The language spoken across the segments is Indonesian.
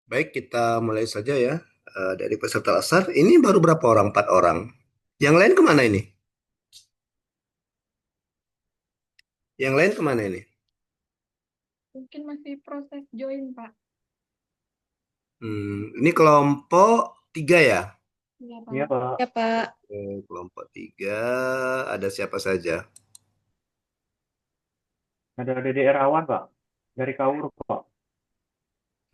Baik, kita mulai saja ya. Dari peserta asar, ini baru berapa orang? 4 orang. Yang lain kemana ini? Yang lain kemana ini? Mungkin masih proses join, Pak. Ini kelompok 3 ya? Iya, Iya, Pak. Pak. Ya, Pak. Kelompok 3, ada siapa saja? Ada DDR Awan, Pak. Dari Kaur, Pak.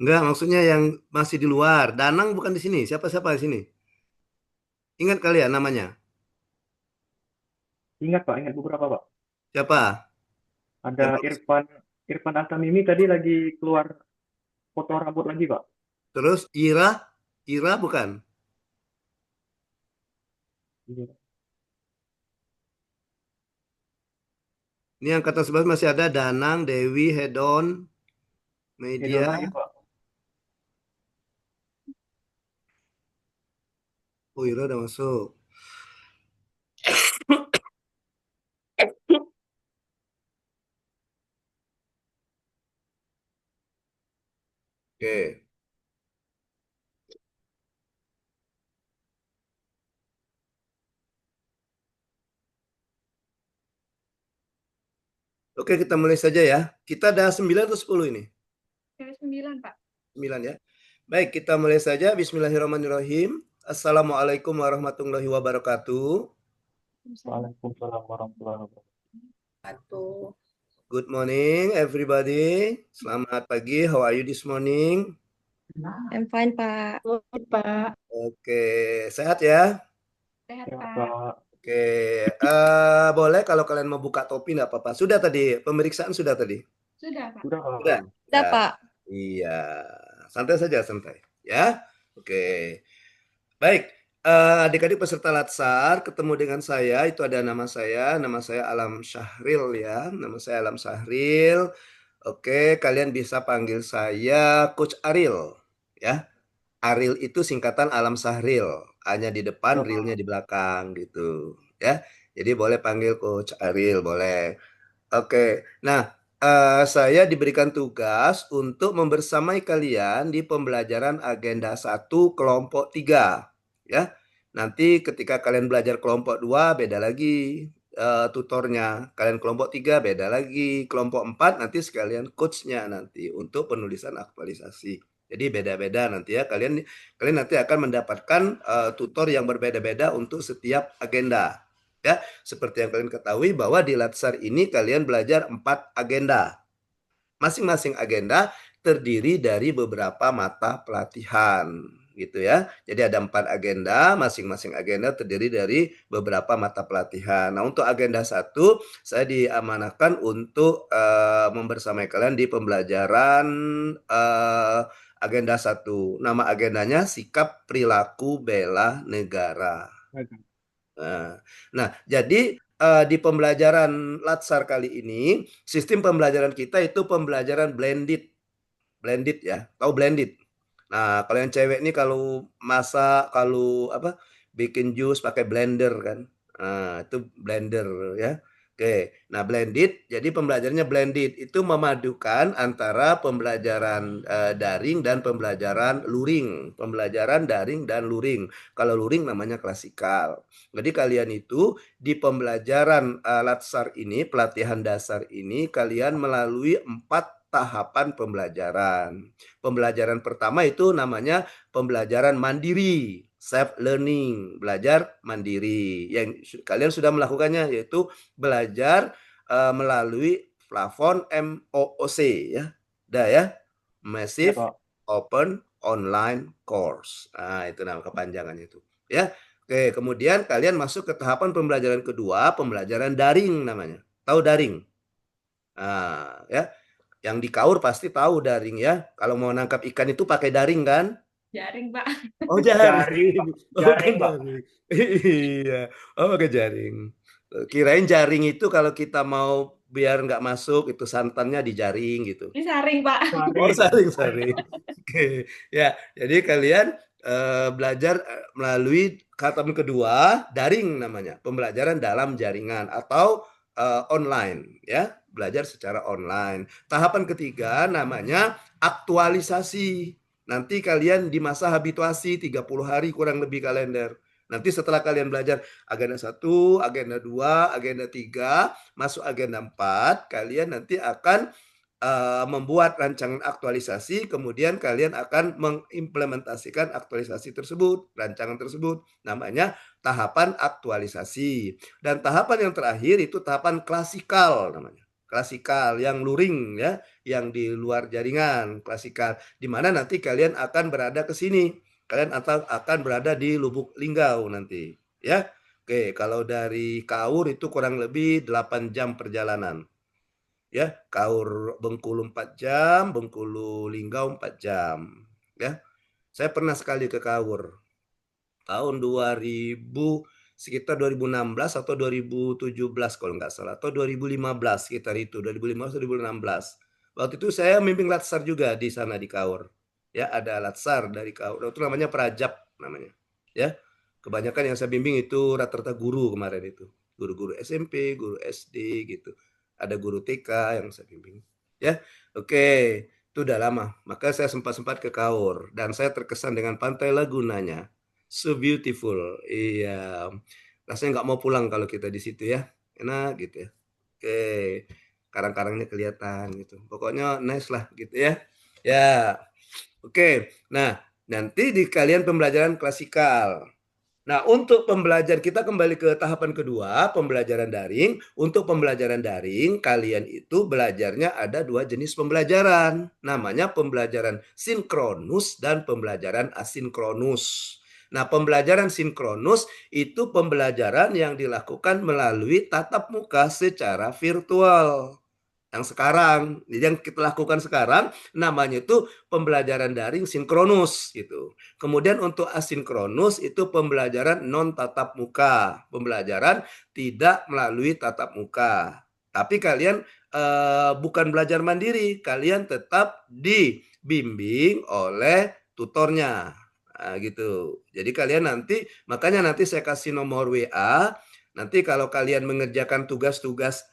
Enggak, maksudnya yang masih di luar. Danang bukan di sini. Siapa-siapa di sini? Ingat kalian namanya? Ingat, Pak. Ingat beberapa, Pak. Siapa? Ada Yang bagus. Irfan. Irfan Antamimi tadi lagi keluar foto rambut lagi, Pak. Terus Ira, Ira bukan. Iya. Ini angkatan 11 masih ada Danang, Dewi, Hedon, Hedon Media. lagi, Pak. Oh, Ira udah masuk. Oke. Oke, kita mulai saja ya. Kita ada 9 atau 10 ini? Cewek 9, Pak. 9 ya. Baik, kita mulai saja. Bismillahirrahmanirrahim. Assalamualaikum warahmatullahi wabarakatuh. Waalaikumsalam warahmatullahi wabarakatuh. Satu. Good morning, everybody. Selamat pagi. How are you this morning? I'm fine, Pak. Good, Pak. Oke, sehat ya? Sehat, Ya, Pak. Pak. Oke, boleh kalau kalian mau buka topi nggak apa-apa. Sudah tadi, pemeriksaan sudah tadi? Sudah, Pak. Sudah, Sudah? Pak. Sudah, Ya. Pak. Iya, santai saja, santai. Ya, oke. Baik, adik-adik peserta Latsar ketemu dengan saya, itu ada nama saya Alam Syahril ya, nama saya Alam Syahril. Oke, kalian bisa panggil saya Coach Aril ya. Aril itu singkatan Alam Syahril, hanya di depan, Ya, realnya Pak. di belakang gitu ya. Jadi boleh panggil Coach Aril, boleh. Oke, nah saya diberikan tugas untuk membersamai kalian di pembelajaran agenda 1 kelompok 3 ya. Nanti ketika kalian belajar kelompok 2 beda lagi tutornya. Kalian kelompok 3 beda lagi. Kelompok 4 nanti sekalian coachnya nanti untuk penulisan aktualisasi. Jadi beda-beda nanti ya. Kalian kalian nanti akan mendapatkan tutor yang berbeda-beda untuk setiap agenda. Ya, seperti yang kalian ketahui bahwa di Latsar ini kalian belajar 4 agenda. Masing-masing agenda terdiri dari beberapa mata pelatihan gitu ya. Jadi ada 4 agenda, masing-masing agenda terdiri dari beberapa mata pelatihan. Nah, untuk agenda 1 saya diamanahkan untuk membersamai kalian di pembelajaran agenda 1. Nama agendanya sikap perilaku bela negara. Nah, jadi di pembelajaran Latsar kali ini, sistem pembelajaran kita itu pembelajaran blended, blended ya, tahu blended. Nah, kalau yang cewek ini kalau masak, kalau apa, bikin jus pakai blender kan, nah, itu blender ya. Oke, nah blended, jadi pembelajarannya blended itu memadukan antara pembelajaran daring dan pembelajaran luring, pembelajaran daring dan luring. Kalau luring namanya klasikal. Jadi kalian itu di pembelajaran Latsar ini, pelatihan dasar ini, kalian melalui 4 tahapan pembelajaran. Pembelajaran pertama itu namanya pembelajaran mandiri, self learning, belajar mandiri. Yang kalian sudah melakukannya yaitu belajar melalui plafon MOOC ya. Udah ya. Ya, Massive Pak. Open Online Course. Nah, itu nama kepanjangannya itu. Ya. Oke, kemudian kalian masuk ke tahapan pembelajaran kedua, pembelajaran daring namanya. Tahu daring? Nah, ya. Yang di Kaur pasti tahu daring ya. Kalau mau nangkap ikan itu pakai daring kan? Jaring, Pak. Oh, jaring. Jaring, Pak. Oh, bukan Jaring, Pak. daring. Iya. Oh, pakai jaring. Kirain jaring itu kalau kita mau biar nggak masuk itu santannya dijaring gitu. Disaring, Pak. Oh, Jaring. saring, Jaring, saring. Pak. Oke. Ya, jadi kalian belajar melalui kata kedua, daring namanya, pembelajaran dalam jaringan atau online, ya, belajar secara online. Tahapan ketiga namanya aktualisasi. Nanti kalian di masa habituasi 30 hari kurang lebih kalender. Nanti setelah kalian belajar agenda 1, agenda 2, agenda 3, masuk agenda 4, kalian nanti akan membuat rancangan aktualisasi, kemudian kalian akan mengimplementasikan aktualisasi tersebut, rancangan tersebut. Namanya tahapan aktualisasi. Dan tahapan yang terakhir itu tahapan klasikal namanya. Klasikal yang luring ya, yang di luar jaringan, klasikal. Di mana nanti kalian akan berada ke sini. Kalian akan berada di Lubuk Linggau nanti, ya. Oke, kalau dari Kaur itu kurang lebih 8 jam perjalanan. Ya, Kaur Bengkulu 4 jam, Bengkulu Linggau 4 jam, ya. Saya pernah sekali ke Kaur tahun 2000, sekitar 2016 atau 2017 kalau nggak salah, atau 2015 sekitar itu, 2015 atau 2016. Waktu itu saya mimpin latsar juga di sana di Kaur. Ya, ada latsar dari Kaur. Itu namanya Prajab namanya. Ya. Kebanyakan yang saya bimbing itu rata-rata guru kemarin itu. Guru-guru SMP, guru SD gitu. Ada guru TK yang saya bimbing. Ya. Oke, itu udah lama. Maka saya sempat-sempat ke Kaur dan saya terkesan dengan Pantai Lagunanya. So beautiful. Iya. Rasanya nggak mau pulang kalau kita di situ ya. Enak gitu ya. Oke. Karang-karangnya kelihatan gitu. Pokoknya nice lah gitu ya. Ya. Oke. Nah, nanti di kalian pembelajaran klasikal. Nah, untuk pembelajar kita kembali ke tahapan kedua, pembelajaran daring. Untuk pembelajaran daring, kalian itu belajarnya ada 2 jenis pembelajaran. Namanya pembelajaran sinkronus dan pembelajaran asinkronus. Nah, pembelajaran sinkronus itu pembelajaran yang dilakukan melalui tatap muka secara virtual. Yang sekarang, yang kita lakukan sekarang namanya itu pembelajaran daring sinkronus gitu. Kemudian untuk asinkronus itu pembelajaran non tatap muka, pembelajaran tidak melalui tatap muka. Tapi kalian bukan belajar mandiri, kalian tetap dibimbing oleh tutornya. Nah, gitu. Jadi kalian nanti, makanya nanti saya kasih nomor WA. Nanti kalau kalian mengerjakan tugas-tugas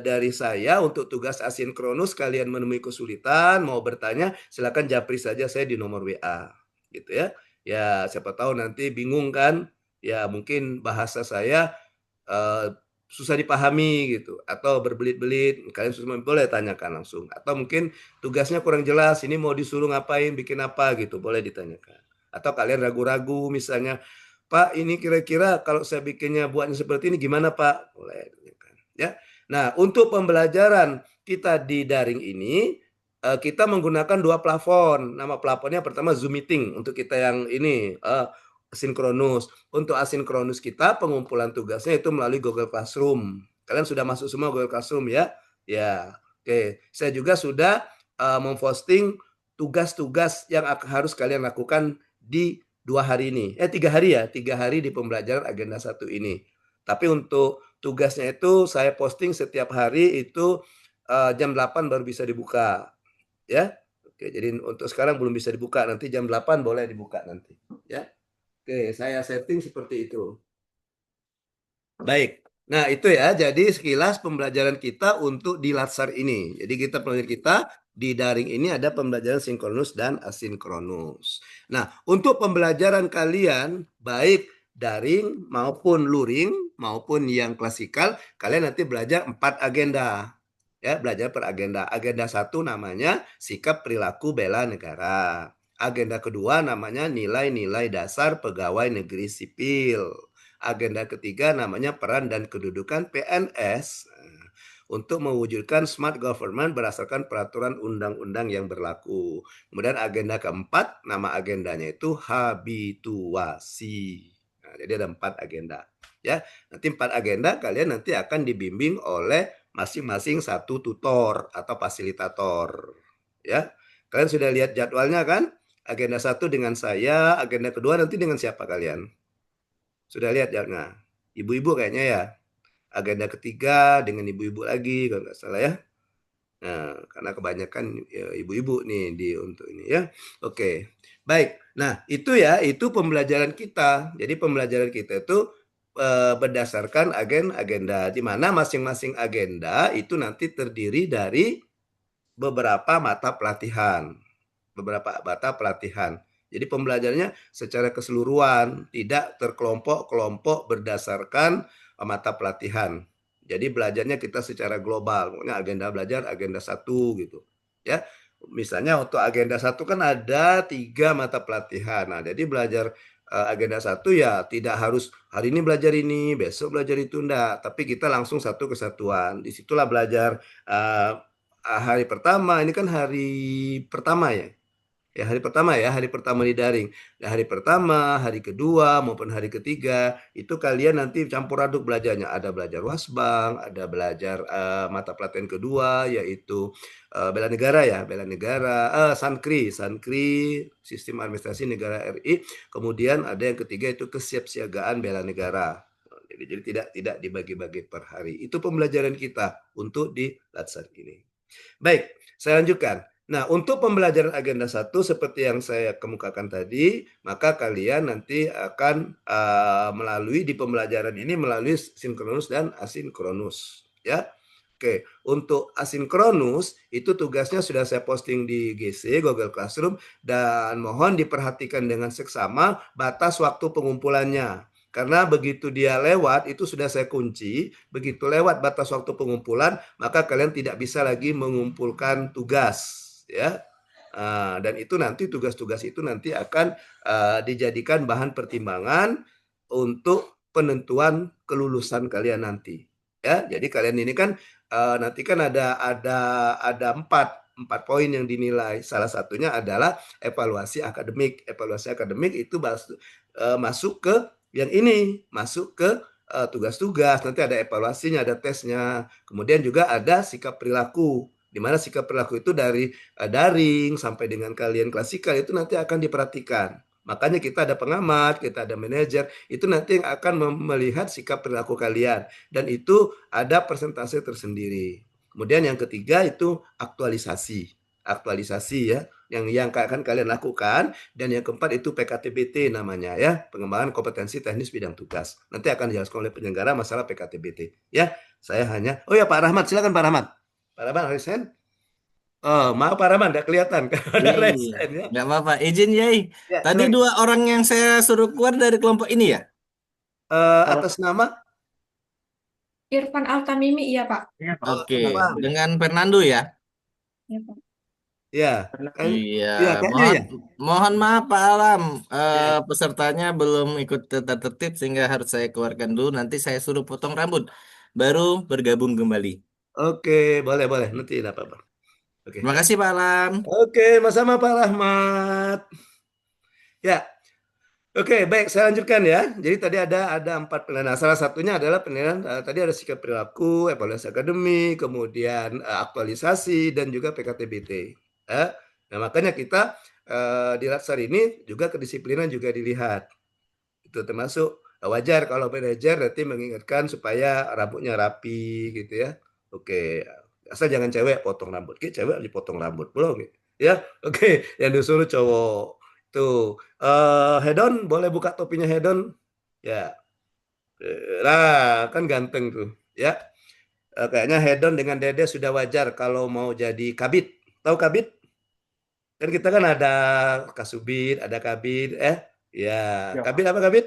dari saya untuk tugas asinkronus, kalian menemui kesulitan, mau bertanya, silakan japri saja saya di nomor WA, gitu ya. Ya, siapa tahu nanti bingung kan? Ya, mungkin bahasa saya susah dipahami gitu, atau berbelit-belit, kalian boleh tanyakan langsung. Atau mungkin tugasnya kurang jelas, ini mau disuruh ngapain, bikin apa gitu, boleh ditanyakan. Atau kalian ragu-ragu misalnya, Pak, ini kira-kira kalau saya bikinnya buatnya seperti ini gimana, Pak? Boleh tanyakan, ya. Nah, untuk pembelajaran kita di daring ini, kita menggunakan 2 plafon. Nama plafonnya pertama Zoom Meeting untuk kita yang ini sinkronus. Untuk asinkronus kita pengumpulan tugasnya itu melalui Google Classroom. Kalian sudah masuk semua Google Classroom ya? Ya. Oke, saya juga sudah memposting tugas-tugas yang harus kalian lakukan di 2 hari ini. 3 hari ya, 3 hari di pembelajaran agenda 1 ini. Tapi untuk tugasnya itu saya posting setiap hari itu jam 8 baru bisa dibuka. Ya. Oke, jadi untuk sekarang belum bisa dibuka, nanti jam 8 boleh dibuka nanti, ya. Oke, saya setting seperti itu. Baik. Nah, itu ya. Jadi sekilas pembelajaran kita untuk di Latsar ini. Jadi pembelajaran kita di daring ini ada pembelajaran sinkronus dan asinkronus. Nah, untuk pembelajaran kalian baik daring maupun luring maupun yang klasikal, kalian nanti belajar 4 agenda. Ya, belajar per agenda. Agenda 1 namanya sikap perilaku bela negara. Agenda kedua namanya nilai-nilai dasar pegawai negeri sipil. Agenda ketiga namanya peran dan kedudukan PNS untuk mewujudkan smart government berdasarkan peraturan undang-undang yang berlaku. Kemudian agenda keempat, nama agendanya itu habituasi. Nah, jadi ada 4 agenda. Ya, nanti 4 agenda kalian nanti akan dibimbing oleh masing-masing satu tutor atau fasilitator. Ya, kalian sudah lihat jadwalnya kan? Agenda 1 dengan saya, agenda kedua nanti dengan siapa kalian? Sudah lihat jadwalnya? Ibu-ibu kayaknya ya. Agenda ketiga dengan ibu-ibu lagi kalau nggak salah ya. Nah, karena kebanyakan ya, ibu-ibu nih untuk ini ya. Oke. Baik. Nah, itu ya, itu pembelajaran kita. Jadi pembelajaran kita itu berdasarkan agenda di mana masing-masing agenda itu nanti terdiri dari beberapa mata pelatihan. beberapa mata pelatihan. Jadi pembelajarannya secara keseluruhan, tidak terkelompok-kelompok berdasarkan mata pelatihan. Jadi belajarnya kita secara global, pokoknya agenda belajar agenda 1 gitu. Ya, misalnya untuk agenda 1 kan ada 3 mata pelatihan. Nah, jadi belajar agenda 1 ya tidak harus hari ini belajar ini, besok belajar itu, enggak. Tapi kita langsung satu kesatuan. Disitulah belajar hari pertama, ini kan hari pertama ya. Hari pertama di daring. Nah, hari pertama, hari kedua maupun hari ketiga itu kalian nanti campur aduk belajarnya. Ada belajar wasbang, ada belajar mata pelatihan kedua yaitu bela negara ya, bela negara, Sankri, sistem administrasi negara RI. Kemudian ada yang ketiga itu kesiapsiagaan bela negara. Jadi tidak dibagi-bagi per hari. Itu pembelajaran kita untuk di Latsar ini. Baik, saya lanjutkan. Nah, untuk pembelajaran agenda 1 seperti yang saya kemukakan tadi, maka kalian nanti akan melalui di pembelajaran ini melalui sinkronus dan asinkronus, ya. Oke, untuk asinkronus itu tugasnya sudah saya posting di GC Google Classroom dan mohon diperhatikan dengan seksama batas waktu pengumpulannya. Karena begitu dia lewat itu sudah saya kunci, begitu lewat batas waktu pengumpulan maka kalian tidak bisa lagi mengumpulkan tugas, ya. Dan itu nanti tugas-tugas itu nanti akan dijadikan bahan pertimbangan untuk penentuan kelulusan kalian nanti. Ya, jadi kalian ini kan nanti kan ada empat poin yang dinilai. Salah satunya adalah evaluasi akademik. Evaluasi akademik itu masuk ke yang ini, masuk ke tugas-tugas. Nanti ada evaluasinya, ada tesnya. Kemudian juga ada sikap perilaku, di mana sikap perilaku itu dari daring sampai dengan kalian klasikal itu nanti akan diperhatikan. Makanya kita ada pengamat, kita ada manajer, itu nanti yang akan melihat sikap perilaku kalian. Dan itu ada persentase tersendiri. Kemudian yang ketiga itu aktualisasi. Aktualisasi ya, yang akan kalian lakukan. Dan yang keempat itu PKTBT namanya ya, pengembangan kompetensi teknis bidang tugas. Nanti akan dijelaskan oleh penyelenggara masalah PKTBT. Ya, saya hanya, oh ya Pak Rahmat, silakan Pak Rahmat. Pak Rahmat, Resen. Oh, maaf Pak Rahmat, tidak kelihatan. Ada Iya, Resen ya. nggak apa-apa. Izin Yai. Ya, Tadi silakan. 2 orang yang saya suruh keluar dari kelompok ini ya? Atas nama Irfan Altamimi, iya Pak. Iya, Pak. Oke, Irfan. dengan Fernando ya? Iya, Pak. Ya, Karena kan, Iya, ya kayaknya mohon ya. mohon maaf Pak Alam, Ya. pesertanya belum ikut tata tertib sehingga harus saya keluarkan dulu. Nanti saya suruh potong rambut, baru bergabung kembali. Oke, boleh boleh. Nanti tidak apa-apa. Oke. Terima kasih Pak Alam. Oke, sama-sama Pak Rahmat. Ya, oke, baik, saya lanjutkan ya. Jadi tadi ada 4 penilaian. Nah, salah satunya adalah penilaian tadi ada sikap perilaku, evaluasi akademik, kemudian aktualisasi dan juga PKTBT. Ya. Nah, makanya kita di Latsar ini juga kedisiplinan juga dilihat. Itu termasuk wajar kalau manajer nanti mengingatkan supaya rambutnya rapi gitu ya. Oke, asal jangan cewek potong rambut. Cewek dipotong rambut belum gitu. Ya, oke, yang disuruh cowok. Tuh, Hedon boleh buka topinya Hedon? Ya. Nah, kan ganteng tuh, ya. Kayaknya Hedon dengan Dede sudah wajar kalau mau jadi kabit. Tahu kabit? Kan kita kan ada kasubit, ada kabit, ya. ya, Pak. Kabit apa kabit?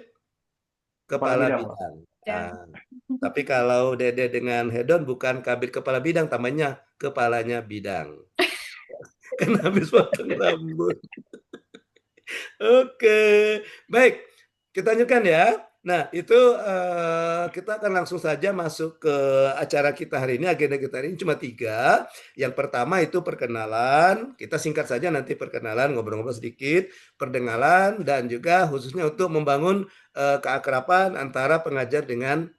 Kepala Kepala bidang, Pak. bidang. Ya. Nah, tapi kalau Dede dengan Hedon bukan kabit kepala bidang, tambahnya kepalanya bidang. Kan habis potong rambut. Oke, baik. Kita lanjutkan ya. Nah, itu kita akan langsung saja masuk ke acara kita hari ini. Agenda kita hari ini cuma 3. Yang pertama itu perkenalan. Kita singkat saja nanti perkenalan, ngobrol-ngobrol sedikit. Perkenalan dan juga khususnya untuk membangun keakraban antara pengajar dengan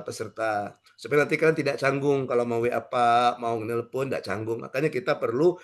peserta. Supaya nanti kalian tidak canggung kalau mau WA apa, mau nelpon, tidak canggung. Makanya kita perlu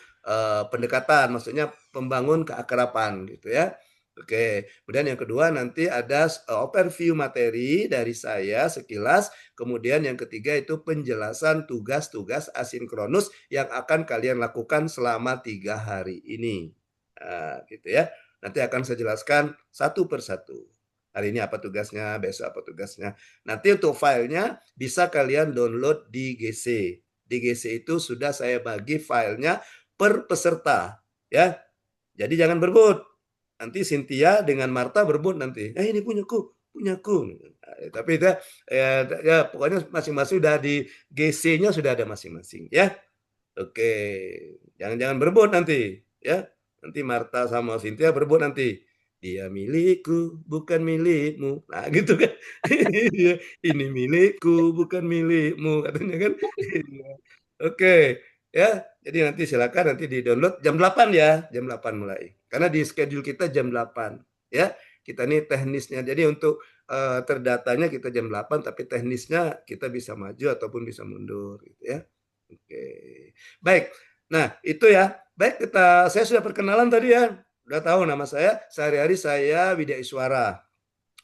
pendekatan, maksudnya membangun keakraban gitu ya. Oke, kemudian yang kedua nanti ada overview materi dari saya sekilas, kemudian yang ketiga itu penjelasan tugas-tugas asinkronus yang akan kalian lakukan selama 3 hari ini. Nah, gitu ya. Nanti akan saya jelaskan satu persatu. Hari ini apa tugasnya, besok apa tugasnya. Nanti untuk filenya bisa kalian download di GC. Di GC itu sudah saya bagi filenya per peserta, ya. Jadi jangan berebut. Nanti Cynthia dengan Marta berebut nanti. Ini punyaku, punyaku. Tapi itu ya pokoknya masing-masing sudah di GC-nya sudah ada masing-masing ya. Oke, jangan-jangan berebut nanti ya. Nanti Marta sama Cynthia berebut nanti. Dia milikku, bukan milikmu. Nah, gitu kan. Iya, ini milikku, bukan milikmu, katanya kan. Iya. Oke, ya. Jadi nanti silakan nanti di-download jam 8 ya, jam 8 mulai. Karena di schedule kita jam 8 ya. Kita nih teknisnya. Jadi untuk terdatanya kita jam 8 tapi teknisnya kita bisa maju ataupun bisa mundur gitu ya. Oke. Baik. Nah, itu ya. Baik, saya sudah perkenalan tadi ya. Udah tahu nama saya. Sehari-hari saya Widya Iswara.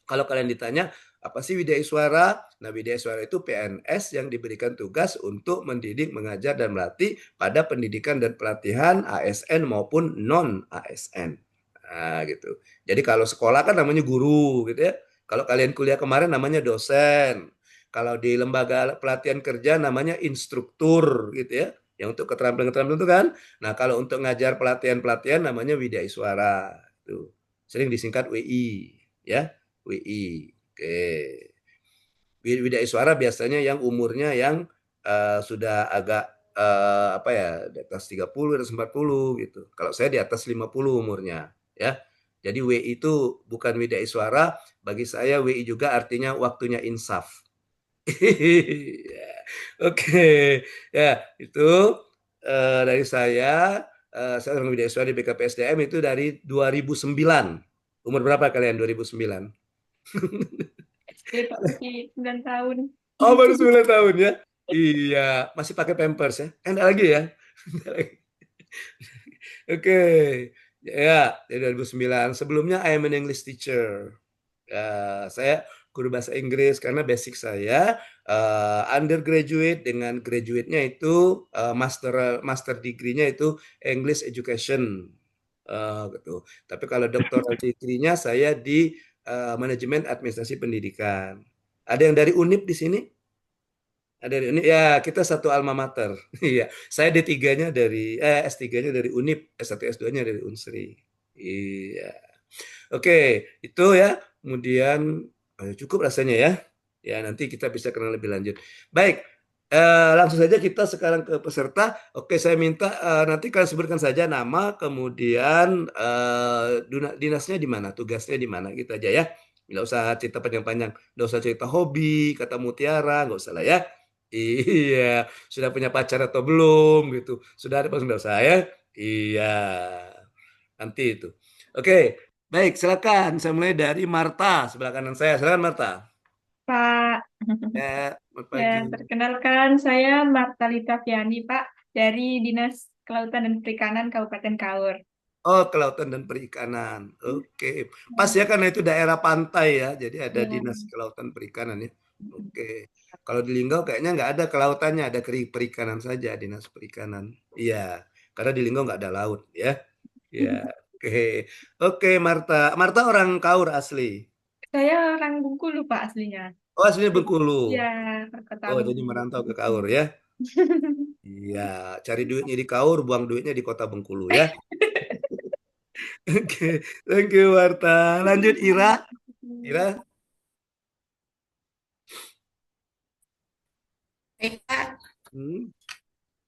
Kalau kalian ditanya, apa sih Widya Iswara? Nah, Widya Iswara itu PNS yang diberikan tugas untuk mendidik, mengajar, dan melatih pada pendidikan dan pelatihan ASN maupun non-ASN. Nah, gitu. Jadi kalau sekolah kan namanya guru, gitu ya. Kalau kalian kuliah kemarin namanya dosen. Kalau di lembaga pelatihan kerja namanya instruktur, gitu ya. Yang untuk keterampilan-keterampilan itu kan. Nah, kalau untuk ngajar pelatihan-pelatihan namanya Widya Iswara. Itu sering disingkat WI, ya. WI. Oke. Widya Iswara biasanya yang umurnya yang sudah agak apa ya, di atas 30, di atas 40 gitu. Kalau saya di atas 50 umurnya, ya. Jadi WI itu bukan Widya Iswara, bagi saya WI juga artinya waktunya insaf. Oke, ya itu dari saya orang Widya Iswara di BKPSDM itu dari 2009. Umur berapa kalian 2009? SD Pak, masih 9 tahun. Oh, baru 9 tahun ya? Iya, masih pakai Pampers ya? Enggak lagi ya? Enggak lagi. Oke. Ya, dari 2009. Sebelumnya I am an English teacher. Saya guru bahasa Inggris karena basic saya undergraduate dengan graduate-nya itu master degree-nya itu English education. Gitu. Tapi kalau doctoral degree-nya saya di manajemen administrasi pendidikan. Ada yang dari Unip di sini? Ada dari Unip? Ya, kita satu alma mater. Iya, saya D3-nya dari S3-nya dari Unip, S1 S2-nya dari Unsri. Iya. Oke, itu ya. Kemudian cukup rasanya ya. Ya, nanti kita bisa kenal lebih lanjut. Baik, langsung saja kita sekarang ke peserta. Oke, saya minta nanti kalian sebutkan saja nama, kemudian dinasnya di mana, tugasnya di mana, gitu aja ya. Nggak usah cerita panjang-panjang, nggak usah cerita hobi, kata mutiara, nggak usah lah ya. Iya, sudah punya pacar atau belum gitu. Sudah ada pas nggak usah ya. Iya, nanti itu. Oke, baik, silakan. Saya mulai dari Marta, sebelah kanan saya. Silakan Marta. Pak, Ya, selamat ya pagi. perkenalkan saya Marta Litaviani Pak dari Dinas Kelautan dan Perikanan Kabupaten Kaur. Oh, kelautan dan perikanan. Oke, pas ya karena itu daerah pantai ya, jadi ada Ya. dinas kelautan perikanan ya. Oke, kalau di Linggau kayaknya nggak ada kelautannya, ada perikanan saja, dinas perikanan. Iya, karena di Linggau nggak ada laut ya. Iya, oke, oke Marta. Marta orang Kaur asli. Saya orang Bengkulu Pak aslinya. Oh, aslinya Bengkulu. Ya, perkotaan Oh, jadi Bengkulu. merantau ke Kaur ya. Iya, cari duitnya di Kaur, buang duitnya di kota Bengkulu ya. Oke, thank you Marta. Lanjut Ira. Ira. Baik, Pak. Hmm.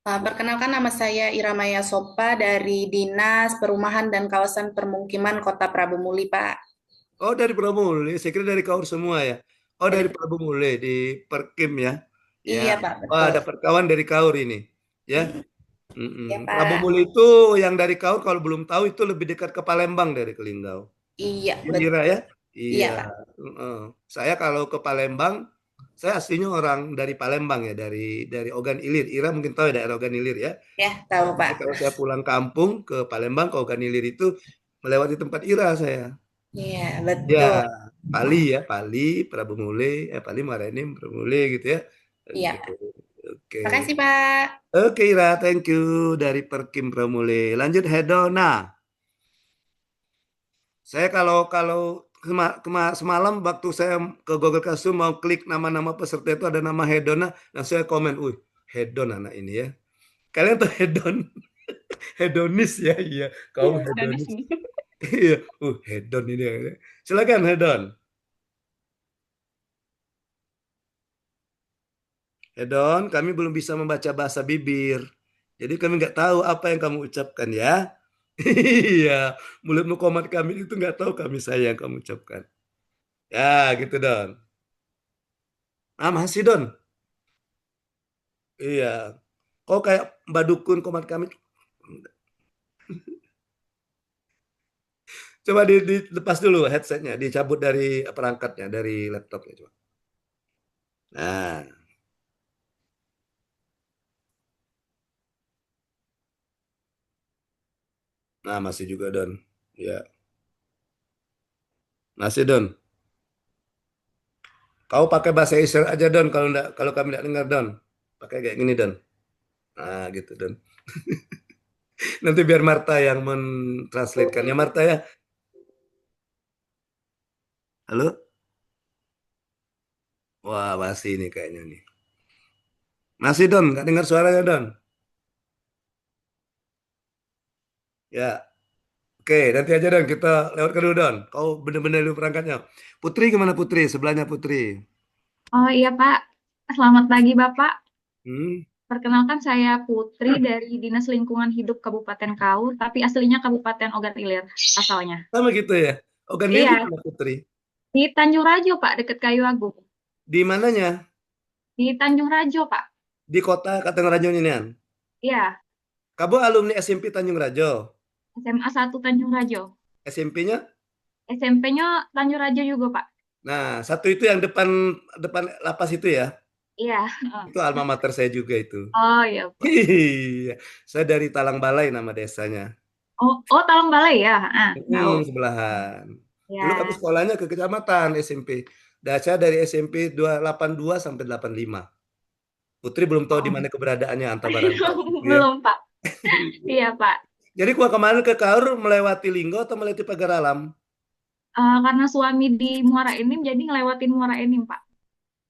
Perkenalkan nama saya Iramaya Sopa dari Dinas Perumahan dan Kawasan Permukiman Kota Prabu Muli, Pak. Oh, dari Pramule. Saya kira dari Kaur semua ya. Oh, Dari dari Pramule di Perkim ya. Ya. Iya, Pak, Oh, betul. ada perkawan dari Kaur ini. Ya. Iya, Pak. Prabumuli itu yang dari Kaur kalau belum tahu itu lebih dekat ke Palembang dari ke Linggau. Iya, Kira ya? Iya, Iya. Pak. Heeh. Saya kalau ke Palembang, saya aslinya orang dari Palembang ya, dari Ogan Ilir. Ira mungkin tahu ya daerah Ogan Ilir ya. Ya, tahu, Pak. Jadi kalau saya pulang kampung ke Palembang ke Ogan Ilir itu melewati tempat Ira saya. Iya, Ya, betul. Pali ya, Pali, Prabu Mule, Pali Maranim, Prabu Mule gitu ya. Iya. Oke, oke. Makasih, Pak. Oke, Ira, thank you dari Perkim Pramule. Lanjut Hedona. Saya kalau kalau semalam waktu saya ke Google Classroom mau klik nama-nama peserta itu ada nama Hedona, dan saya komen, hedon anak ini ya. Kalian tuh hedon? Hedonis ya, iya. Kaum Danis hedonis. nih. Iya, hedon ini. Silakan hedon. Hedon, kami belum bisa membaca bahasa bibir. Jadi kami nggak tahu apa yang kamu ucapkan ya. Iya, mulutmu komat kami itu nggak tahu kami saya yang kamu ucapkan. Ya, gitu Don. Ah, masih Don. Iya. Kok kayak Mbak Dukun komat kami. Coba dilepas dulu headsetnya, dicabut dari perangkatnya, dari laptopnya coba. Nah, nah masih juga Don. Ya, masih Don. Kau pakai bahasa Israel aja Don kalau kami tidak dengar Don. Pakai kayak gini Don. Nah, gitu Don. Nanti biar Marta yang mentranslatekan ya Marta ya. Halo? Wah, masih ini kayaknya nih. Masih Don, nggak dengar suaranya Don. Ya, oke, nanti aja Don, kita lewat ke dulu Don. Kau bener-bener dulu perangkatnya. Putri gimana Putri? Sebelahnya Putri. Oh iya Pak, selamat pagi Bapak. Hmm, Perkenalkan saya Putri dari Dinas Lingkungan Hidup Kabupaten Kaur, tapi aslinya Kabupaten Ogan Ilir asalnya. sama gitu ya. Ogan Ilir Iya, mana Putri? di Tanjung Rajo Pak, dekat Kayu Agung. Di mananya? Di Tanjung Rajo Pak. Di kota Tangerang ini. Iya, Kamu alumni SMP Tanjung Rajo. SMA 1 Tanjung Rajo. SMP-nya? SMP-nya Tanjung Rajo juga Pak. Nah, satu itu yang depan depan lapas itu ya. Iya. Itu alma mater saya juga itu. Oh iya Pak. Iya, saya dari Talang Balai nama desanya. Oh Talang Balai ya. Tahu. Sebelahan. Dulu kami Ya. sekolahnya ke kecamatan SMP. Saya dari SMP 282 sampai 85. Putri belum tahu di Oh. mana keberadaannya Anta Barangka gitu ya. Belum Pak. Iya Pak. Jadi gua kemarin ke Kaur melewati Linggo atau melewati Pagar Alam? Karena suami di Muara Enim, jadi ngelewatin Muara Enim Pak.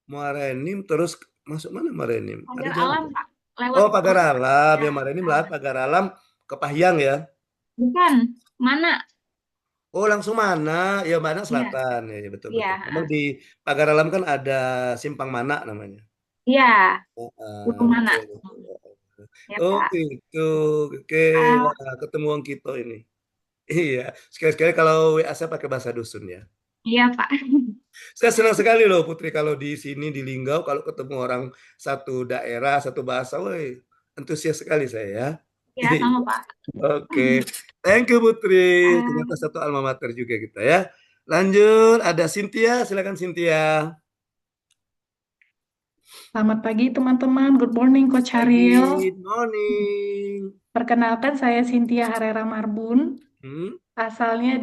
Muara Enim terus masuk mana Muara Enim? Ada Pagar jalan Alam ya? Pak. Lewat Oh, Pagar Alam. ya. Ya Muara Enim lah Pagar Alam ke Pahyang ya. Bukan, mana? Oh, langsung mana? Ya mana Iya, Selatan. Ya, ya, betul iya, betul. Memang di Pagar Alam kan ada Simpang Mana namanya. iya, Ah, ujung mana? oke. Ya Oh, Pak. gitu. Oke, Ah, wah, ketemu Wong Kito ini. Iya, sekali-sekali kalau WA saya pakai bahasa dusun ya. iya Pak. Saya senang sekali loh Putri kalau di sini di Linggau kalau ketemu orang satu daerah, satu bahasa, woi, antusias sekali saya ya. Iya sama Pak. Oke, thank you Putri. Ternyata Ah, satu alma mater juga kita ya. Lanjut, ada Cynthia, silakan Cynthia. Selamat pagi teman-teman, good morning Coach Pagi, Haril. morning. Perkenalkan saya Cynthia Harera Marbun, Hmm? asalnya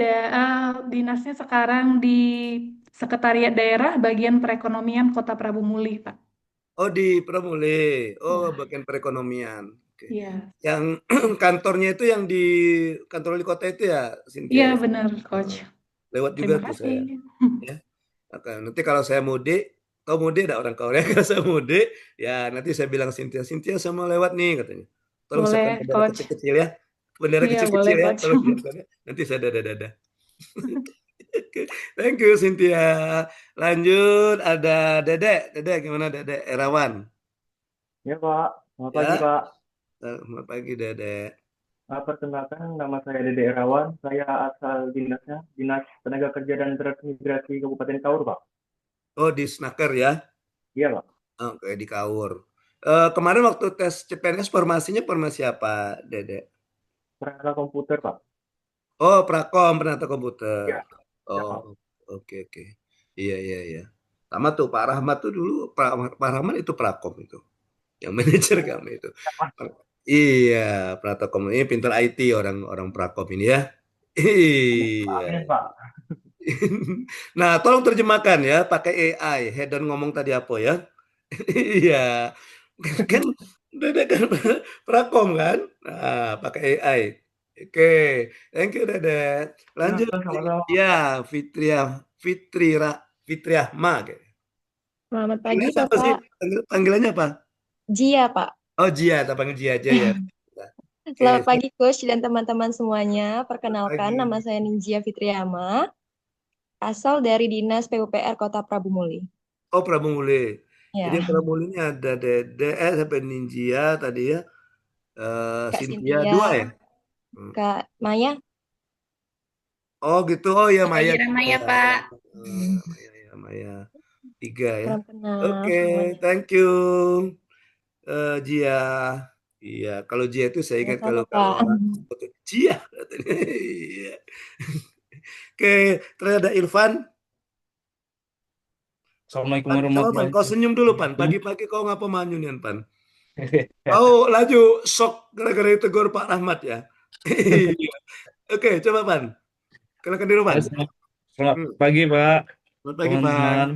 dinasnya sekarang di Sekretariat Daerah Bagian Perekonomian Kota Prabu Muli, Pak. Oh di Pramule, oh Ya, bagian perekonomian. Oke. iya, Yang kantornya itu yang di kantor wali kota itu ya, Cynthia iya ya. benar Oh, Coach. lewat juga Terima tuh kasih. saya. Ya. Oke, nanti kalau saya mudik, kau mudik ada orang kau ya. Kalau saya mudik, ya nanti saya bilang Cynthia, Cynthia saya mau lewat nih katanya. Tolong siapkan Boleh bendera Coach. kecil-kecil ya. Bendera Iya, boleh kecil-kecil ya, Coach. tolong siapkan ya. Nanti saya dadah-dadah. Oke, thank you Cynthia. Lanjut ada Dedek. Dedek gimana Dedek? Erawan. Ya Pak, selamat pagi Ya, Pak. selamat pagi Dedek. Perkenalkan, nama saya Dede Erawan. Saya asal Dinas Tenaga Kerja dan Transmigrasi Kabupaten Kaur, Pak. Oh di Snaker ya. Iya Pak, Oke di Kaur. Kemarin waktu tes CPNS formasinya formasi apa Dedek? perangkat komputer Pak. Oh Prakom penata komputer. Iya, ya Pak. Oh oke oke. Iya iya iya. Sama tuh Pak Rahmat tuh dulu Pak Rahmat itu Prakom itu. Yang manajer kami itu. Ya, Pak. Iya, Pratokom ini pintar IT orang Prakom ini ya. Iya. Amin Pak. Nah, tolong terjemahkan ya pakai AI. Hedon ngomong tadi apa ya? Iya. Kan Dede kan Prakom kan? Nah, pakai AI. Oke, thank you Dede. Ya, Lanjut. sama-sama. Ya, Fitria Fitriahma. Selamat pagi, Panggilannya apa sih? Bapak. Panggilannya apa? Jia, Pak. Oh Jia, kita panggil Jia aja ya. Selamat Oke, pagi Coach dan teman-teman semuanya. selamat Perkenalkan, pagi. nama saya Ninjia Fitriama, asal dari Dinas PUPR Kota Prabu Muli. Oh, Prabu Muli. Jadi Ya, Prabu Mulinya ada Dede sampai Ninjia tadi ya. Kak Cynthia Cynthia, 2 ya. Hmm. Kak Maya. Oh gitu. Oh ya Saya Maya juga Iramaya, ya. Pak. Maya ya Maya. 3 ya. Salam kenal Oke, semuanya. thank you. Jia. Iya, kalau Jia itu saya ingat Sama-sama kalau kalau Kak. orang sebut Jia katanya. Iya. Oke, terus ada Irfan. Assalamualaikum Pan, coba Pan, warahmatullahi kau senyum dulu Pan. wabarakatuh. Pagi-pagi kau ngapa manyun Pan? Kau laju shock gara-gara ditegur Pak Rahmat ya. Iya. Oke, coba Pan. Silakan dulu Pan. Selamat, selamat Hmm. pagi Pak, Selamat pagi Pan. teman-teman.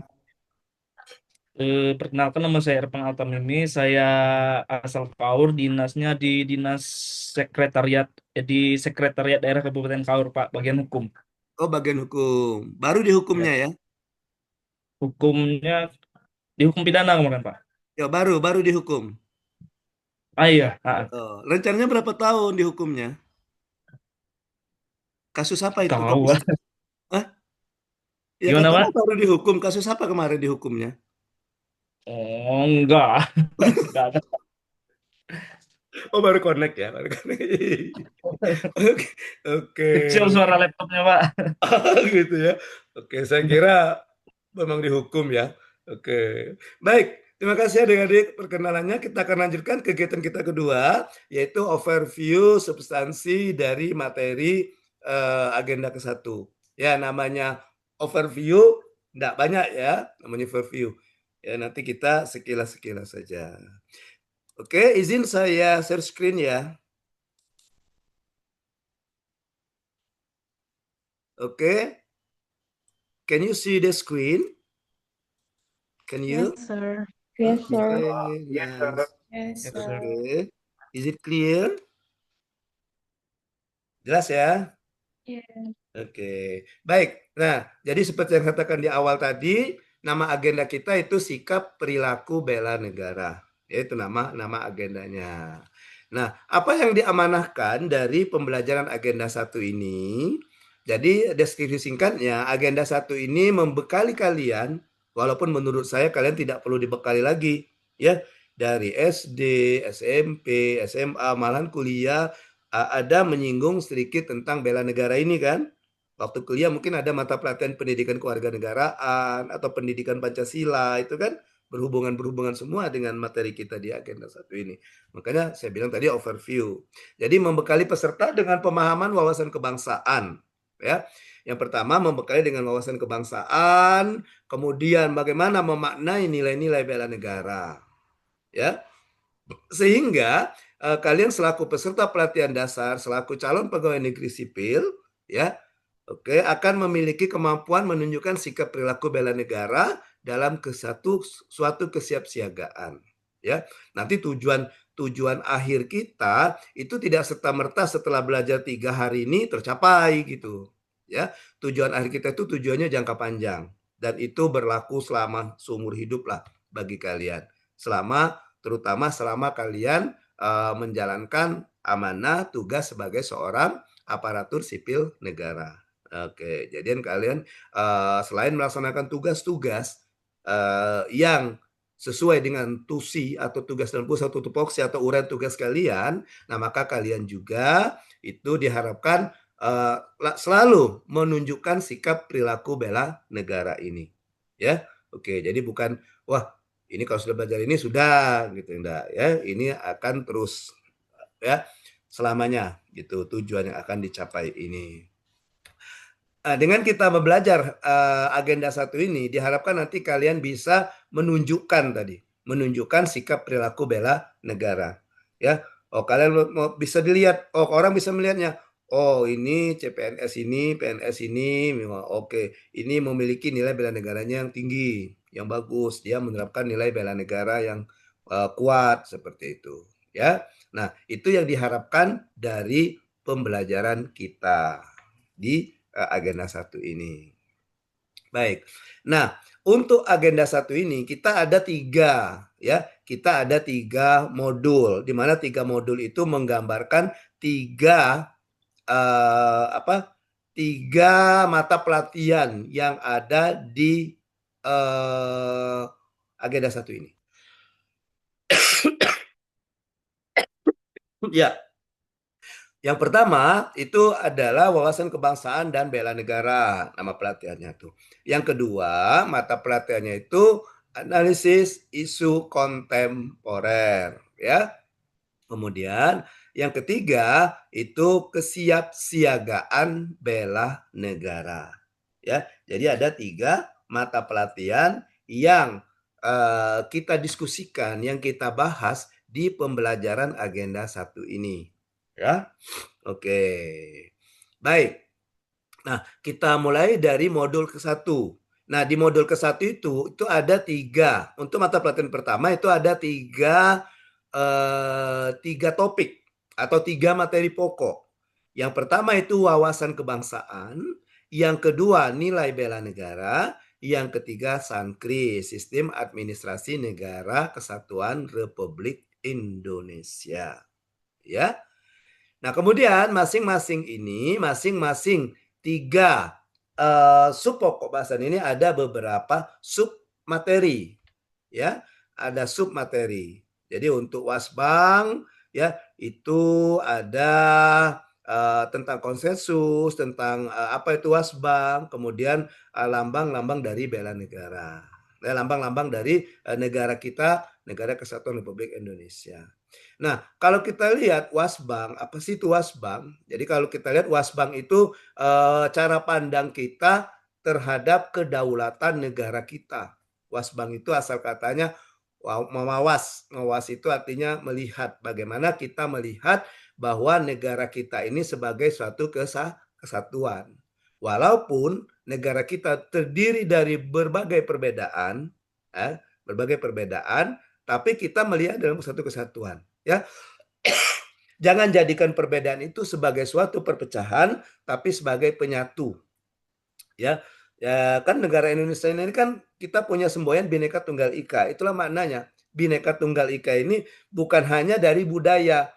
Perkenalkan nama saya Irfan Altamimi. Saya asal Kaur, dinasnya di Dinas Sekretariat, di Sekretariat Daerah Kabupaten Kaur Pak, bagian hukum. Oh, bagian hukum. Baru Ya. dihukumnya ya? Hukumnya dihukum pidana kemarin Pak. Ya, baru dihukum. Ah iya, Oh, rencananya berapa tahun dihukumnya? Kasus apa itu kok tahu bisa? Pak. Hah? Ya Gimana katanya Pak? baru dihukum. Kasus apa kemarin dihukumnya? Oh enggak, enggak ada. Oh, baru connect ya, baru connect. Oke, oke. Kecil suara laptopnya Pak. Gitu ya. Oke, saya kira memang dihukum ya. Oke. Baik, terima kasih adik-adik perkenalannya. Kita akan lanjutkan kegiatan kita kedua, yaitu overview substansi dari materi agenda ke-1. Ya, namanya overview, enggak banyak ya, namanya overview. Ya, nanti kita sekilas-sekilas saja. Oke, izin saya share screen ya. Oke. Can you see the screen? Can you? Yes, sir. Yes, sir. Okay, Yes, sir. nice. Yes, Yes, sir. sir. Okay. Is it clear? Jelas ya? Iya. Oke. Baik. Nah, jadi seperti yang katakan di awal tadi, nama agenda kita itu sikap perilaku bela negara. Yaitu nama agendanya. Nah, apa yang diamanahkan dari pembelajaran agenda 1 ini? Jadi deskripsi singkatnya, agenda 1 ini membekali kalian, walaupun menurut saya kalian tidak perlu dibekali lagi, ya. Dari SD, SMP, SMA, malahan kuliah ada menyinggung sedikit tentang bela negara ini kan. Waktu kuliah mungkin ada mata pelatihan pendidikan kewarganegaraan atau pendidikan Pancasila, itu kan berhubungan semua dengan materi kita di agenda 1 ini. Makanya saya bilang tadi overview. Jadi membekali peserta dengan pemahaman wawasan kebangsaan, ya. Yang pertama membekali dengan wawasan kebangsaan, kemudian bagaimana memaknai nilai-nilai bela negara, ya. Sehingga kalian selaku peserta pelatihan dasar, selaku calon pegawai negeri sipil, ya, oke, akan memiliki kemampuan menunjukkan sikap perilaku bela negara dalam suatu kesiapsiagaan. Ya, nanti tujuan akhir kita itu tidak serta-merta setelah belajar 3 hari ini tercapai gitu. Ya, tujuan akhir kita itu tujuannya jangka panjang dan itu berlaku selama seumur hidup lah bagi kalian. Terutama selama kalian menjalankan amanah tugas sebagai seorang aparatur sipil negara. Oke, jadi kalian selain melaksanakan tugas-tugas yang sesuai dengan tusi atau tugas dalam pusat atau tupoksi atau uraian tugas kalian, nah maka kalian juga itu diharapkan selalu menunjukkan sikap perilaku bela negara ini. Ya, oke, jadi bukan wah ini kalau sudah belajar ini sudah gitu enggak ya, ini akan terus ya selamanya gitu tujuan yang akan dicapai ini. Dengan kita belajar agenda 1 ini diharapkan nanti kalian bisa menunjukkan sikap perilaku bela negara, ya. Oh, kalian bisa dilihat, orang bisa melihatnya. Oh, ini CPNS ini, PNS ini, memang oke. Ini memiliki nilai bela negaranya yang tinggi, yang bagus. Dia menerapkan nilai bela negara yang kuat seperti itu, ya. Nah, itu yang diharapkan dari pembelajaran kita di agenda 1 ini. Baik. Nah, untuk agenda 1 ini kita ada 3 ya, kita ada 3 modul, di mana 3 modul itu menggambarkan 3 mata pelatihan yang ada di agenda 1 ini. Ya, yang pertama itu adalah wawasan kebangsaan dan bela negara, nama pelatihannya tuh. Yang kedua, mata pelatihannya itu analisis isu kontemporer, ya. Kemudian yang ketiga itu kesiapsiagaan bela negara, ya. Jadi ada 3 mata pelatihan yang kita diskusikan, yang kita bahas di pembelajaran agenda 1 ini, ya. Oke. Baik. Nah, kita mulai dari modul ke-1. Nah, di modul ke-1 itu ada 3. Untuk mata pelatihan pertama itu ada 3 topik atau 3 materi pokok. Yang pertama itu wawasan kebangsaan, yang kedua nilai bela negara, yang ketiga Sankri, Sistem Administrasi Negara Kesatuan Republik Indonesia. Ya. Nah, kemudian masing-masing 3 sub pokok bahasan ini ada beberapa sub materi, ya, ada sub materi. Jadi untuk Wasbang, ya, itu ada tentang konsensus, tentang apa itu Wasbang, kemudian lambang-lambang dari bela negara, lambang-lambang dari negara kita, Negara Kesatuan Republik Indonesia. Nah, kalau kita lihat Wasbang, apa sih itu Wasbang? Jadi kalau kita lihat Wasbang itu cara pandang kita terhadap kedaulatan negara kita. Wasbang itu asal katanya mewawas. Mewawas itu artinya melihat. Bagaimana kita melihat bahwa negara kita ini sebagai suatu kesatuan. Walaupun negara kita terdiri dari berbagai perbedaan, tapi kita melihat dalam satu kesatuan, ya. Jangan jadikan perbedaan itu sebagai suatu perpecahan, tapi sebagai penyatu, ya. Ya kan negara Indonesia ini kan kita punya semboyan Bhinneka Tunggal Ika. Itulah maknanya. Bhinneka Tunggal Ika ini bukan hanya dari budaya,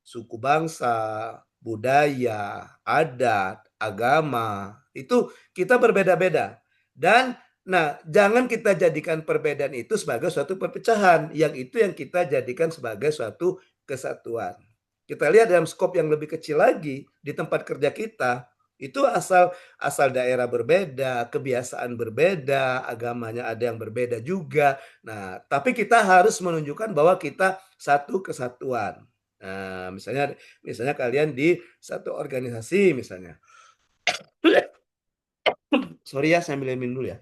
suku bangsa, budaya, adat, agama. Itu kita berbeda-beda. Dan nah, jangan kita jadikan perbedaan itu sebagai suatu perpecahan, yang itu yang kita jadikan sebagai suatu kesatuan. Kita lihat dalam skop yang lebih kecil lagi di tempat kerja kita, itu asal daerah berbeda, kebiasaan berbeda, agamanya ada yang berbeda juga. Nah, tapi kita harus menunjukkan bahwa kita satu kesatuan. Nah, misalnya kalian di satu organisasi misalnya. Sorry ya, saya ambil minum dulu ya.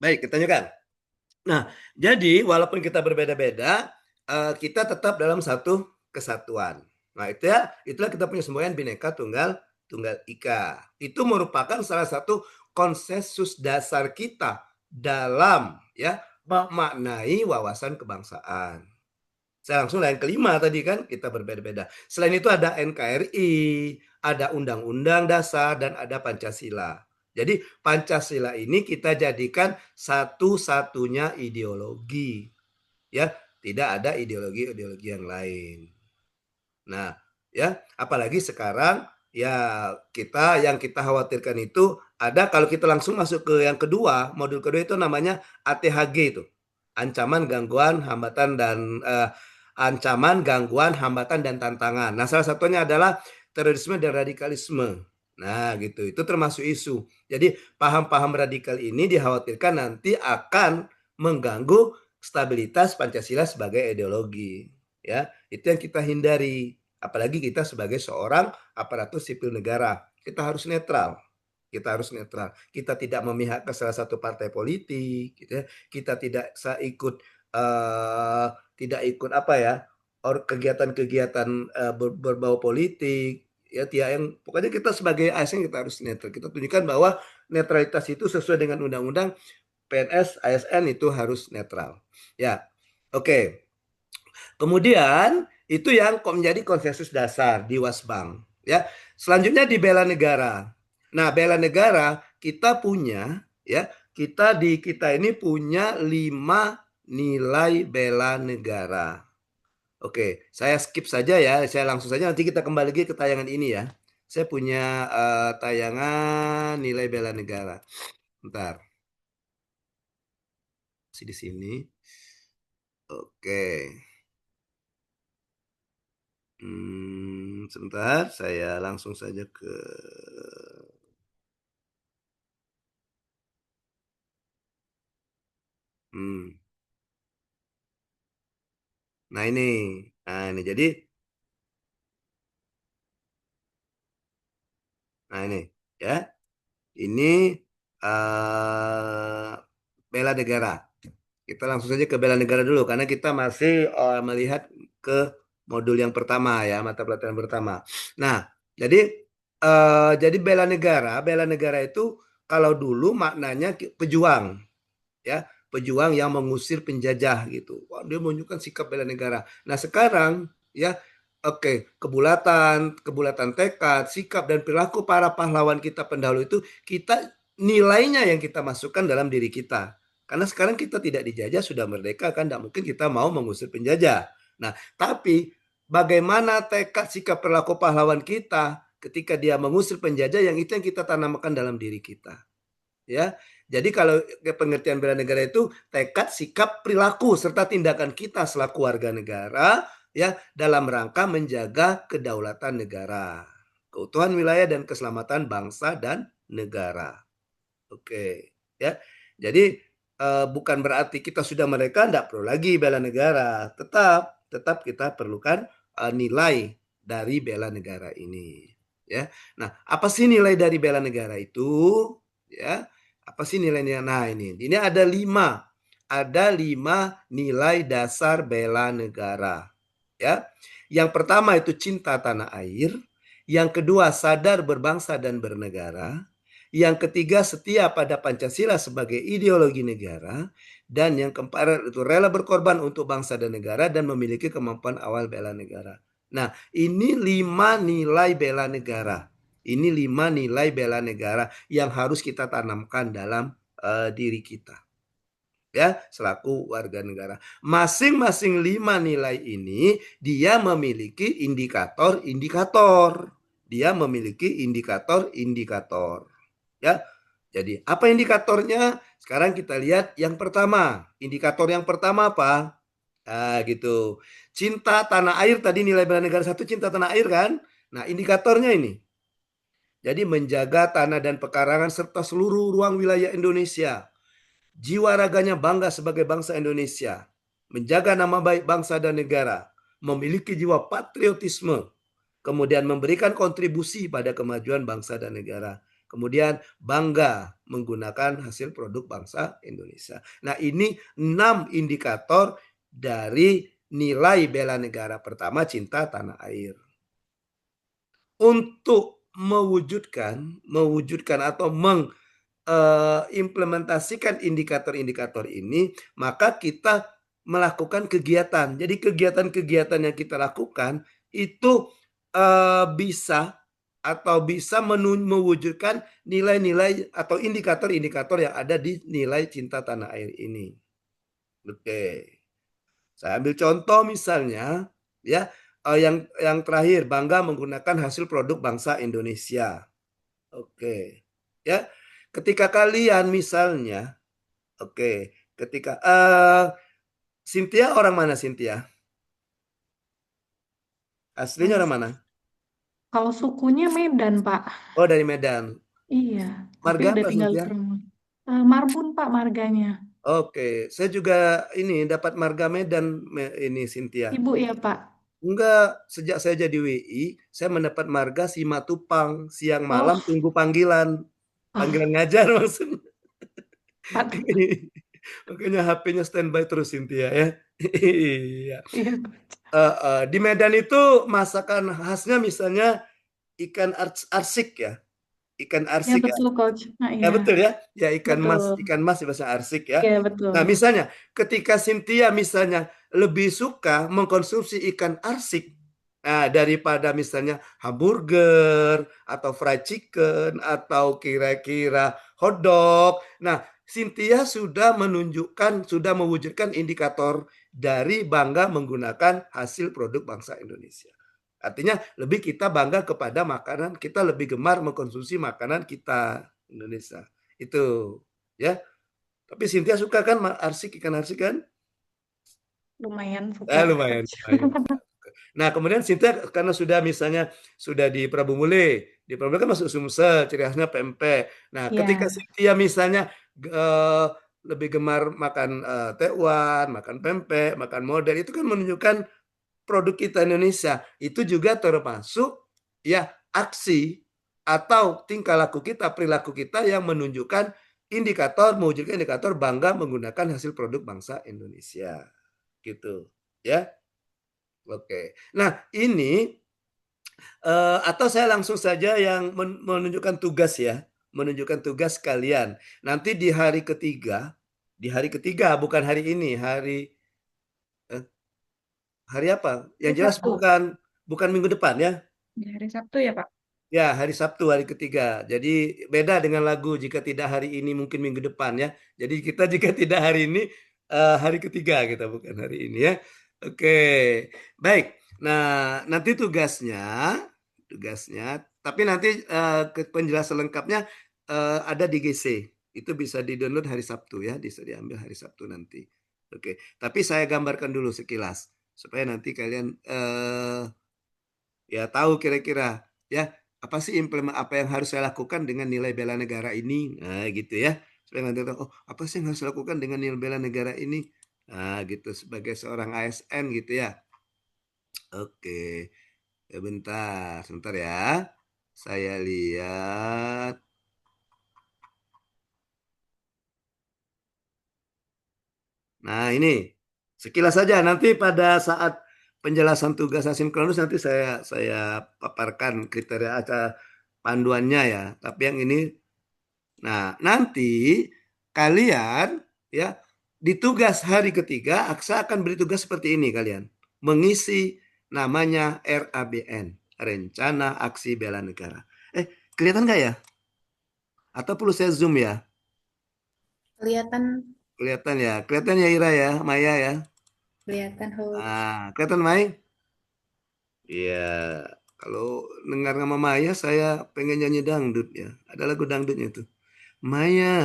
Baik, kita lanjutkan. Nah, jadi walaupun kita berbeda-beda, kita tetap dalam satu kesatuan. Nah, itulah kita punya semboyan Bhinneka Tunggal Ika. Itu merupakan salah satu konsensus dasar kita dalam memaknai wawasan kebangsaan. Saya langsung yang kelima tadi kan, kita berbeda-beda. Selain itu ada NKRI, ada Undang-Undang Dasar, dan ada Pancasila. Jadi Pancasila ini kita jadikan satu-satunya ideologi. Ya, tidak ada ideologi-ideologi yang lain. Nah, ya, apalagi sekarang ya yang kita khawatirkan itu ada, kalau kita langsung masuk ke yang kedua, modul kedua itu namanya ATHG itu. Ancaman, gangguan, hambatan dan tantangan. Nah, salah satunya adalah terorisme dan radikalisme. Nah, gitu. Itu termasuk isu. Jadi, paham-paham radikal ini dikhawatirkan nanti akan mengganggu stabilitas Pancasila sebagai ideologi. Ya, itu yang kita hindari. Apalagi kita sebagai seorang aparatur sipil negara, kita harus netral. Kita harus netral. Kita tidak memihak ke salah satu partai politik, gitu ya. Kita tidak ikut kegiatan-kegiatan berbau politik, ya pokoknya kita sebagai ASN kita harus netral. Kita tunjukkan bahwa netralitas itu sesuai dengan undang-undang PNS ASN itu harus netral. Ya, oke. Kemudian itu yang menjadi konsensus dasar di Wasbang. Ya, selanjutnya di bela negara. Nah, bela negara kita punya, ya, kita ini punya 5 nilai bela negara. Oke, saya skip saja ya, saya langsung saja, nanti kita kembali lagi ke tayangan ini ya. Saya punya tayangan nilai bela negara. Bentar. Masih di sini. Oke. Sebentar, saya langsung saja ke Nah ini, jadi, nah ini ya, ini bela negara. Kita langsung saja ke bela negara dulu karena kita masih melihat ke modul yang pertama ya, mata pelajaran pertama. Nah, jadi bela negara itu kalau dulu maknanya pejuang, ya, pejuang yang mengusir penjajah gitu. Wah, dia menunjukkan sikap bela negara. Nah, sekarang ya, oke, kebulatan tekad, sikap dan perilaku para pahlawan kita pendahulu itu kita nilainya yang kita masukkan dalam diri kita. Karena sekarang kita tidak dijajah, sudah merdeka kan, tidak mungkin kita mau mengusir penjajah. Nah, tapi bagaimana tekad, sikap, perilaku pahlawan kita ketika dia mengusir penjajah, yang itu yang kita tanamkan dalam diri kita. Ya, jadi kalau pengertian bela negara itu tekad, sikap, perilaku serta tindakan kita selaku warga negara ya dalam rangka menjaga kedaulatan negara, keutuhan wilayah dan keselamatan bangsa dan negara. Oke, ya. Jadi bukan berarti kita sudah merdeka tidak perlu lagi bela negara. Tetap kita perlukan nilai dari bela negara ini, ya. Nah, apa sih nilai dari bela negara itu? Ya, apa sih nilainya? Nah, ini ada 5 nilai dasar bela negara, ya. Yang pertama itu cinta tanah air, yang kedua sadar berbangsa dan bernegara, yang ketiga setia pada Pancasila sebagai ideologi negara, dan yang keempat itu rela berkorban untuk bangsa dan negara dan memiliki kemampuan awal bela negara. Nah, ini 5 nilai bela negara. Ini 5 nilai bela negara yang harus kita tanamkan dalam diri kita, ya, selaku warga negara. Masing-masing 5 nilai ini dia memiliki indikator-indikator. Ya. Jadi apa indikatornya? Sekarang kita lihat yang pertama. Indikator yang pertama apa? Gitu. Cinta tanah air, tadi nilai bela negara 1 cinta tanah air kan? Nah, indikatornya ini. Jadi menjaga tanah dan pekarangan serta seluruh ruang wilayah Indonesia. Jiwa raganya bangga sebagai bangsa Indonesia. Menjaga nama baik bangsa dan negara. Memiliki jiwa patriotisme. Kemudian memberikan kontribusi pada kemajuan bangsa dan negara. Kemudian bangga menggunakan hasil produk bangsa Indonesia. Nah, ini 6 indikator dari nilai bela negara. Pertama, cinta tanah air. Untuk mewujudkan atau mengimplementasikan indikator-indikator ini, maka kita melakukan kegiatan. Jadi kegiatan-kegiatan yang kita lakukan itu bisa mewujudkan nilai-nilai atau indikator-indikator yang ada di nilai cinta tanah air ini. Oke. Saya ambil contoh misalnya ya, yang terakhir, bangga menggunakan hasil produk bangsa Indonesia. Oke. Ya. Ketika kalian misalnya ketika Cynthia orang mana, Cynthia? Aslinya orang mana? Kalau sukunya Medan, Pak. Oh, dari Medan. Iya, Marga tapi udah apa, tinggal di Cynthia? Marbun, Pak, marganya. Oke, saya juga ini dapat marga Medan ini, Cynthia. Ibu ya, Pak? Enggak, sejak saya jadi WI, saya mendapat marga Simatupang, siang malam tunggu panggilan. Panggilan ngajar maksudnya. Makanya HP-nya standby terus, Cynthia ya. Iya. Di Medan itu masakan khasnya misalnya arsik ya. Ikan Ya, arsik ya. betul, Coach. Nah, Ya iya. betul ya. Ya Betul. ikan mas di bahasa arsik ya. Iya, betul. Nah, misalnya ketika Cynthia misalnya lebih suka mengkonsumsi ikan arsik daripada misalnya hamburger atau fried chicken atau kira-kira hotdog. Nah, Cynthia sudah mewujudkan indikator dari bangga menggunakan hasil produk bangsa Indonesia. Artinya lebih kita bangga kepada makanan, kita lebih gemar mengkonsumsi makanan kita Indonesia. Itu ya. Tapi Cynthia suka kan ikan arsik kan? Lumayan suka, Lumayan, Coach. lumayan. Nah, kemudian Cynthia karena sudah misalnya sudah di Prabu Mule kan masuk Sumsel, ciri khasnya pempek. Nah, ketika Ya, Cynthia misalnya lebih gemar makan tekwan, makan pempek, makan model, itu kan menunjukkan produk kita Indonesia. Itu juga termasuk ya aksi atau tingkah laku kita, perilaku kita yang menunjukkan mewujudkan indikator bangga menggunakan hasil produk bangsa Indonesia. Gitu. Ya. Oke. Nah, ini atau saya langsung saja yang menunjukkan tugas ya, menunjukkan tugas kalian. Nanti di hari ketiga bukan hari ini, hari apa? Yang Hari jelas Sabtu. bukan minggu depan ya. Di hari Sabtu ya, Pak? Ya, hari Sabtu, hari ketiga. Jadi beda dengan lagu jika tidak hari ini mungkin minggu depan ya. Jadi kita jika tidak hari ini hari ketiga kita bukan hari ini ya. Oke, baik. Nah, nanti tugasnya, tapi nanti penjelasan lengkapnya ada di GC. Itu bisa di-download hari Sabtu ya, bisa diambil hari Sabtu nanti. Oke, tapi saya gambarkan dulu sekilas supaya nanti kalian ya tahu kira-kira ya apa sih apa yang harus saya lakukan dengan nilai bela negara ini, nah gitu ya, supaya nanti tahu, oh apa sih yang harus saya lakukan dengan nilai bela negara ini, nah gitu sebagai seorang ASN gitu ya. Oke, ya sebentar ya, saya lihat. Nah ini sekilas saja, nanti pada saat penjelasan tugas asinkronus nanti saya paparkan kriteria panduannya ya. Tapi yang ini, nah nanti kalian ya di tugas hari ketiga Aksa akan beri tugas seperti ini kalian mengisi namanya RABN, Rencana Aksi Bela Negara. Kelihatan nggak ya? Atau perlu saya zoom ya? Kelihatan, Kelihatan ya Ira ya, Maya ya. kelihatan, Coach. Kelihatan Mai? Iya, kalau dengar nama Maya saya pengen nyanyi dangdut ya. Ada lagu dangdutnya tuh. Maya.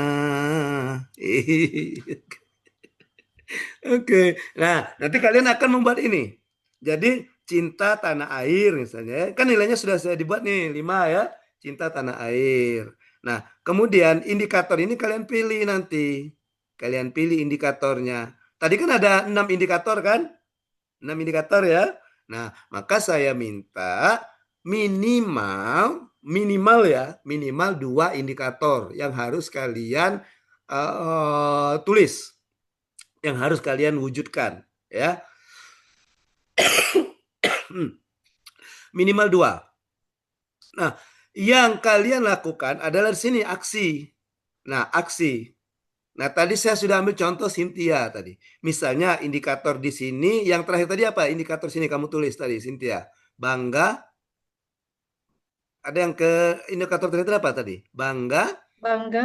Oke. Nah, nanti kalian akan membuat ini. Jadi cinta tanah air misalnya. Kan nilainya sudah saya dibuat nih 5 ya. Cinta tanah air. Nah, kemudian indikator ini kalian pilih nanti. Kalian pilih indikatornya. Tadi kan ada 6 indikator kan? 6 indikator ya. Nah, maka saya minta minimal 2 indikator yang harus kalian tulis, yang harus kalian wujudkan ya. Minimal 2. Nah, yang kalian lakukan adalah di sini aksi. Nah, aksi. Nah, tadi saya sudah ambil contoh Cynthia tadi. Misalnya indikator di sini, yang terakhir tadi apa? Indikator sini kamu tulis tadi, Cynthia. Bangga. Ada yang indikator terakhir apa tadi? Bangga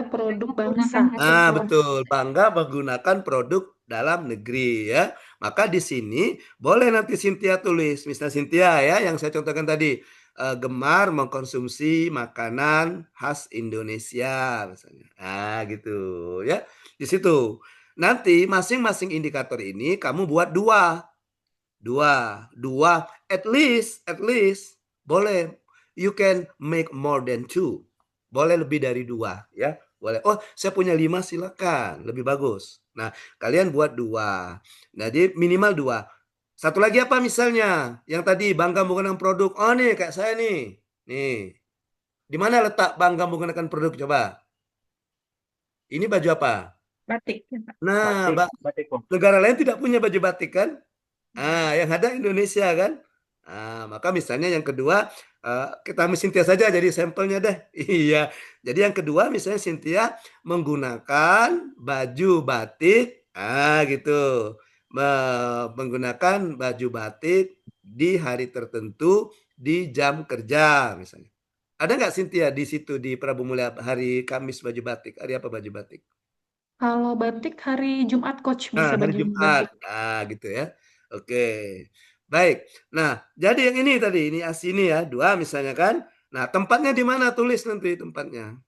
produk bangsa. Betul. Bangga menggunakan produk dalam negeri ya. Maka di sini boleh nanti Cynthia tulis. Misalnya Cynthia ya, yang saya contohkan tadi. Gemar mengkonsumsi makanan khas Indonesia misalnya. Gitu ya. Di situ. Nanti masing-masing indikator ini kamu buat 2. 2 at least boleh. You can make more than 2. Boleh lebih dari 2 ya. Boleh. Oh, saya punya 5 silakan, lebih bagus. Nah, kalian buat 2. Jadi minimal 2. Satu lagi apa misalnya? Yang tadi bangga menggunakan produk. Oh nih kayak saya nih. Nih. Di mana letak bangga menggunakan produk coba? Ini baju apa? Batik. Nah, Batik. negara lain tidak punya baju batik kan? Yang ada Indonesia kan? Maka misalnya yang kedua, Kita ambil Cynthia saja jadi sampelnya deh. Iya. Jadi yang kedua misalnya Cynthia menggunakan baju batik, gitu. Menggunakan baju batik di hari tertentu di jam kerja misalnya. Ada nggak Cynthia di situ di Prabu Mulia hari Kamis baju batik? Hari apa baju batik? Kalau batik hari Jumat, Coach, bisa Hari baju Jumat. batik. Gitu ya. Oke. Baik. Nah, jadi yang ini tadi, ini asini ya, 2 misalnya kan. Nah, tempatnya di mana? Tulis nanti tempatnya.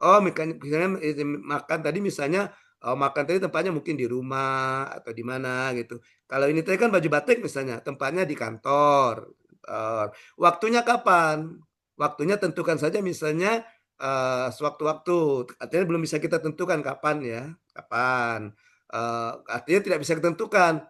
Oh, misalnya makan tadi misalnya, makan tadi tempatnya mungkin di rumah atau di mana gitu. Kalau ini tadi kan baju batik misalnya, tempatnya di kantor. Eh, Waktunya kapan? Waktunya tentukan saja misalnya sewaktu-waktu. Artinya belum bisa kita tentukan kapan ya, kapan. Artinya tidak bisa ditentukan.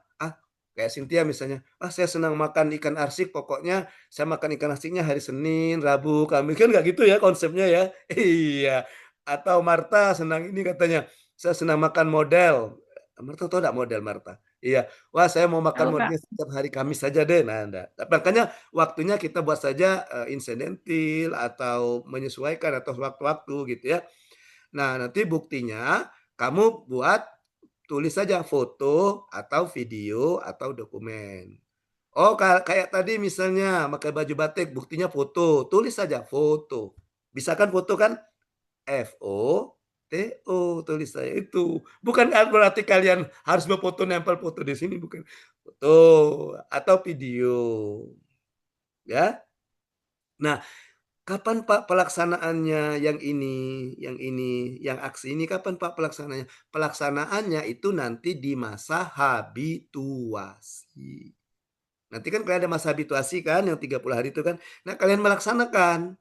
Kayak Cynthia misalnya, saya senang makan ikan arsik, pokoknya saya makan ikan asiknya hari Senin, Rabu, Kamis, kan nggak gitu ya konsepnya ya. Iya. Atau Marta senang ini katanya, saya senang makan model. Marta tahu nggak model Marta? Iya. Wah, saya mau makan Tahu, Kak. modelnya setiap hari Kamis saja deh. Nah, enggak. Makanya waktunya kita buat saja insidentil atau menyesuaikan atau waktu-waktu gitu ya. Nah, nanti buktinya kamu buat tulis saja foto atau video atau dokumen. Oh, kayak tadi misalnya pakai baju batik, buktinya foto. Tulis saja foto. Bisa kan foto kan? FOTO tulis saya itu. Bukan berarti kalian harus berfoto nempel foto di sini, bukan. Foto atau video. Ya. Nah, kapan Pak pelaksanaannya yang ini, yang aksi ini kapan Pak pelaksanaannya? Pelaksanaannya itu nanti di masa habituasi. Nanti kan kalian ada masa habituasi kan yang 30 hari itu kan. Nah, kalian melaksanakan.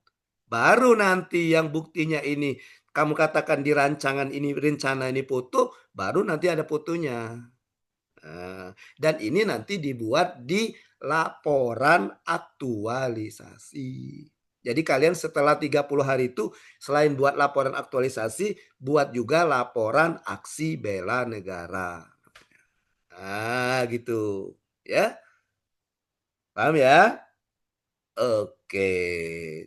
Baru nanti yang buktinya ini kamu katakan di rancangan ini rencana ini foto, baru nanti ada fotonya. Dan ini nanti dibuat di laporan aktualisasi. Jadi kalian setelah 30 hari itu selain buat laporan aktualisasi, buat juga laporan aksi bela negara. Gitu. Ya. Paham ya? Oke.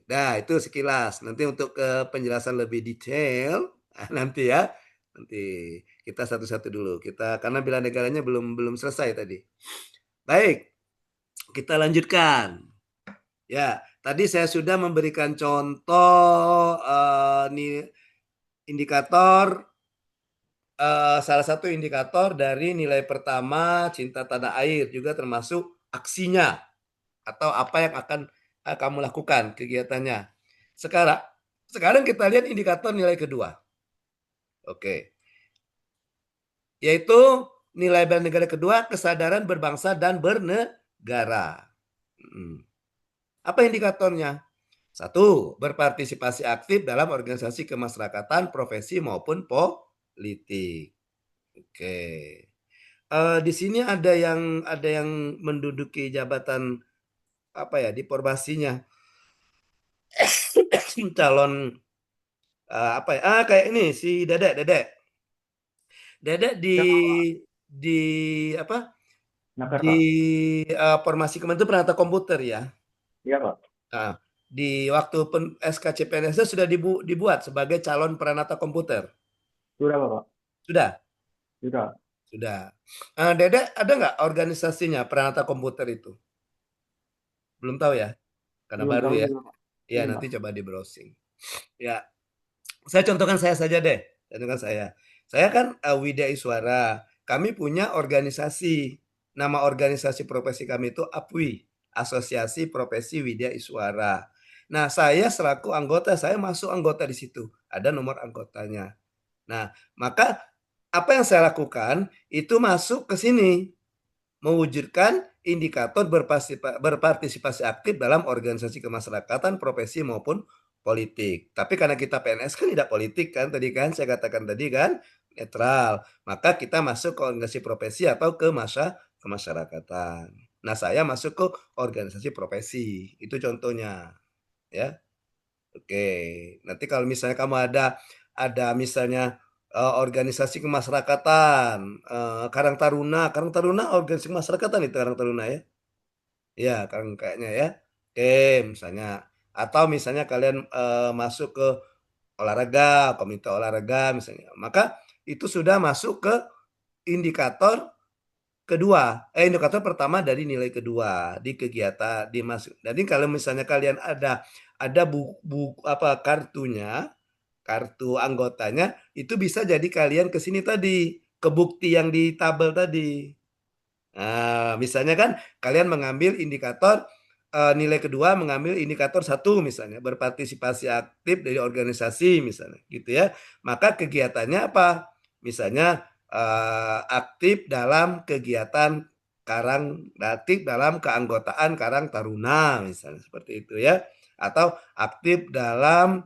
Nah, itu sekilas. Nanti untuk penjelasan lebih detail, nanti ya. Nanti kita satu-satu dulu. Karena bela negaranya belum selesai tadi. Baik, kita lanjutkan. Ya, tadi saya sudah memberikan contoh indikator salah satu indikator dari nilai pertama cinta tanah air juga termasuk aksinya atau apa yang akan kamu lakukan kegiatannya. Sekarang kita lihat indikator nilai kedua. Oke. Yaitu nilai bela negara kedua, kesadaran berbangsa dan bernegara. Apa indikatornya? 1. Berpartisipasi aktif dalam organisasi kemasyarakatan, profesi maupun politik. Oke. Di sini ada yang menduduki jabatan di Porbasinya. Calon kayak ini si Dedek di apa? Di formasi kemarin itu penata komputer ya. Iya, Pak. Nah, di waktu SKCPNS sudah dibuat sebagai calon peranata komputer. Sudah, Pak. Sudah? Sudah. Sudah. Dedek ada nggak organisasinya peranata komputer itu? Belum tahu ya? Karena Belum baru tahu ya. juga, Pak. Ya, nanti coba di browsing. Ya, saya contohkan saya saja deh. Contohkan saya. Saya kan Widya Iswara. Kami punya organisasi. Nama organisasi profesi kami itu APWI, Asosiasi Profesi Widya Iswara. Nah, saya selaku anggota, saya masuk anggota di situ. Ada nomor anggotanya. Nah, maka apa yang saya lakukan itu masuk ke sini. Mewujudkan indikator berpartisipasi aktif dalam organisasi kemasyarakatan, profesi maupun politik. Tapi karena kita PNS kan tidak politik kan tadi kan saya katakan tadi kan netral. Maka kita masuk ke organisasi profesi atau ke kemasyarakatan. Nah, saya masuk ke organisasi profesi. Itu contohnya ya. Oke. Nanti kalau misalnya kamu ada misalnya organisasi kemasyarakatan, Karang Taruna organisasi kemasyarakatan itu Karang Taruna ya. Ya, kayaknya ya. Oke, misalnya atau misalnya kalian masuk ke olahraga, komite olahraga misalnya, maka itu sudah masuk ke indikator kedua, indikator pertama dari nilai kedua di kegiatan dimasuk. Jadi kalau misalnya kalian ada kartunya, kartu anggotanya, itu bisa jadi kalian ke sini tadi, ke bukti yang di tabel tadi. Nah, misalnya kan kalian mengambil indikator nilai kedua, mengambil indikator 1 misalnya, berpartisipasi aktif dari organisasi misalnya, gitu ya. Maka kegiatannya apa? Misalnya aktif dalam kegiatan aktif dalam keanggotaan Karang Taruna misalnya seperti itu ya. Atau aktif dalam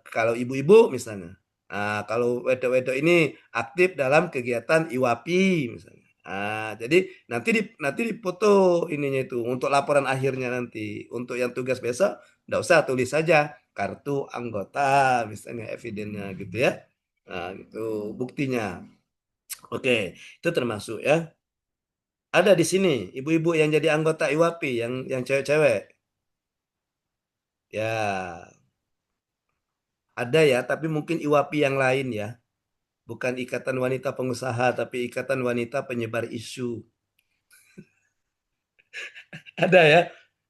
kalau ibu-ibu misalnya. Nah, kalau wedok-wedok ini aktif dalam kegiatan IWAPI misalnya. Nah, jadi nanti dipoto ininya itu untuk laporan akhirnya nanti. Untuk yang tugas besok enggak usah, tulis saja kartu anggota misalnya evidennya gitu ya. Nah, itu buktinya. Oke, itu termasuk ya. Ada di sini ibu-ibu yang jadi anggota IWAPI yang cewek-cewek. Ya, ada ya, tapi mungkin IWAPI yang lain ya. Bukan Ikatan Wanita Pengusaha, tapi Ikatan Wanita Penyebar Isu. Ada ya.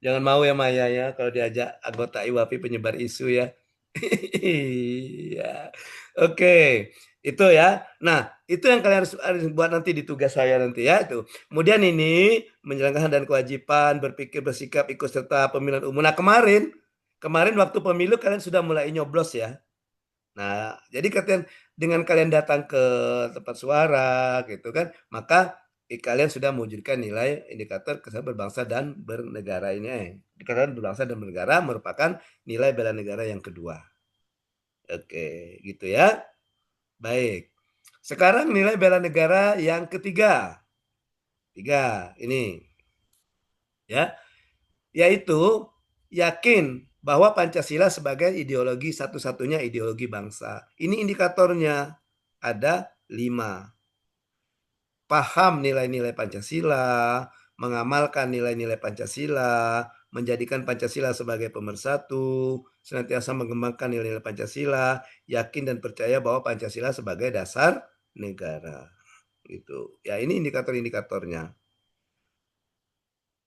Jangan mau ya Maya ya kalau diajak anggota IWAPI penyebar isu ya. Iya. Oke, itu ya. Nah, itu yang kalian harus buat nanti di tugas saya nanti ya itu. Kemudian ini menjalankan hak dan kewajiban, berpikir, bersikap, ikut serta pemilihan umum. Nah, kemarin waktu pemilu kalian sudah mulai nyoblos ya. Nah, jadi dengan kalian datang ke tempat suara gitu kan, maka kalian sudah mewujudkan nilai indikator kesadaran berbangsa dan bernegara ini. Kesadaran berbangsa dan bernegara merupakan nilai bela negara yang kedua. Oke, gitu ya. Baik. Sekarang nilai bela negara yang ketiga. Ini. Ya, yaitu yakin bahwa Pancasila sebagai ideologi satu-satunya ideologi bangsa. Ini indikatornya ada 5. Paham nilai-nilai Pancasila, mengamalkan nilai-nilai Pancasila, menjadikan Pancasila sebagai pemersatu, senantiasa mengembangkan nilai-nilai Pancasila, yakin dan percaya bahwa Pancasila sebagai dasar negara. Gitu. Ya, ini indikator-indikatornya.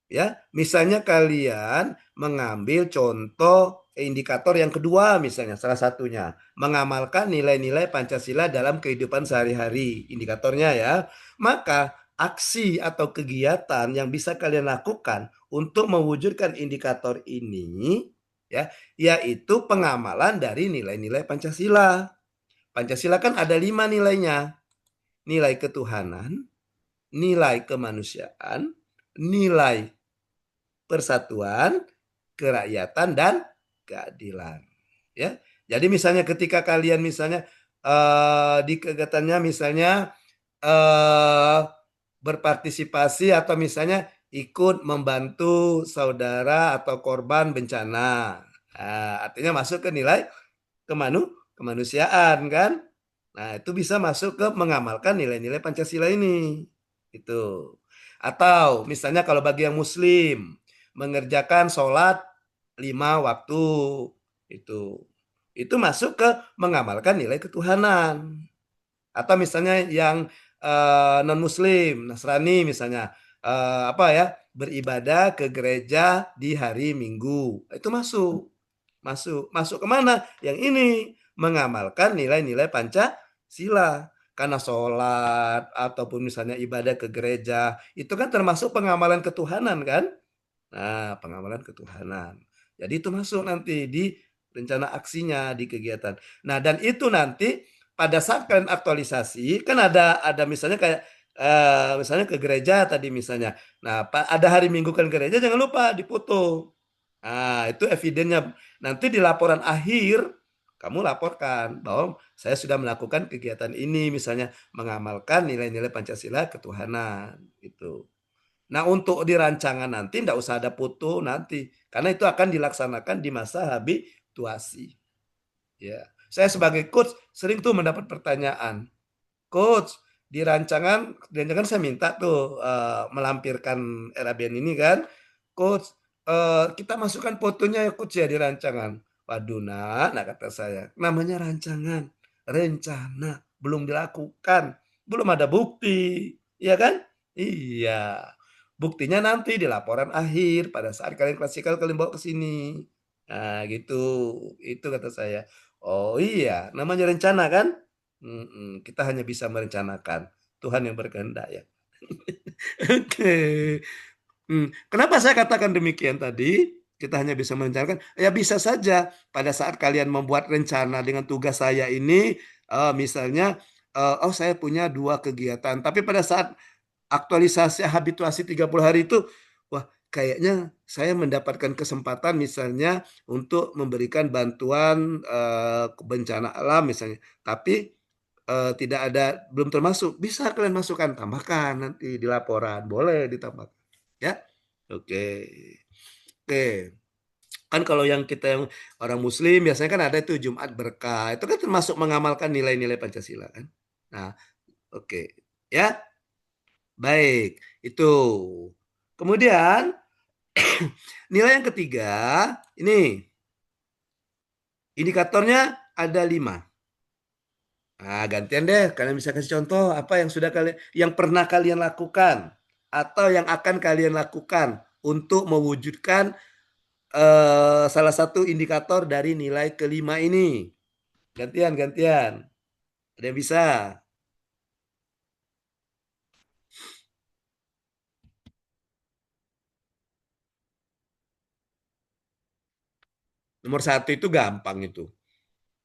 Ya, misalnya kalian mengambil contoh indikator yang kedua misalnya salah satunya mengamalkan nilai-nilai Pancasila dalam kehidupan sehari-hari indikatornya ya. Maka aksi atau kegiatan yang bisa kalian lakukan untuk mewujudkan indikator ini ya, yaitu pengamalan dari nilai-nilai Pancasila. Pancasila kan ada 5 nilainya. Nilai ketuhanan, nilai kemanusiaan, nilai persatuan, kerakyatan dan keadilan. Ya. Jadi misalnya ketika kalian misalnya di kegiatannya misalnya berpartisipasi atau misalnya ikut membantu saudara atau korban bencana. Nah, artinya masuk ke nilai kemanusiaan kan? Nah, itu bisa masuk ke mengamalkan nilai-nilai Pancasila ini. Itu. Atau misalnya kalau bagi yang muslim mengerjakan sholat 5 waktu itu masuk ke mengamalkan nilai ketuhanan. Atau misalnya yang non muslim Nasrani misalnya beribadah ke gereja di hari Minggu, itu masuk kemana? Yang ini mengamalkan nilai-nilai Pancasila. Karena sholat ataupun misalnya ibadah ke gereja itu kan termasuk pengamalan ketuhanan kan? Nah, pengamalan ketuhanan. Jadi itu masuk nanti di rencana aksinya di kegiatan. Nah, dan itu nanti pada saat kalian aktualisasi kan ada misalnya kayak misalnya ke gereja tadi misalnya. Nah, ada hari Minggu kan gereja jangan lupa dipoto. Nah, itu evidennya. Nanti di laporan akhir kamu laporkan bahwa saya sudah melakukan kegiatan ini misalnya mengamalkan nilai-nilai Pancasila ketuhanan gitu. Nah, untuk di rancangan nanti tidak usah ada foto nanti, karena itu akan dilaksanakan di masa habituasi. Ya, saya sebagai coach sering tuh mendapat pertanyaan, coach di rancangan saya minta tuh melampirkan RABN ini kan, coach kita masukkan fotonya ya coach ya di rancangan. Waduh nak kata saya, namanya rancangan, rencana, belum dilakukan, belum ada bukti, ya kan? Iya, buktinya nanti di laporan akhir pada saat kalian klasikal kalian bawa ke sini. Nah gitu, itu kata saya. Oh iya, namanya rencana kan? Kita hanya bisa merencanakan, Tuhan yang berkehendak ya. Oke. Kenapa saya katakan demikian tadi? Kita hanya bisa merencanakan. Ya bisa saja pada saat kalian membuat rencana dengan tugas saya ini, misalnya, oh saya punya 2 kegiatan, tapi pada saat aktualisasi habituasi 30 hari itu, wah kayaknya saya mendapatkan kesempatan misalnya untuk memberikan bantuan bencana alam misalnya, tapi tidak ada, belum termasuk, bisa kalian masukkan, tambahkan nanti di laporan, boleh ditambahkan. Ya, oke. Oke. Kan kalau yang kita yang orang Muslim biasanya kan ada itu Jumat Berkah, itu kan termasuk mengamalkan nilai-nilai Pancasila kan. Nah, oke. Ya, baik. Itu. Kemudian nilai yang ketiga, ini indikatornya ada 5. Nah, gantian deh, kalian bisa kasih contoh apa yang sudah kalian, yang pernah kalian lakukan atau yang akan kalian lakukan untuk mewujudkan salah satu indikator dari nilai kelima ini. Gantian. Ada yang bisa? Nomor 1 itu gampang itu.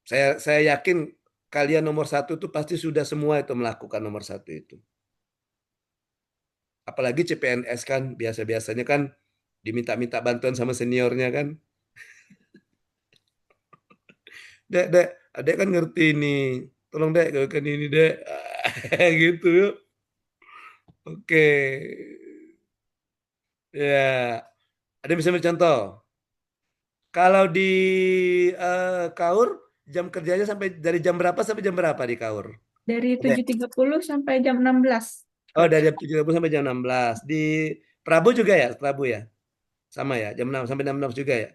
Saya yakin kalian nomor 1 itu pasti sudah semua itu melakukan nomor 1 itu. Apalagi CPNS kan biasa-biasanya kan diminta-minta bantuan sama seniornya kan. Dek, adek kan ngerti ini. Tolong dek, gawakan ini dek. Gitu yuk. Oke. Ya, ada yang bisa ambil contoh. Kalau di Kaur, jam kerjanya sampai dari jam berapa sampai jam berapa di Kaur? Dari Dek. 7.30 sampai jam 16. Oh, dari jam 7.30 sampai jam 16. Di Prabu juga ya? Prabu ya? Sama ya? Jam 6 sampai jam 6 juga ya?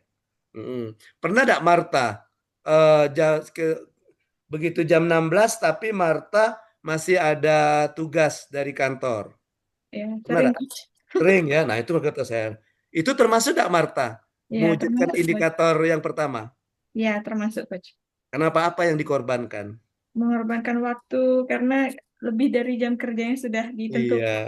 Pernah enggak Marta begitu jam 16 tapi Marta masih ada tugas dari kantor? Ya, Pernah sering. enggak? Sering ya? Nah, itu kata saya. Itu termasuk enggak Marta? Ya, Mewujudkan termasuk, indikator yang pertama. ya, termasuk, Coach. Kenapa, apa yang dikorbankan? Mengorbankan waktu karena lebih dari jam kerjanya sudah ditentukan. Iya.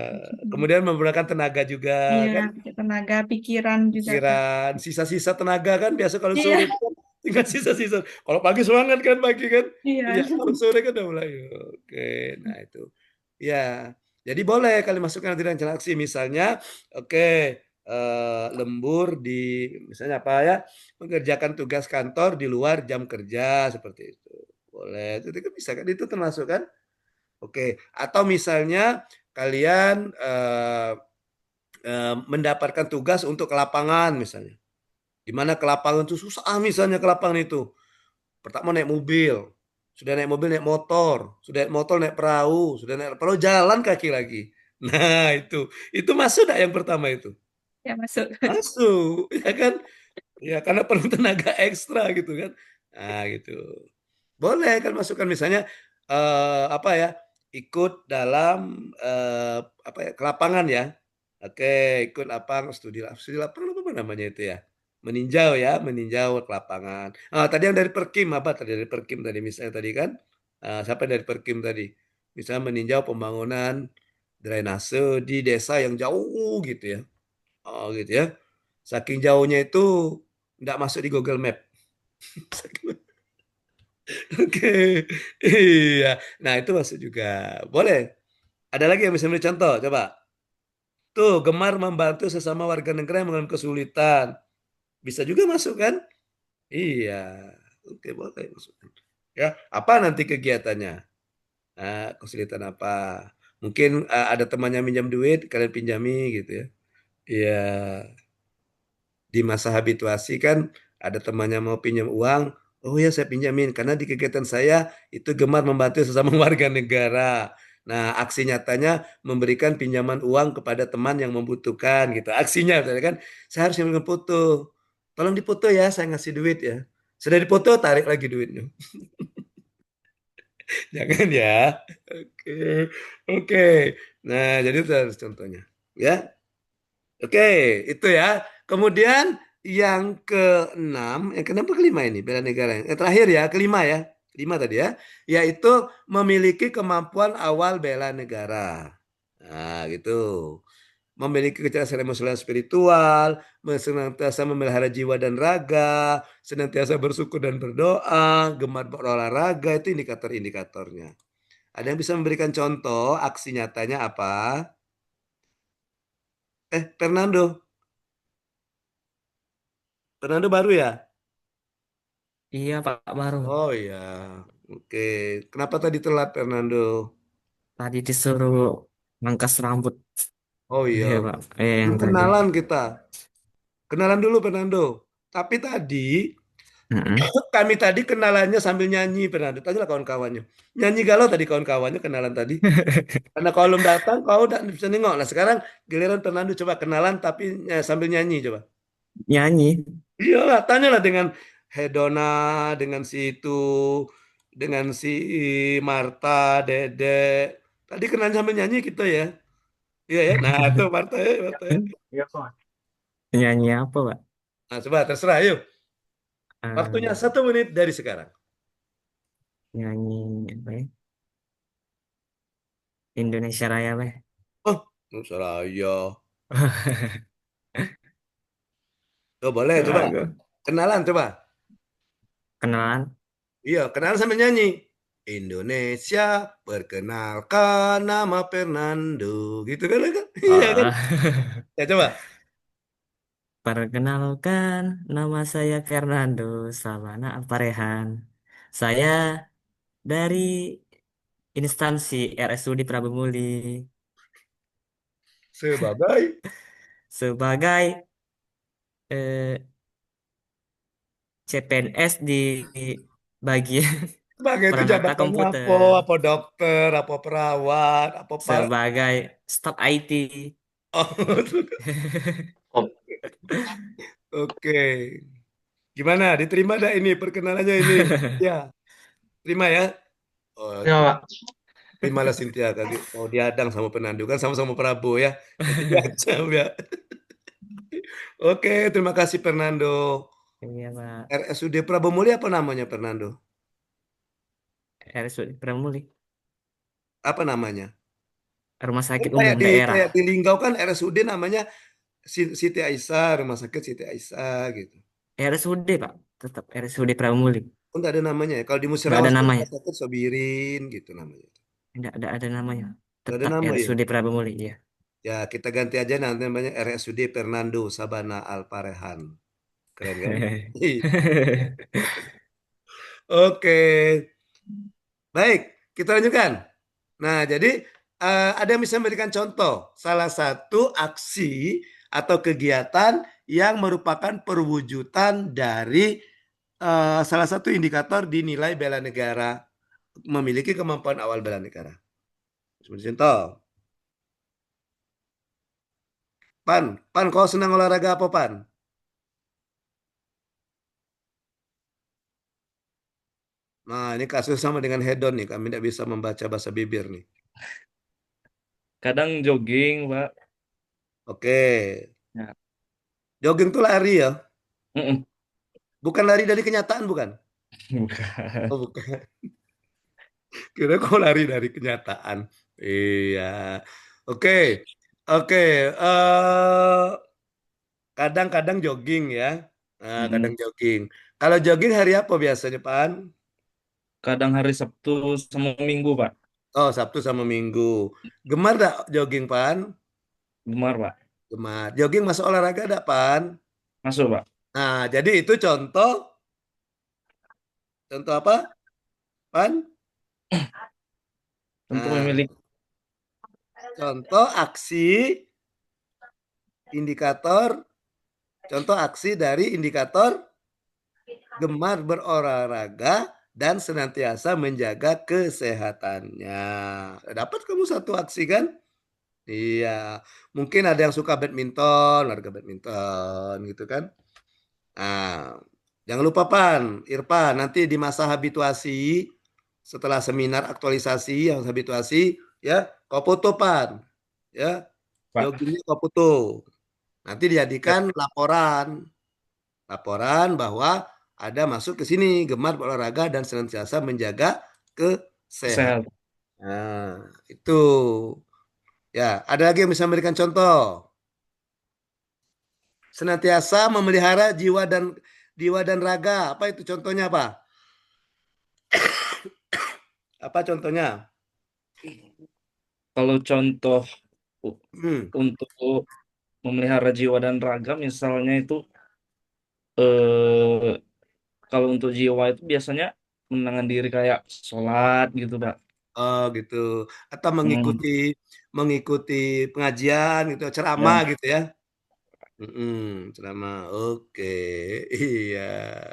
Kemudian menggunakan tenaga juga kan? Iya, tenaga, pikiran juga kan. Pikiran, sisa-sisa tenaga kan biasa kalau Iya. sore itu kan tinggal sisa-sisa. Kalau pagi semangat kan pagi kan? Iya. Iya, kalau sore kan udah mulai. Oke, nah itu. Ya, jadi boleh kali masukkan nanti rencana aksi misalnya, oke, lembur di misalnya apa ya, mengerjakan tugas kantor di luar jam kerja seperti itu. Boleh, itu kan bisa kan, itu termasuk kan? Oke, atau misalnya kalian mendapatkan tugas untuk ke lapangan misalnya. Di mana ke lapangan itu susah misalnya ke lapangan itu. Pertama naik mobil, sudah naik mobil naik motor, sudah naik motor naik perahu, sudah naik perahu jalan kaki lagi. Nah itu masuk enggak yang pertama itu? Ya, masuk. Masuk, ya kan? Ya karena perlu tenaga ekstra gitu kan. Nah gitu. Boleh kan masukkan misalnya apa ya? Ikut dalam apa ya? Ke lapangan ya. Oke, ikut studi lapangan apa namanya itu ya? Meninjau ke lapangan. Tadi yang dari Perkim apa tadi dari Perkim tadi misalnya tadi kan? Siapa yang dari Perkim tadi? Misalnya meninjau pembangunan drainase di desa yang jauh gitu ya. Oh gitu ya. Saking jauhnya itu nggak masuk di Google Map. Oke, iya. Nah itu masuk juga. Boleh. Ada lagi yang bisa memberi contoh? Coba. Tuh, gemar membantu sesama warga negara yang mengalami kesulitan. Bisa juga masuk kan? Iya. Oke, boleh masukkan. Ya, apa nanti kegiatannya? Kesulitan apa? Mungkin ada temannya minjam duit, kalian pinjami gitu ya. Iya. Di masa habituasi kan ada temannya mau pinjam uang, oh ya saya pinjamin karena di kegiatan saya itu gemar membantu sesama warga negara. Nah, aksi nyatanya memberikan pinjaman uang kepada teman yang membutuhkan gitu. Aksinya misalnya kan, saya harus ngambil foto. Tolong dipoto ya, saya ngasih duit ya. Sudah dipoto, tarik lagi duitnya. Jangan ya. Oke. Oke. Nah, jadi itu harus contohnya. Ya. Oke, itu ya. Kemudian yang keenam, yang keenam atau kelima ini bela negara. Yang terakhir ya, kelima ya. Lima tadi ya. Yaitu memiliki kemampuan awal bela negara. Nah, gitu. Memiliki kecerdasan emosional spiritual, senantiasa memelihara jiwa dan raga, senantiasa bersyukur dan berdoa, gemar berolahraga, itu indikator-indikatornya. Ada yang bisa memberikan contoh aksi nyatanya apa? Fernando. Fernando baru ya? Iya Pak, baru. Oh iya. Oke. Kenapa tadi telat Fernando? Tadi disuruh mangkas rambut. Oh iya. Iya Pak, Belum yang tadi. kenalan kita. Kenalan dulu Fernando. Tapi tadi Mm-mm. kami tadi kenalannya sambil nyanyi Fernando. Tanyalah kawan-kawannya. Nyanyi galau tadi kawan-kawannya kenalan tadi. Karena kalau belum datang kau udah bisa nengok. Nah sekarang giliran Fernando coba kenalan tapi sambil nyanyi coba. Nyanyi. Iya, tanyalah dengan Hedona, dengan si itu, dengan si Marta, Dede. Tadi kenalan sambil nyanyi gitu ya. Iya ya. Nah, tuh Marta ya, Marta ya. Iya, Pak. Nyanyi apa Pak? Nah, coba terserah yuk. Waktunya Eh, 1 menit dari sekarang. nyanyi apa ya? Indonesia Raya Pak. Oh, Nusraya. Oh, boleh coba. Aduh. Kenalan coba. Kenalan. Iya, kenalan sambil nyanyi. Indonesia, perkenalkan nama Fernando. Gitu kan? Iya kan? Oh. Ya coba. Perkenalkan, nama saya Fernando Sabana Alparehan. Saya dari instansi RSUD Prabu Muli Sebagai sebagai eh, CPNS di bagian sebagai itu perangkata jabatannya apa? komputer, Apa dokter, apa perawat, apa par... sebagai staf IT. Oh, oke. Gimana? Diterima dah ini perkenalannya ini? Ya, terima ya. Oh, Ya, Pak. terimalah Cynthia kali. Mau diadang sama Penandu kan sama-sama Prabowo ya. Jadi diancam ya. Oke, terima kasih Fernando. Iya, Pak. RSUD Prabu Muli apa namanya Fernando? RSUD Prabu Muli, Apa namanya? Rumah Kan Sakit kayak Umum di Daerah. kayak di Linggau kan RSUD namanya Siti Aisyah, Rumah Sakit Siti Aisyah gitu. RSUD, Pak. Tetap RSUD Prabu Muli. Oh, enggak ada namanya ya. Kalau di Nggak ada Musirawas kan namanya. Rumah Sakit Sobirin gitu namanya. Nggak ada namanya. Enggak ada Tetap nama ya. RSUD Prabu Muli, ya. Ya, kita ganti aja nanti namanya RSUD Fernando Sabana Alparehan. Keren kan? Oke. Baik, kita lanjutkan. Nah, jadi ada yang bisa memberikan contoh salah satu aksi atau kegiatan yang merupakan perwujudan dari salah satu indikator dinilai bela negara, memiliki kemampuan awal bela negara. Seperti contoh, Pan, kau senang olahraga apa, Pan? Nah, ini kasus sama dengan hedon nih, kami tidak bisa membaca bahasa bibir nih. Kadang jogging, Pak. Oke, Ya. jogging tuh lari ya, Mm-mm. bukan lari dari kenyataan, bukan? Bukan. Oh, bukan. Kira kau lari dari kenyataan. Iya. Oke. Oke. Kadang-kadang jogging ya. Nah, kadang Mm-mm. jogging. Kalau jogging hari apa biasanya, Pan? Kadang hari Sabtu sama Minggu, Pak. Oh, Sabtu sama Minggu. Gemar dak jogging, Pan? Gemar, Pak. Gemar. Jogging masuk olahraga dak, Pan? Masuk, Pak. Nah, jadi itu contoh. Contoh apa, Pan? Tentu Nah, memiliki. contoh aksi, indikator, contoh aksi dari indikator gemar berolahraga dan senantiasa menjaga kesehatannya. Dapat kamu satu aksi kan? Iya, mungkin ada yang suka badminton, olahraga badminton gitu kan. Nah, jangan lupa Pan, Irfan, nanti di masa habituasi, setelah seminar aktualisasi yang habituasi, ya, kau foto Pan, ya, Pak. joggingnya kau foto. Nanti dijadikan laporan bahwa ada masuk ke sini, gemar berolahraga dan senantiasa menjaga kesehatan. Sehat. Nah, itu. Ya, ada lagi yang bisa memberikan contoh. Senantiasa memelihara jiwa dan raga. Apa itu contohnya, Pak? Apa contohnya? Kalau contoh Hmm. untuk memelihara jiwa dan raga, misalnya itu eh, kalau untuk jiwa itu biasanya menenangkan diri kayak sholat gitu, Pak. Oh, gitu. Atau Hmm, mengikuti pengajian gitu, ceramah ya. gitu ya. Ceramah. Oke. Iya.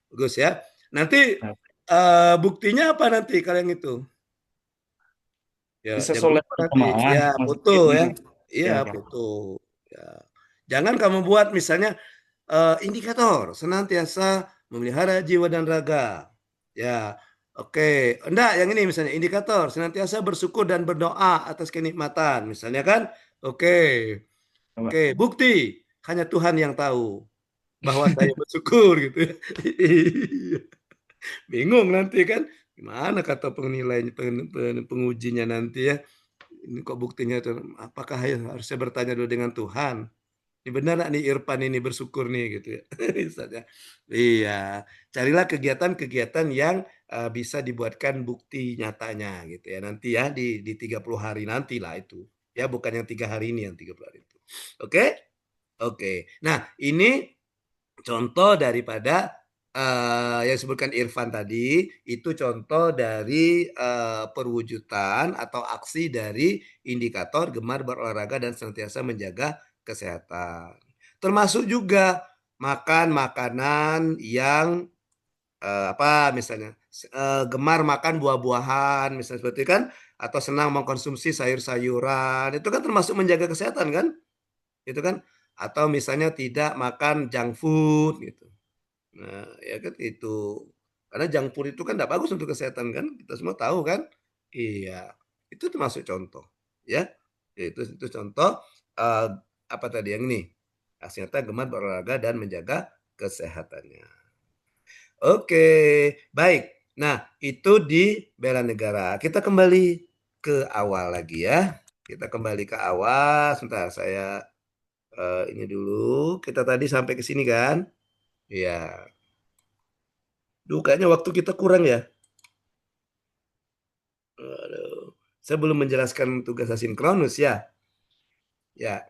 Bagus ya. Nanti Nah, buktinya apa nanti kalian itu? Ya, bisa jangan sholat lupa nanti. berjamaah Ya, foto masjid ya. gitu. Iya, Ya, foto. Ya. Jangan kamu buat misalnya indikator senantiasa memelihara jiwa dan raga. Ya, oke. Enggak, yang ini misalnya indikator senantiasa bersyukur dan berdoa atas kenikmatan, misalnya kan? Oke. Pak. Oke, bukti hanya Tuhan yang tahu bahwa saya bersyukur gitu ya. Iya. Bingung nanti kan? Gimana kata penilainya, pengujinya nanti ya? Ini kok buktinya tuh? Apakah harusnya bertanya dulu dengan Tuhan? Ini benar nggak nih Irfan ini bersyukur nih gitu ya. Misalnya. Iya, carilah kegiatan-kegiatan yang bisa dibuatkan bukti nyatanya gitu ya. Nanti ya di 30 hari nanti lah itu. Ya, bukan yang 3 hari ini, yang 30 hari itu. Oke? Oke. Nah, ini contoh daripada yang disebutkan Irfan tadi, itu contoh dari perwujudan atau aksi dari indikator gemar berolahraga dan senantiasa menjaga kesehatan. Termasuk juga makan makanan yang apa misalnya gemar makan buah-buahan misalnya seperti itu kan, atau senang mengkonsumsi sayur-sayuran, itu kan termasuk menjaga kesehatan kan? Itu kan, atau misalnya tidak makan junk food gitu. Nah, ya kan itu. Karena junk food itu kan tidak bagus untuk kesehatan kan? Kita semua tahu kan? Iya. Itu termasuk contoh, ya. Itu contoh eh, apa tadi yang ini? Ternyata gemar berolahraga dan menjaga kesehatannya. Oke, baik. Nah, itu di bela negara. Kita kembali ke awal lagi ya. Kita kembali ke awal. Sebentar, saya ini dulu. Kita tadi sampai ke sini kan? Iya. Duh, kayaknya waktu kita kurang ya. Aduh. Saya belum menjelaskan tugas asinkronus ya. Ya.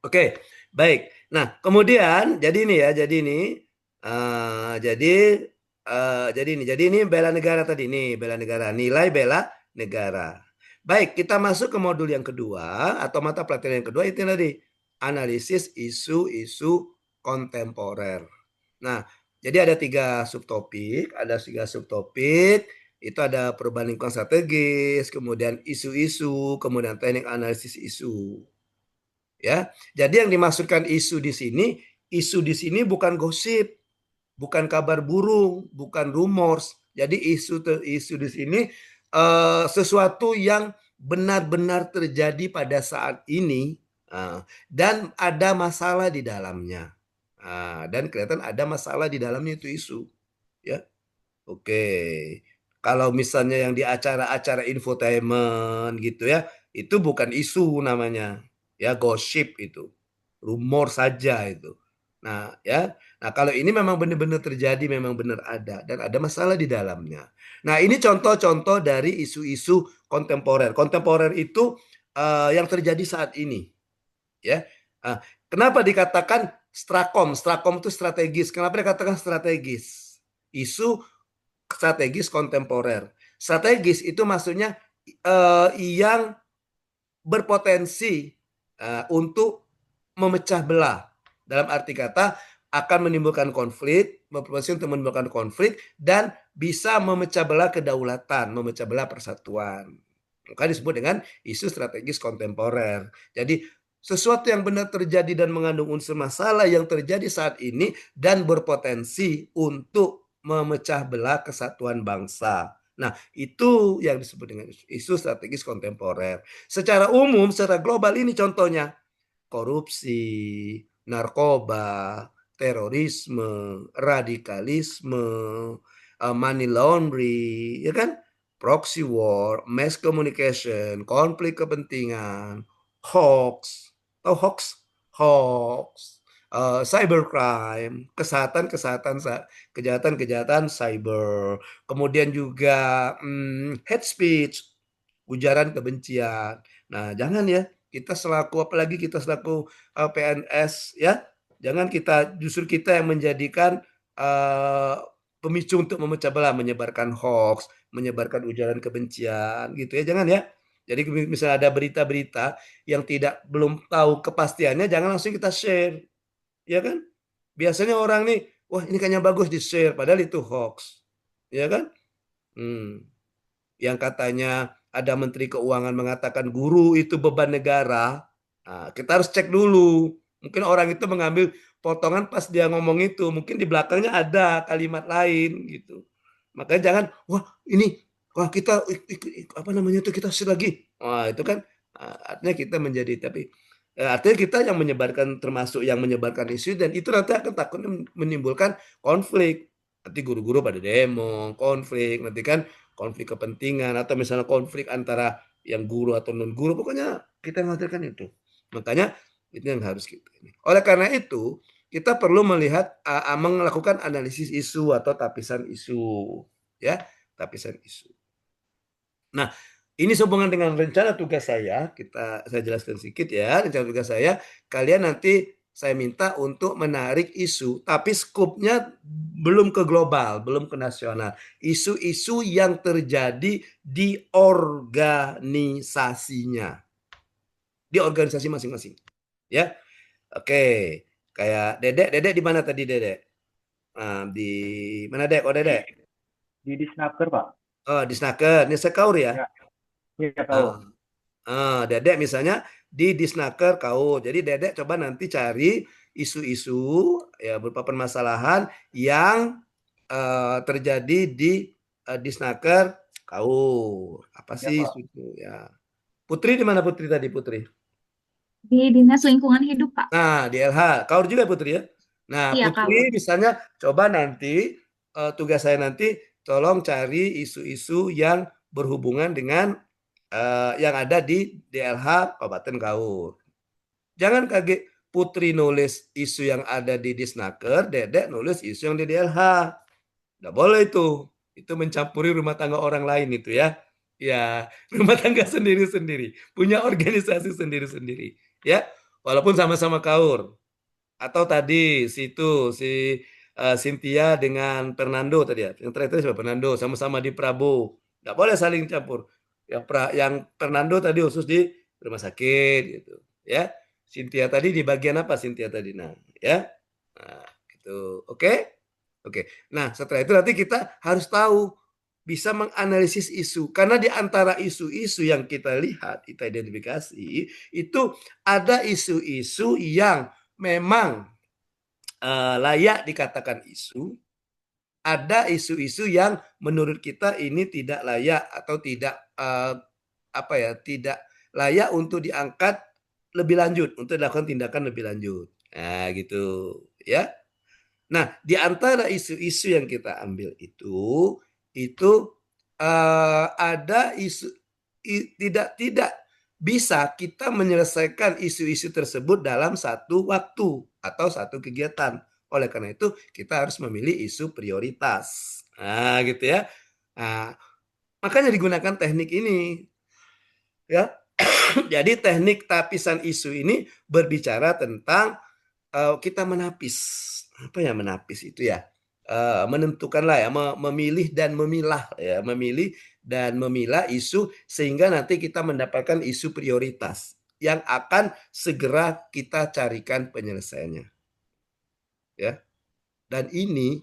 Oke, baik. Nah, kemudian jadi ini ya, jadi ini jadi ini bela negara tadi nih, bela negara, nilai bela negara. Baik, kita masuk ke modul yang kedua atau mata pelajaran yang kedua itu tadi analisis isu-isu kontemporer. Nah, jadi ada 3 subtopik, itu ada perbandingan strategis, kemudian isu-isu, kemudian teknik analisis isu. Ya, jadi yang dimaksudkan isu di sini bukan gosip, bukan kabar burung, bukan rumors. Jadi isu di sini sesuatu yang benar-benar terjadi pada saat ini dan ada masalah di dalamnya. Dan kelihatan ada masalah di dalamnya itu isu. Ya, oke. Kalau misalnya yang di acara-acara infotainment gitu ya, itu bukan isu namanya. Ya, gosip itu. Rumor saja itu. Nah, ya. Nah, kalau ini memang benar-benar terjadi, memang benar ada dan ada masalah di dalamnya. Nah, ini contoh-contoh dari isu-isu kontemporer. Kontemporer itu yang terjadi saat ini, ya. Kenapa dikatakan strakom? Strakom itu strategis. Kenapa dikatakan strategis? Isu strategis kontemporer. Strategis itu maksudnya yang berpotensi untuk memecah belah. Dalam arti kata akan menimbulkan konflik, berpotensi untuk menimbulkan konflik, dan bisa memecah belah kedaulatan, memecah belah persatuan. Maka disebut dengan isu strategis kontemporer. Jadi sesuatu yang benar terjadi dan mengandung unsur masalah yang terjadi saat ini dan berpotensi untuk memecah belah kesatuan bangsa. Nah, itu yang disebut dengan isu strategis kontemporer. Secara umum, secara global ini contohnya korupsi, narkoba, terorisme, radikalisme, money laundering, ya kan? Proxy war, mass communication, konflik kepentingan, hoax, atau hoax, cybercrime, kejahatan cyber, kemudian juga hate speech, ujaran kebencian. Nah, jangan ya kita selaku, apalagi kita selaku PNS ya, jangan justru kita yang menjadikan pemicu untuk memecah belah, menyebarkan hoax, menyebarkan ujaran kebencian gitu ya, jangan ya. Jadi misalnya ada berita-berita yang belum tahu kepastiannya, jangan langsung kita share, ya kan? Biasanya orang nih, wah ini kayaknya bagus di share, padahal itu hoax, ya kan? Yang katanya ada Menteri Keuangan mengatakan guru itu beban negara, nah, kita harus cek dulu. Mungkin orang itu mengambil potongan pas dia ngomong itu, mungkin di belakangnya ada kalimat lain gitu. Makanya jangan, wah kita apa namanya itu kita share lagi. Wah itu kan artinya kita menjadi, tapi artinya kita yang menyebarkan, termasuk yang menyebarkan isu, dan itu nanti akan takutnya menimbulkan konflik. Nanti guru-guru pada demo, konflik, nanti kan konflik kepentingan, atau misalnya konflik antara yang guru atau non guru, pokoknya kita mengkhawatirkan itu. Makanya itu yang harus kita ini. Oleh karena itu kita perlu melihat, melakukan analisis isu atau tapisan isu, ya, tapisan isu. Nah, ini sehubungan dengan rencana tugas saya jelaskan sedikit ya, rencana tugas saya, kalian nanti saya minta untuk menarik isu, tapi skupnya belum ke global, belum ke nasional. Isu-isu yang terjadi di organisasinya, di organisasi masing-masing. Ya, oke. Kayak Dedek di mana tadi Dedek? Di mana Dek? Oh Dedek. Di Disnaker, Pak. Oh di Snaker, ini Sekaur ya? Iya, tahu. Dedek misalnya di Disnaker KAUR. Jadi Dedek coba nanti cari isu-isu ya berupa permasalahan yang terjadi di Disnaker KAUR. Apa sih Pak. isu itu ya? Putri di mana Putri tadi Putri? Di Dinas Lingkungan Hidup, Pak. Nah, di LH. KAUR juga Putri ya? Nah, Iya, Putri KAUR. misalnya coba nanti tugas saya nanti tolong cari isu-isu yang berhubungan dengan yang ada di DLH Kabupaten KAUR. Jangan kaget Putri nulis isu yang ada di Disnaker, Dedek nulis isu yang di DLH. Nggak boleh itu. Itu mencampuri rumah tangga orang lain itu ya. Ya, rumah tangga sendiri-sendiri. Punya organisasi sendiri-sendiri. Ya, walaupun sama-sama KAUR. Atau tadi si Cynthia dengan Fernando tadi ya. Yang terakhir siapa? Fernando, sama-sama di Prabowo. Nggak boleh saling campur. Yang Fernando tadi khusus di rumah sakit gitu ya. Cynthia tadi di bagian apa Cynthia tadi? Nah, ya. Nah, gitu. Oke? Oke. Nah, setelah itu nanti kita harus tahu, bisa menganalisis isu, karena di antara isu-isu yang kita lihat, kita identifikasi, itu ada isu-isu yang memang layak dikatakan isu, ada isu-isu yang menurut kita ini tidak layak atau tidak tidak layak untuk diangkat lebih lanjut, untuk dilakukan tindakan lebih lanjut. Nah, gitu ya. Nah, di antara isu-isu yang kita ambil itu ada isu tidak bisa kita menyelesaikan isu-isu tersebut dalam satu waktu atau satu kegiatan. Oleh karena itu, kita harus memilih isu prioritas. Nah, gitu ya. Nah, makanya digunakan teknik ini. Ya. Jadi teknik tapisan isu ini berbicara tentang kita menapis. Apa ya menapis itu ya? Menentukanlah ya, memilih dan memilah ya, memilih dan memilah isu sehingga nanti kita mendapatkan isu prioritas yang akan segera kita carikan penyelesaiannya. ya. Dan ini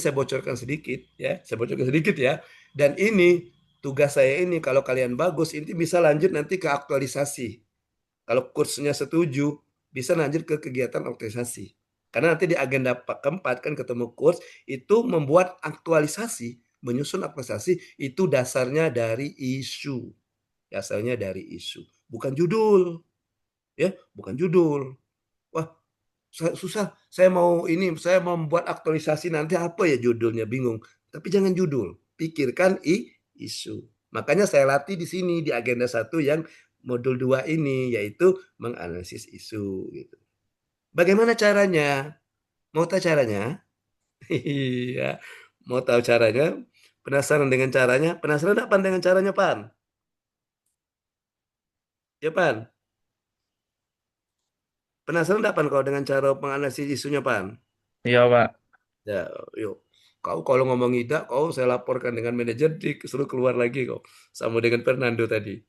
saya bocorkan sedikit ya, Dan ini tugas saya ini kalau kalian bagus, ini bisa lanjut nanti ke aktualisasi. Kalau kursnya setuju, bisa lanjut ke kegiatan aktualisasi. Karena nanti di agenda keempat kan ketemu kurs, itu membuat aktualisasi, menyusun aktualisasi, itu dasarnya dari isu. Dasarnya dari isu. Bukan judul. Ya, bukan judul. Wah, susah. Saya mau membuat aktualisasi nanti apa ya judulnya, bingung. Tapi jangan judul, pikirkan isu. Makanya saya latih di sini di agenda 1 yang modul 2 ini, yaitu menganalisis isu gitu. Bagaimana caranya? Mau tahu caranya? Iya. Mau tahu caranya? Penasaran dengan caranya? Penasaran apa dengan caranya, Pan? Ya, Pan. Penasaran enggak, Pan, kalau dengan cara menganalisis isunya, Pan? Iya, Pak. Ya, yuk. Kau kalau ngomong tidak, saya laporkan dengan manajer, disuruh keluar lagi kau. Sama dengan Fernando tadi.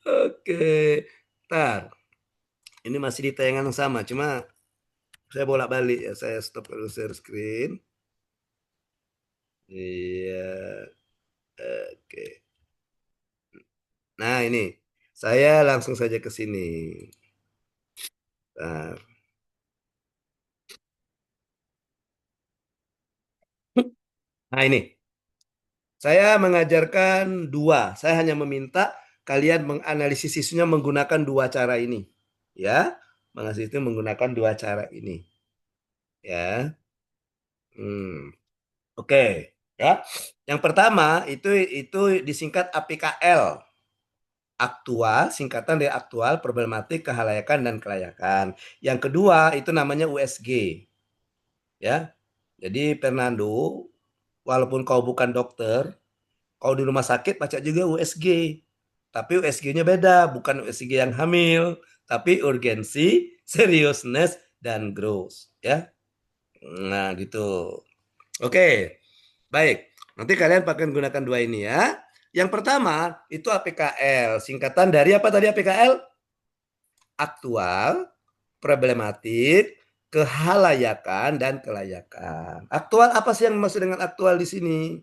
Oke. Tar. Ini masih di tayangan yang sama, cuma saya bolak-balik ya. Saya stop dulu share screen. Iya. Oke. Nah, ini. Saya langsung saja ke sini. Nah. Nah, ini. Saya mengajarkan 2. Saya hanya meminta kalian menganalisis isunya menggunakan 2 cara ini. Ya, menganalisis itu menggunakan 2 cara ini. Ya. Oke, ya. Yang pertama itu disingkat APKL. Aktual, singkatan dari aktual, problematik, kehalayakan, dan kelayakan. Yang kedua itu namanya USG. Ya. Jadi Fernando, walaupun kau bukan dokter, kau di rumah sakit baca juga USG. Tapi USG-nya beda, bukan USG yang hamil, tapi urgensi, seriousness, dan growth. Ya. Nah, gitu. Oke, baik. Nanti kalian pakai gunakan 2 ini ya. Yang pertama itu APKL, singkatan dari apa tadi APKL? Aktual, problematik, kehalayakan, dan kelayakan. Aktual apa sih yang dimaksud dengan aktual di sini?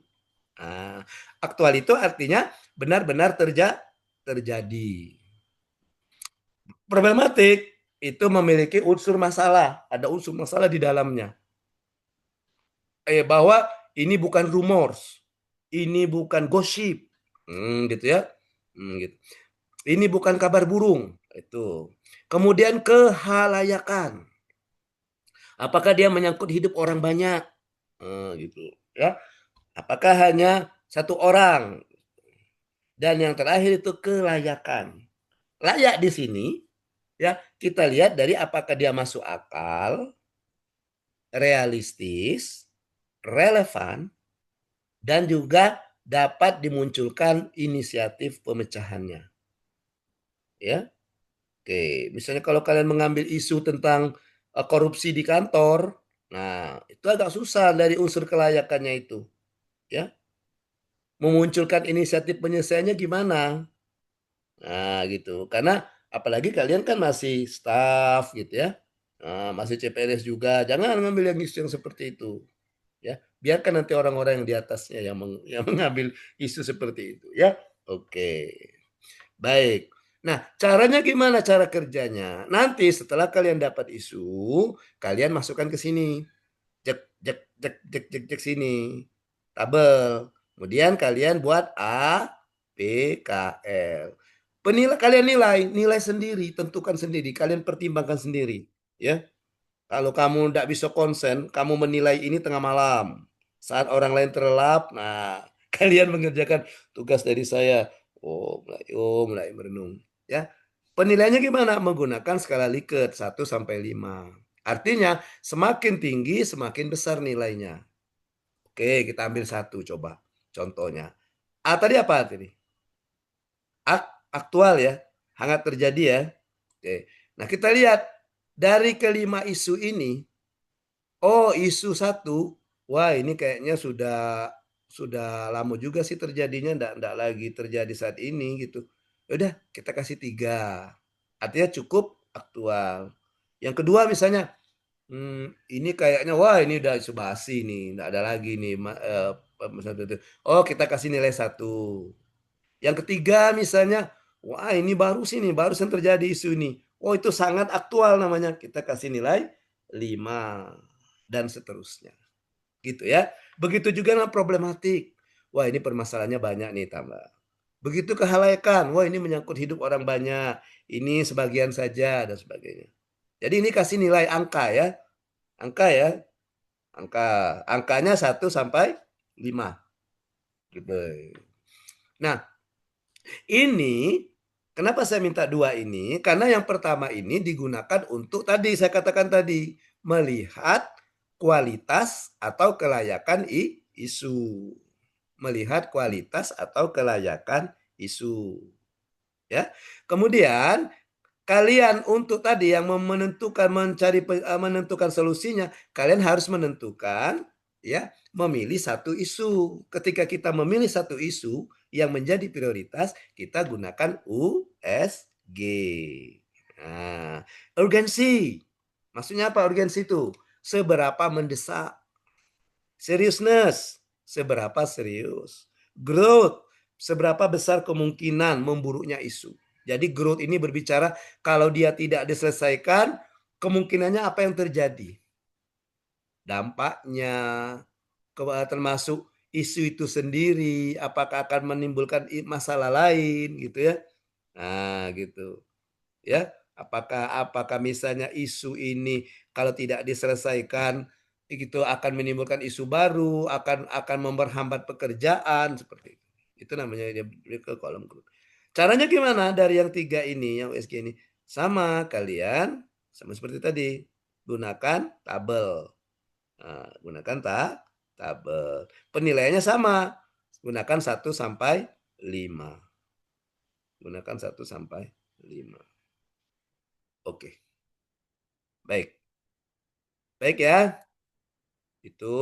Nah, aktual itu artinya benar-benar terjadi. Problematik itu memiliki unsur masalah, ada unsur masalah di dalamnya. Bahwa ini bukan rumors, ini bukan gosip, gitu ya, gitu. Ini bukan kabar burung, itu. Kemudian kehalayakan, apakah dia menyangkut hidup orang banyak, gitu ya? Apakah hanya satu orang? Dan yang terakhir itu kelayakan. Layak di sini, ya kita lihat dari apakah dia masuk akal, realistis, relevan, dan juga dapat dimunculkan inisiatif pemecahannya. Ya. Oke, misalnya kalau kalian mengambil isu tentang korupsi di kantor, nah itu agak susah dari unsur kelayakannya itu. Ya. Memunculkan inisiatif penyelesaiannya gimana? Nah, gitu. Karena apalagi kalian kan masih staff gitu ya. Nah, masih CPNS juga. Jangan ngambil yang isu yang seperti itu. Ya, biarkan nanti orang-orang yang di atasnya yang mengambil isu seperti itu ya. Oke. Baik. Nah, caranya gimana cara kerjanya? Nanti setelah kalian dapat isu, kalian masukkan ke sini. Jek sini. Tabel. Kemudian kalian buat APKL. Kalian nilai sendiri, tentukan sendiri, kalian pertimbangkan sendiri, ya. Kalau kamu tidak bisa konsen, kamu menilai ini tengah malam, saat orang lain terlelap, nah kalian mengerjakan tugas dari saya. Mulai merenung, ya. Penilaiannya gimana? Menggunakan skala Likert 1 sampai 5. Artinya semakin tinggi semakin besar nilainya. Oke, kita ambil 1 coba. Contohnya. Tadi apa tadi? Aktual ya, hangat terjadi ya. Oke. Nah, kita lihat dari kelima isu ini, isu 1, wah ini kayaknya sudah lama juga sih terjadinya, enggak lagi terjadi saat ini gitu. Udah, kita kasih 3. Artinya cukup aktual. Yang kedua misalnya, Ini kayaknya wah ini udah isu basi nih, nggak ada lagi nih satu itu. Oh kita kasih nilai 1. Yang ketiga misalnya, wah ini baru sih nih, baru yang terjadi isu ini. Oh itu sangat aktual namanya, kita kasih nilai 5 dan seterusnya. Gitu ya. Begitu juga dengan problematik. Wah ini permasalahannya banyak nih tambah. Begitu kehalaikan, wah ini menyangkut hidup orang banyak. Ini sebagian saja dan sebagainya. Jadi ini kasih nilai angka ya. Angka ya. Angkanya 1 sampai 5. Gitu. Nah, ini kenapa saya minta 2 ini? Karena yang pertama ini digunakan untuk tadi saya katakan tadi melihat kualitas atau kelayakan isu. Melihat kualitas atau kelayakan isu. Ya. Kemudian kalian untuk tadi yang menentukan solusinya, kalian harus menentukan ya, memilih satu isu. Ketika kita memilih satu isu yang menjadi prioritas, kita gunakan USG. Nah, urgensi. Maksudnya apa urgensi itu? Seberapa mendesak. Seriousness, seberapa serius. Growth, seberapa besar kemungkinan memburuknya isu. Jadi growth ini berbicara kalau dia tidak diselesaikan, kemungkinannya apa yang terjadi. Dampaknya, termasuk isu itu sendiri, apakah akan menimbulkan masalah lain gitu ya. Nah gitu. Ya, apakah misalnya isu ini kalau tidak diselesaikan itu akan menimbulkan isu baru, akan memperhambat pekerjaan seperti itu. Itu namanya dia ke kolom grup. Caranya gimana dari yang 3 ini, yang USG ini? Sama kalian, sama seperti tadi, gunakan tabel. Nah, gunakan tabel. Penilaiannya sama, gunakan 1 sampai 5. Gunakan 1 sampai 5. Oke. Baik. Baik ya. Itu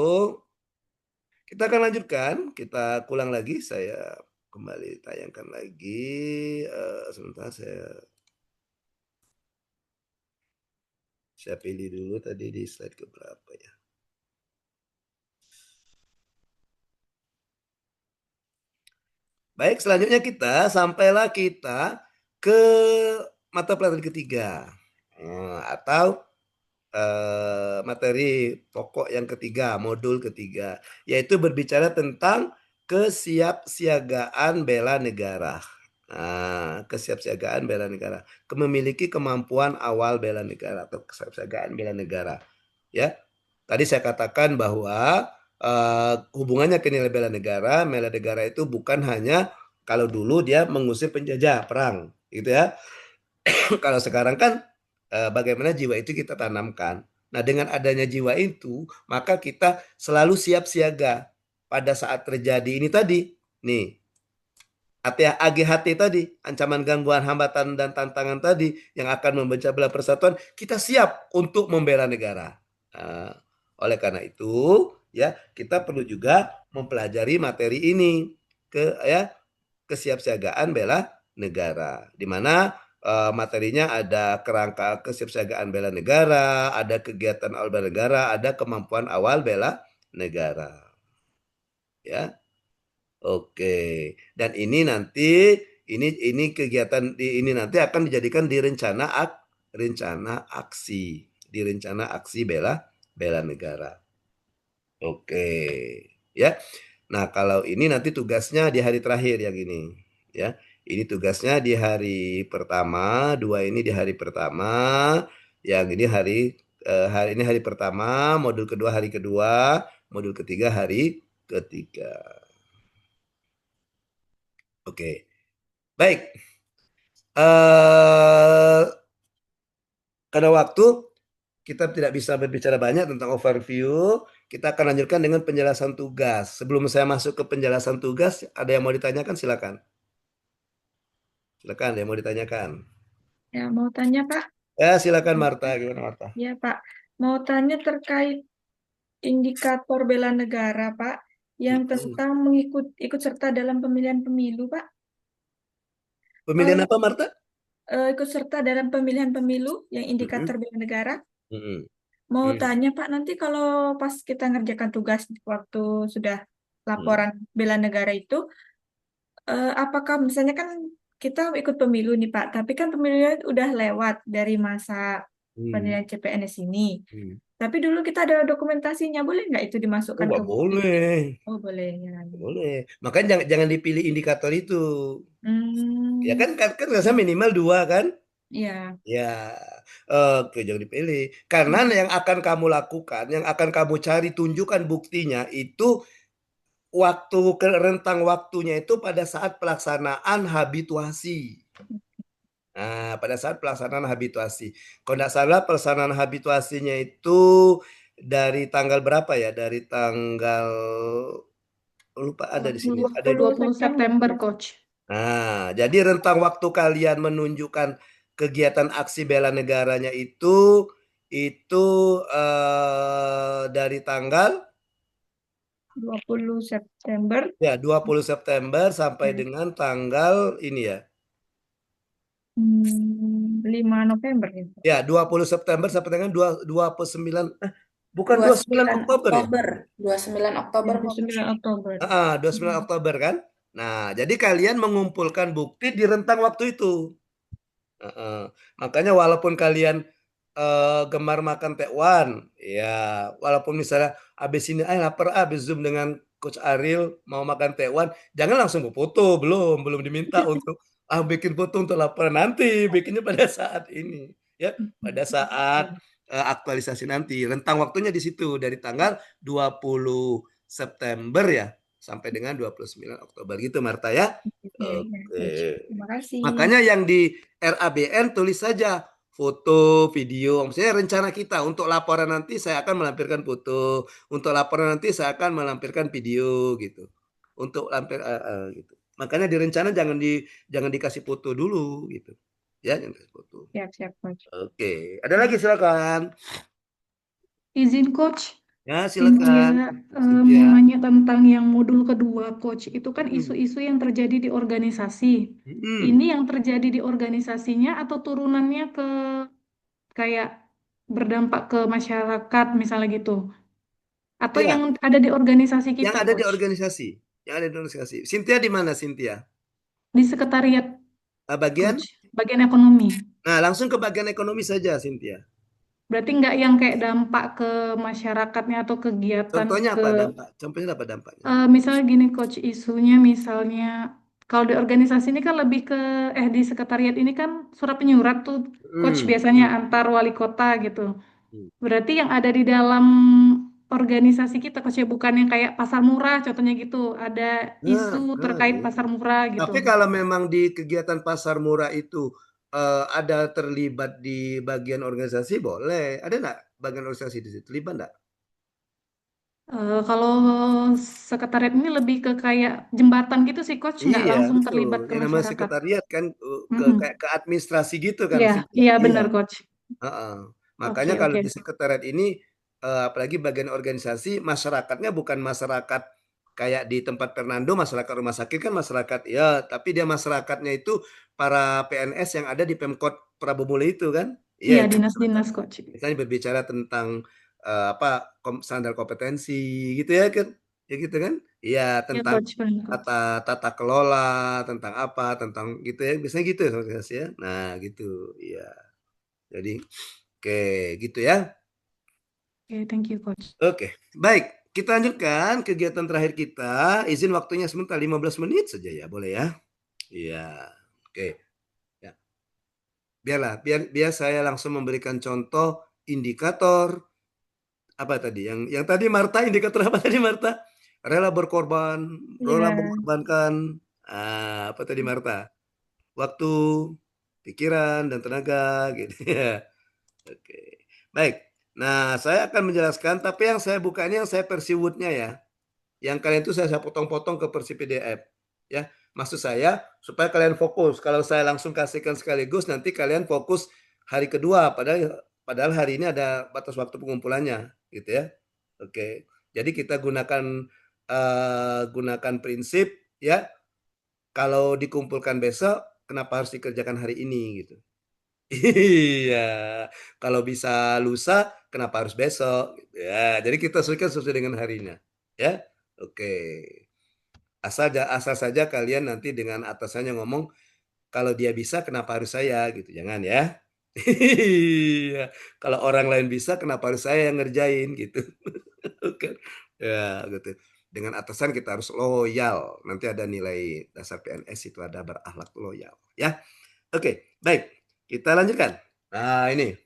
kita akan lanjutkan, kita ulang lagi, saya kembali tayangkan lagi. Sebentar saya pilih dulu tadi di slide keberapa ya. Baik, selanjutnya sampailah kita ke mata pelajaran ketiga. Atau materi pokok yang ketiga, modul ketiga, yaitu berbicara tentang kesiapsiagaan bela negara. Nah, kesiapsiagaan bela negara, memiliki kemampuan awal bela negara atau kesiapsiagaan bela negara. Ya, tadi saya katakan bahwa hubungannya ke nilai bela negara itu bukan hanya kalau dulu dia mengusir penjajah perang, gitu ya. Kalau sekarang kan bagaimana jiwa itu kita tanamkan. Nah, dengan adanya jiwa itu, maka kita selalu siap siaga pada saat terjadi ini tadi. Nih, AGHT tadi, ancaman gangguan, hambatan, dan tantangan tadi yang akan memecah belah persatuan, kita siap untuk membela negara. Nah, oleh karena itu, ya kita perlu juga mempelajari materi ini kesiapsiagaan bela negara, di mana materinya ada kerangka kesiapsiagaan bela negara, ada kegiatan awal bela negara, ada kemampuan awal bela negara. Ya. Oke. Dan ini nanti ini kegiatan ini nanti akan dijadikan di rencana aksi bela negara. Oke. Ya. Nah, kalau ini nanti tugasnya di hari terakhir yang ini, ya. Ini tugasnya di hari pertama, 2 ini di hari pertama, yang ini hari ini hari pertama, modul kedua hari kedua, modul ketiga hari ketiga. Oke. Baik. Karena waktu kita tidak bisa berbicara banyak tentang overview, kita akan lanjutkan dengan penjelasan tugas. Sebelum saya masuk ke penjelasan tugas, ada yang mau ditanyakan? Silakan. Silakan, ada yang mau ditanyakan. Ya, mau tanya, Pak. Ya, silakan Marta. Gimana Marta? Ya, Pak. Mau tanya terkait indikator bela negara, Pak, yang tentang ikut serta dalam pemilihan pemilu, Pak. Pemilihan apa, Marta? Ikut serta dalam pemilihan pemilu yang indikator bela negara. Mau Hmm. tanya Pak, nanti kalau pas kita ngerjakan tugas waktu sudah Hmm. laporan bela negara itu, apakah misalnya kan kita ikut pemilu nih Pak, tapi kan pemilunya udah lewat dari masa Hmm. penilaian CPNS ini. Hmm. Tapi dulu kita ada dokumentasinya, boleh nggak itu Oh, dimasukkan ke nggak bukti? boleh. Oh boleh ya. Nggak boleh. Makanya jangan dipilih indikator itu. Ya Hmm, kan rasanya minimal 2 kan? ya. Ya, oke, jangan dipilih. Karena yang akan kamu lakukan, yang akan kamu cari tunjukkan buktinya itu rentang waktunya itu pada saat pelaksanaan habituasi. Nah, pada saat pelaksanaan habituasi. Kalau tidak salah pelaksanaan habituasinya itu dari tanggal berapa ya? Dari tanggal lupa ada di sini. Ada 20 September, Coach. Nah, jadi rentang waktu kalian menunjukkan kegiatan aksi bela negaranya itu dari tanggal 20 September. ya 20 September sampai Ya. dengan tanggal ini ya. 5 November ya. Ya, 20 September sampai dengan 29 bukan 29 29 Oktober ya? Oktober. 29 Oktober, Coach. 29 Oktober. 29 Oktober kan? Nah, jadi kalian mengumpulkan bukti di rentang waktu itu. Makanya walaupun kalian gemar makan tekwan, ya walaupun misalnya abis ini lapar abis Zoom dengan Coach Ariel mau makan tekwan, jangan langsung foto, belum diminta untuk bikin foto untuk laporan nanti, bikinnya pada saat ini, ya pada saat aktualisasi nanti, rentang waktunya di situ dari tanggal 20 September ya sampai dengan 29 Oktober gitu Marta ya. Ya, Coach. Oke. Terima kasih. Makanya yang di RABN tulis saja foto, video. Maksudnya rencana kita untuk laporan nanti saya akan melampirkan foto, untuk laporan nanti saya akan melampirkan video gitu. Untuk lampir gitu. Makanya di rencana jangan dikasih foto dulu gitu. Ya, jangan kasih foto. Siap, Coach. Oke, ada lagi silakan. Izin, Coach. Ya, Ini silakan. ya, Cynthia. mau nanya tentang yang modul kedua, Coach. Itu kan Mm-mm. isu-isu yang terjadi di organisasi. Mm-mm. Ini yang terjadi di organisasinya atau turunannya ke kayak berdampak ke masyarakat misalnya gitu. Atau Ya, yang ada di organisasi yang kita, ada di Coach. organisasi. Yang ada di organisasi. Cynthia di mana Cynthia? Di sekretariat, Bagian? Coach. Bagian ekonomi. Nah, langsung ke bagian ekonomi saja Cynthia. Berarti nggak yang kayak dampak ke masyarakatnya atau kegiatan Contohnya ke apa dampak? Contohnya apa dampaknya? misalnya gini, Coach, isunya misalnya kalau di organisasi ini kan lebih ke di sekretariat ini kan surat penyurat tuh, Coach, biasanya antar wali kota gitu. Berarti yang ada di dalam organisasi kita, Coach, ya bukan yang kayak pasar murah contohnya gitu. Ada Nah, isu terkait pasar murah gitu. tapi kalau memang di kegiatan pasar murah itu ada terlibat di bagian organisasi, boleh. Ada nggak bagian organisasi di situ? Terlibat nggak? Kalau sekretariat ini lebih ke kayak jembatan gitu sih, Coach, nggak Iya, langsung betul. terlibat ke Yang namanya masyarakat. sekretariat kan Mm-mm. kayak ke administrasi gitu kan, Iya, Cynthia? iya Iya. benar, Coach. Heeh. Oke, Makanya kalau oke. di sekretariat ini apalagi bagian organisasi masyarakatnya bukan masyarakat kayak di tempat Fernando masyarakat rumah sakit kan masyarakat ya, tapi dia masyarakatnya itu para PNS yang ada di Pemkot Prabu Muli itu kan. Iya, Iya, itu dinas-dinas, Coach. misalnya berbicara tentang apa standar kompetensi gitu ya kan. Ya gitu kan? Iya, Iya, tentang Coach, benar, Coach. tata kelola, tentang apa, tentang gitu ya. Biasanya gitu ya organisasi ya. Nah, gitu. Iya. Jadi oke, gitu ya. Oke, thank you, Coach. Oke, baik. Kita lanjutkan kegiatan terakhir kita. Izin waktunya sebentar 15 menit saja ya, boleh ya? Iya. Oke. Ya. Biar saya langsung memberikan contoh indikator apa tadi? Yang tadi Marta indikator apa tadi Marta? Rela berkorban, rela Iya. mengorbankan apa tadi Marta? Waktu, pikiran dan tenaga gitu ya. Oke. Baik. Nah, saya akan menjelaskan, tapi yang saya buka ini yang saya versi Word-nya ya. Yang kalian itu saya potong-potong ke versi PDF. Ya, maksud saya supaya kalian fokus. Kalau saya langsung kasihkan sekaligus, nanti kalian fokus hari kedua. Padahal hari ini ada batas waktu pengumpulannya, gitu ya. Oke. Jadi kita gunakan prinsip ya. Kalau dikumpulkan besok, kenapa harus dikerjakan hari ini gitu. Iya, kalau bisa lusa, kenapa harus besok? Gitu ya, jadi kita sesuaikan sesuai dengan harinya. Ya, oke. Asal saja kalian nanti dengan atasannya ngomong, kalau dia bisa, kenapa harus saya? Gitu, jangan ya. Iya, kalau orang lain bisa, kenapa harus saya yang ngerjain? Gitu. Oke. Ya, gitu. Dengan atasan kita harus loyal. Nanti ada nilai dasar PNS itu ada berakhlak loyal. Ya, oke, baik. Kita lanjutkan. Nah, ini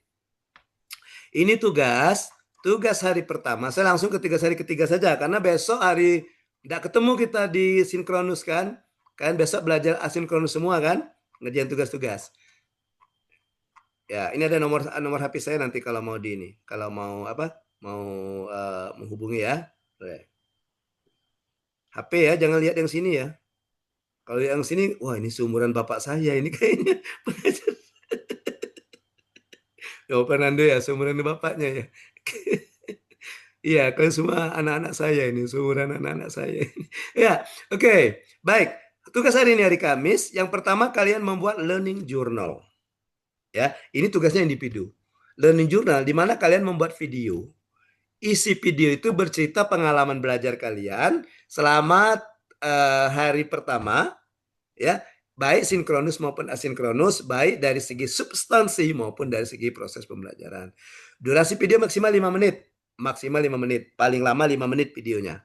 tugas hari pertama. Saya langsung ke hari ketiga saja karena besok hari tidak ketemu kita di sinkronus kan? Kan besok belajar asinkronus semua kan? Ngerjain tugas-tugas. Ya, ini ada nomor HP saya nanti kalau mau di ini. Kalau mau apa? Mau menghubungi ya. HP ya, jangan lihat yang sini ya. Kalau yang sini, wah ini seumuran bapak saya ini kayaknya. Oh, Fernando ya, seumuran bapaknya ya. Iya, kalian semua anak-anak saya ini, seumuran anak-anak saya. Ya, oke. Baik. Tugas hari ini hari Kamis. Yang pertama kalian membuat learning journal. Ya, ini tugasnya individu. Learning journal di mana kalian membuat video. Isi video itu bercerita pengalaman belajar kalian selama hari pertama, ya, baik sinkronus maupun asinkronus, baik dari segi substansi maupun dari segi proses pembelajaran. Durasi video maksimal 5 menit. Maksimal 5 menit, paling lama 5 menit videonya.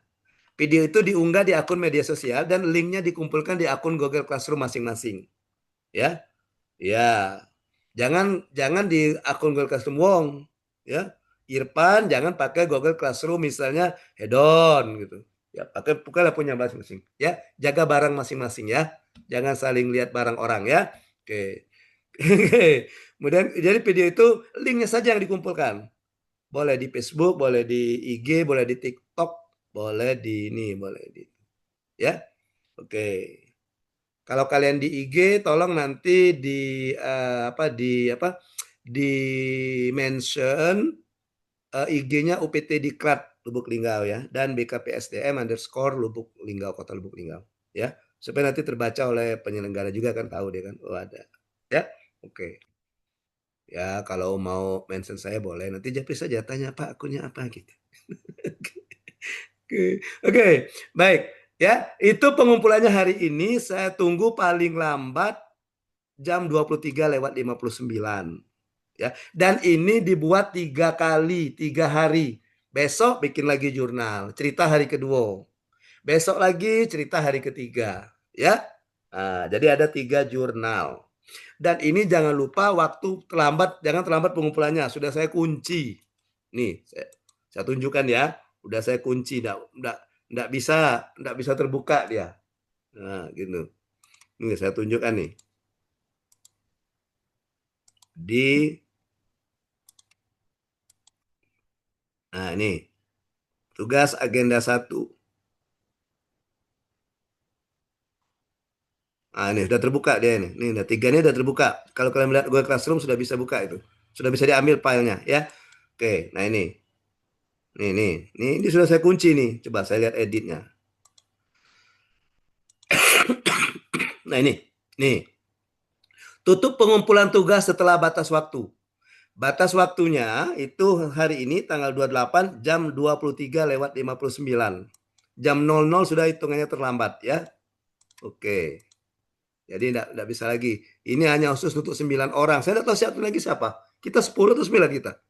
Video itu diunggah di akun media sosial dan linknya dikumpulkan di akun Google Classroom masing-masing. Ya, ya, jangan di akun Google Classroom Wong, ya. Irfan jangan pakai Google Classroom misalnya Hedon gitu. Ya, bukanlah punya masing-masing. Ya, jaga barang masing-masing ya. Jangan saling lihat barang orang ya. Oke. Kemudian jadi video itu linknya saja yang dikumpulkan. Boleh di Facebook, boleh di IG, boleh di TikTok, boleh di ini, boleh di ya. Oke. Kalau kalian di IG tolong nanti di mention IG-nya UPT Diklat Lubuk Linggau ya dan BKPSDM_Lubuk Linggau Kota Lubuk Linggau ya supaya nanti terbaca oleh penyelenggara juga kan tahu dia kan ada ya oke ya kalau mau mention saya boleh nanti Japri saja tanya Pak akunnya apa gitu. Oke, baik ya itu pengumpulannya hari ini saya tunggu paling lambat jam 23:59 ya. Dan ini dibuat 3 kali, 3 hari. Besok bikin lagi jurnal, cerita hari kedua. Besok lagi cerita hari ketiga, ya. Nah, jadi ada 3 jurnal. Dan ini jangan lupa waktu jangan terlambat pengumpulannya. Sudah saya kunci. Nih, saya tunjukkan ya. Udah saya kunci, enggak bisa terbuka dia. Nah, gitu. Ini saya tunjukkan nih. Nah, ini tugas agenda 1. Nah, ini sudah terbuka dia ini. Ini udah 3 ini sudah terbuka. Kalau kalian melihat Google Classroom sudah bisa buka itu. Sudah bisa diambil filenya ya. Oke, nah ini. Ini sudah saya kunci nih. Coba saya lihat editnya. Nah, ini. Nih. Tutup pengumpulan tugas setelah batas waktu. Batas waktunya itu hari ini tanggal 28 jam 23:59. Jam 00 sudah hitungannya terlambat ya. Oke. Jadi enggak bisa lagi. Ini hanya khusus untuk 9 orang. Saya tidak tahu siapa lagi siapa. Kita 10 atau 9 kita?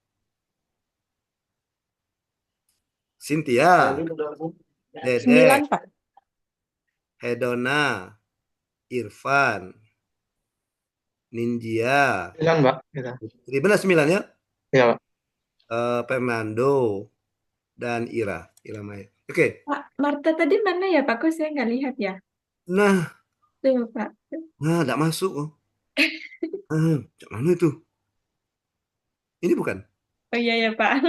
Cynthia. Dede. 9, Pak. Hedona. Irfan. Ninja. 9, Pak. Jadi benar 9 ya? Iya, Pak. Fernando. Dan Ira Maya. Oke. Pak, Marta tadi mana ya Pak? Kok saya nggak lihat ya? Nah. Tuh Pak. Nah, enggak masuk. Mana itu? Ini bukan? Oh iya ya Pak.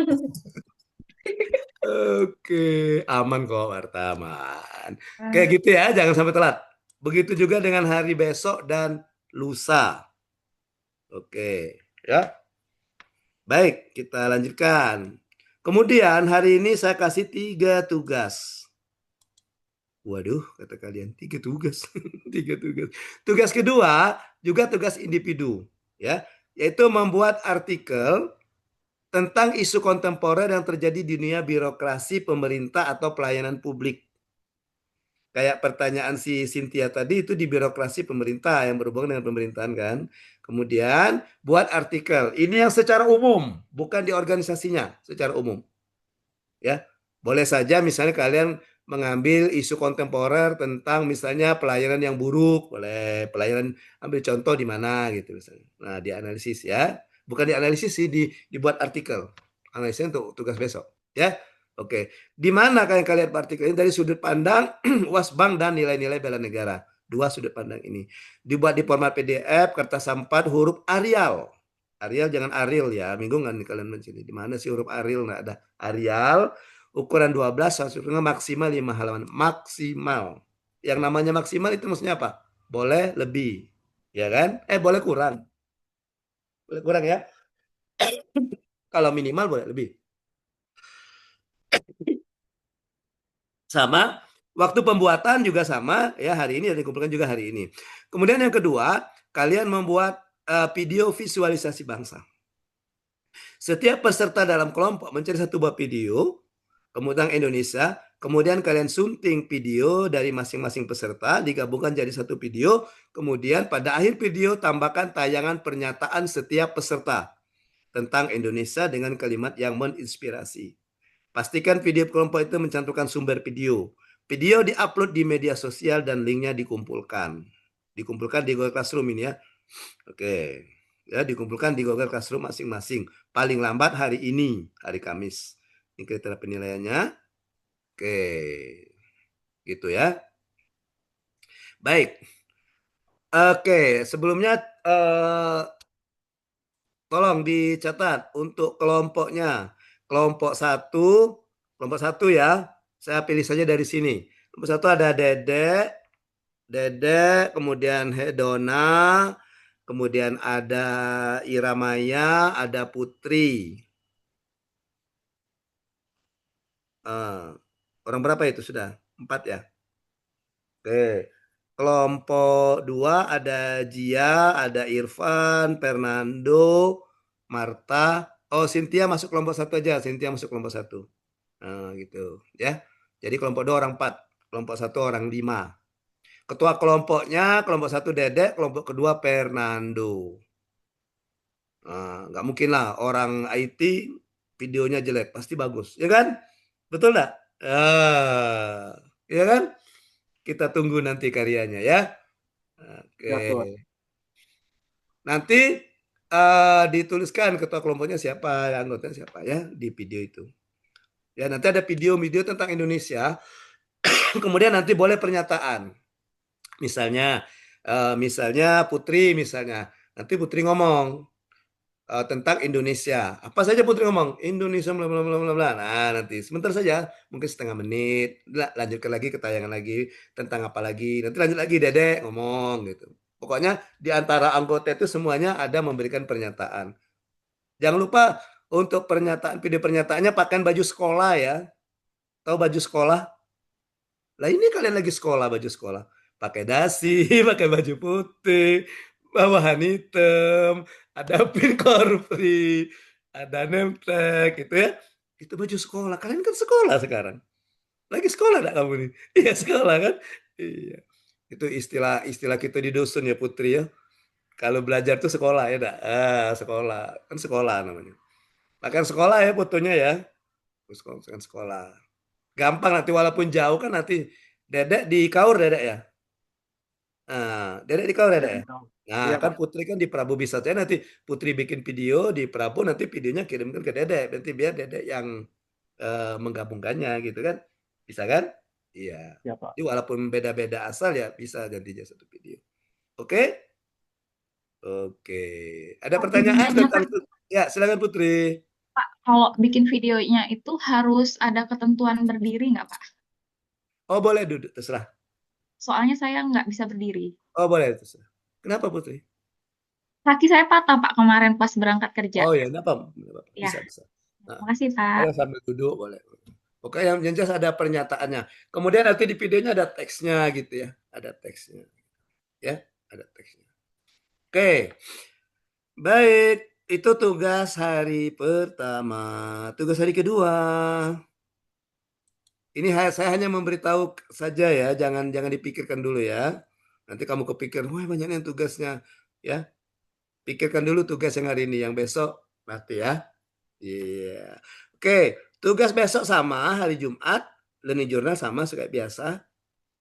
Oke, aman kok wartawan. Kayak gitu ya, jangan sampai telat. Begitu juga dengan hari besok dan lusa. Oke, ya. Baik, kita lanjutkan. Kemudian hari ini saya kasih 3 tugas. Waduh, kata kalian 3 tugas. 3 tugas. Tugas kedua juga tugas individu, ya. yaitu membuat artikel tentang isu kontemporer yang terjadi di dunia birokrasi, pemerintah, atau pelayanan publik. Kayak pertanyaan si Cynthia tadi itu di birokrasi pemerintah yang berhubungan dengan pemerintahan kan. Kemudian buat artikel. Ini yang secara umum, bukan di organisasinya, secara umum. Ya, boleh saja misalnya kalian mengambil isu kontemporer tentang misalnya pelayanan yang buruk, boleh pelayanan ambil contoh di mana gitu misalnya. Nah, dianalisis ya. Bukan dianalisis sih, dibuat artikel. Analisisnya untuk tugas besok, ya. Oke. Di mana kalian artikel ini dari sudut pandang Wasbang dan nilai-nilai bela negara. Dua sudut pandang ini. Dibuat di format PDF, kertas A4, huruf Arial. Arial jangan Arial ya. Mingguan nih kalian mencari. Di mana sih huruf Arial? Nggak ada. Arial ukuran 12 maksimal 5 halaman. Maksimal. Yang namanya maksimal itu maksudnya apa? Boleh lebih. Ya kan? Boleh kurang. Boleh kurang ya. Kalau minimal boleh lebih. Sama, waktu pembuatan juga sama ya, hari ini dan dikumpulkan juga hari ini. Kemudian yang kedua, kalian membuat video visualisasi bangsa. Setiap peserta dalam kelompok mencari satu buah video kemudian Indonesia, kemudian kalian sunting video dari masing-masing peserta, digabungkan jadi satu video, kemudian pada akhir video tambahkan tayangan pernyataan setiap peserta tentang Indonesia dengan kalimat yang menginspirasi. Pastikan video kelompok itu mencantumkan sumber video. Video diupload di media sosial dan linknya dikumpulkan. Dikumpulkan di Google Classroom ini ya. Oke. Ya, dikumpulkan di Google Classroom masing-masing. Paling lambat hari ini, hari Kamis. Ini kriteria penilaiannya. Oke. Gitu ya. Baik. Oke, sebelumnya tolong dicatat untuk kelompoknya. Kelompok satu ya. Saya pilih saja dari sini. Kelompok satu ada Dede, kemudian Hedona, kemudian ada Iramaya, ada Putri. Orang berapa itu sudah? 4 ya? Oke. Kelompok 2 ada Jia, ada Irfan, Fernando, Marta. Oh, Cynthia masuk kelompok 1 aja. Cynthia masuk kelompok 1. Nah, gitu ya. Jadi kelompok 2 orang 4, kelompok 1 orang 5. Ketua kelompoknya kelompok 1 Dedek, kelompok kedua Fernando. Nah, nggak mungkin lah orang IT videonya jelek, pasti bagus, ya kan? Betul nggak? Ya kan? Kita tunggu nanti karyanya ya. Oke. Nanti dituliskan ketua kelompoknya siapa, anggotanya siapa ya di video itu. Ya, nanti ada video-video tentang Indonesia. Kemudian nanti boleh pernyataan. Misalnya Putri misalnya. Nanti Putri ngomong tentang Indonesia. Apa saja Putri ngomong? Indonesia bla bla bla bla bla. Nah, nanti sebentar saja, mungkin setengah menit, lanjutkan lagi ke tayangan lagi tentang apa lagi. Nanti lanjut lagi Dedek ngomong gitu. Pokoknya di antara anggota itu semuanya ada memberikan pernyataan. Jangan lupa untuk video pernyataannya pakaian baju sekolah ya. Tahu baju sekolah? Lah ini kalian lagi sekolah, baju sekolah. Pakai dasi, pakai baju putih, bawahan hitam, ada pin korpri, ada name tag gitu ya. Itu baju sekolah. Kalian kan sekolah sekarang. Lagi sekolah enggak kamu nih? Iya, sekolah kan? Iya. Itu istilah kita di dusun ya, Putri ya. Kalau belajar tuh sekolah ya, enggak? Sekolah. Kan sekolah namanya. Pakai sekolah ya fotonya ya. Terus sekolah. Gampang nanti walaupun jauh kan nanti Dedek di Kaur Dedek ya. Nah, Dedek di Kaur Dedek ya. Nah, kan Putri kan di Prabu bisa saja nanti Putri bikin video di Prabu, nanti videonya kirimkan ke Dedek. Nanti biar Dedek yang menggabungkannya gitu kan. Bisa kan? Iya. Ya, Pak. Jadi walaupun beda-beda asal ya bisa gantinya satu video. Oke? Oke. Ada pertanyaan tentang ya, silakan Putri. Pak, kalau bikin videonya itu harus ada ketentuan berdiri nggak, Pak? Oh, boleh duduk, terserah. Soalnya saya nggak bisa berdiri. Oh, boleh, terserah. Kenapa Putri? Kaki saya patah, Pak, kemarin pas berangkat kerja. Oh ya, kenapa? Ya. Bisa. Nah, Makasih, Pak. sambil duduk boleh. Oke, yang jelas ada pernyataannya. Kemudian nanti di videonya ada teksnya gitu ya. Ada teksnya. Ya, ada teksnya. Oke. Baik, itu tugas hari pertama. Tugas hari kedua. Ini saya hanya memberitahu saja ya, jangan dipikirkan dulu ya. Nanti kamu kepikir, wah banyaknya tugasnya. Ya, pikirkan dulu tugas yang hari ini, yang besok nanti ya. Iya. Oke, tugas besok sama hari Jumat, learning journal sama kayak biasa.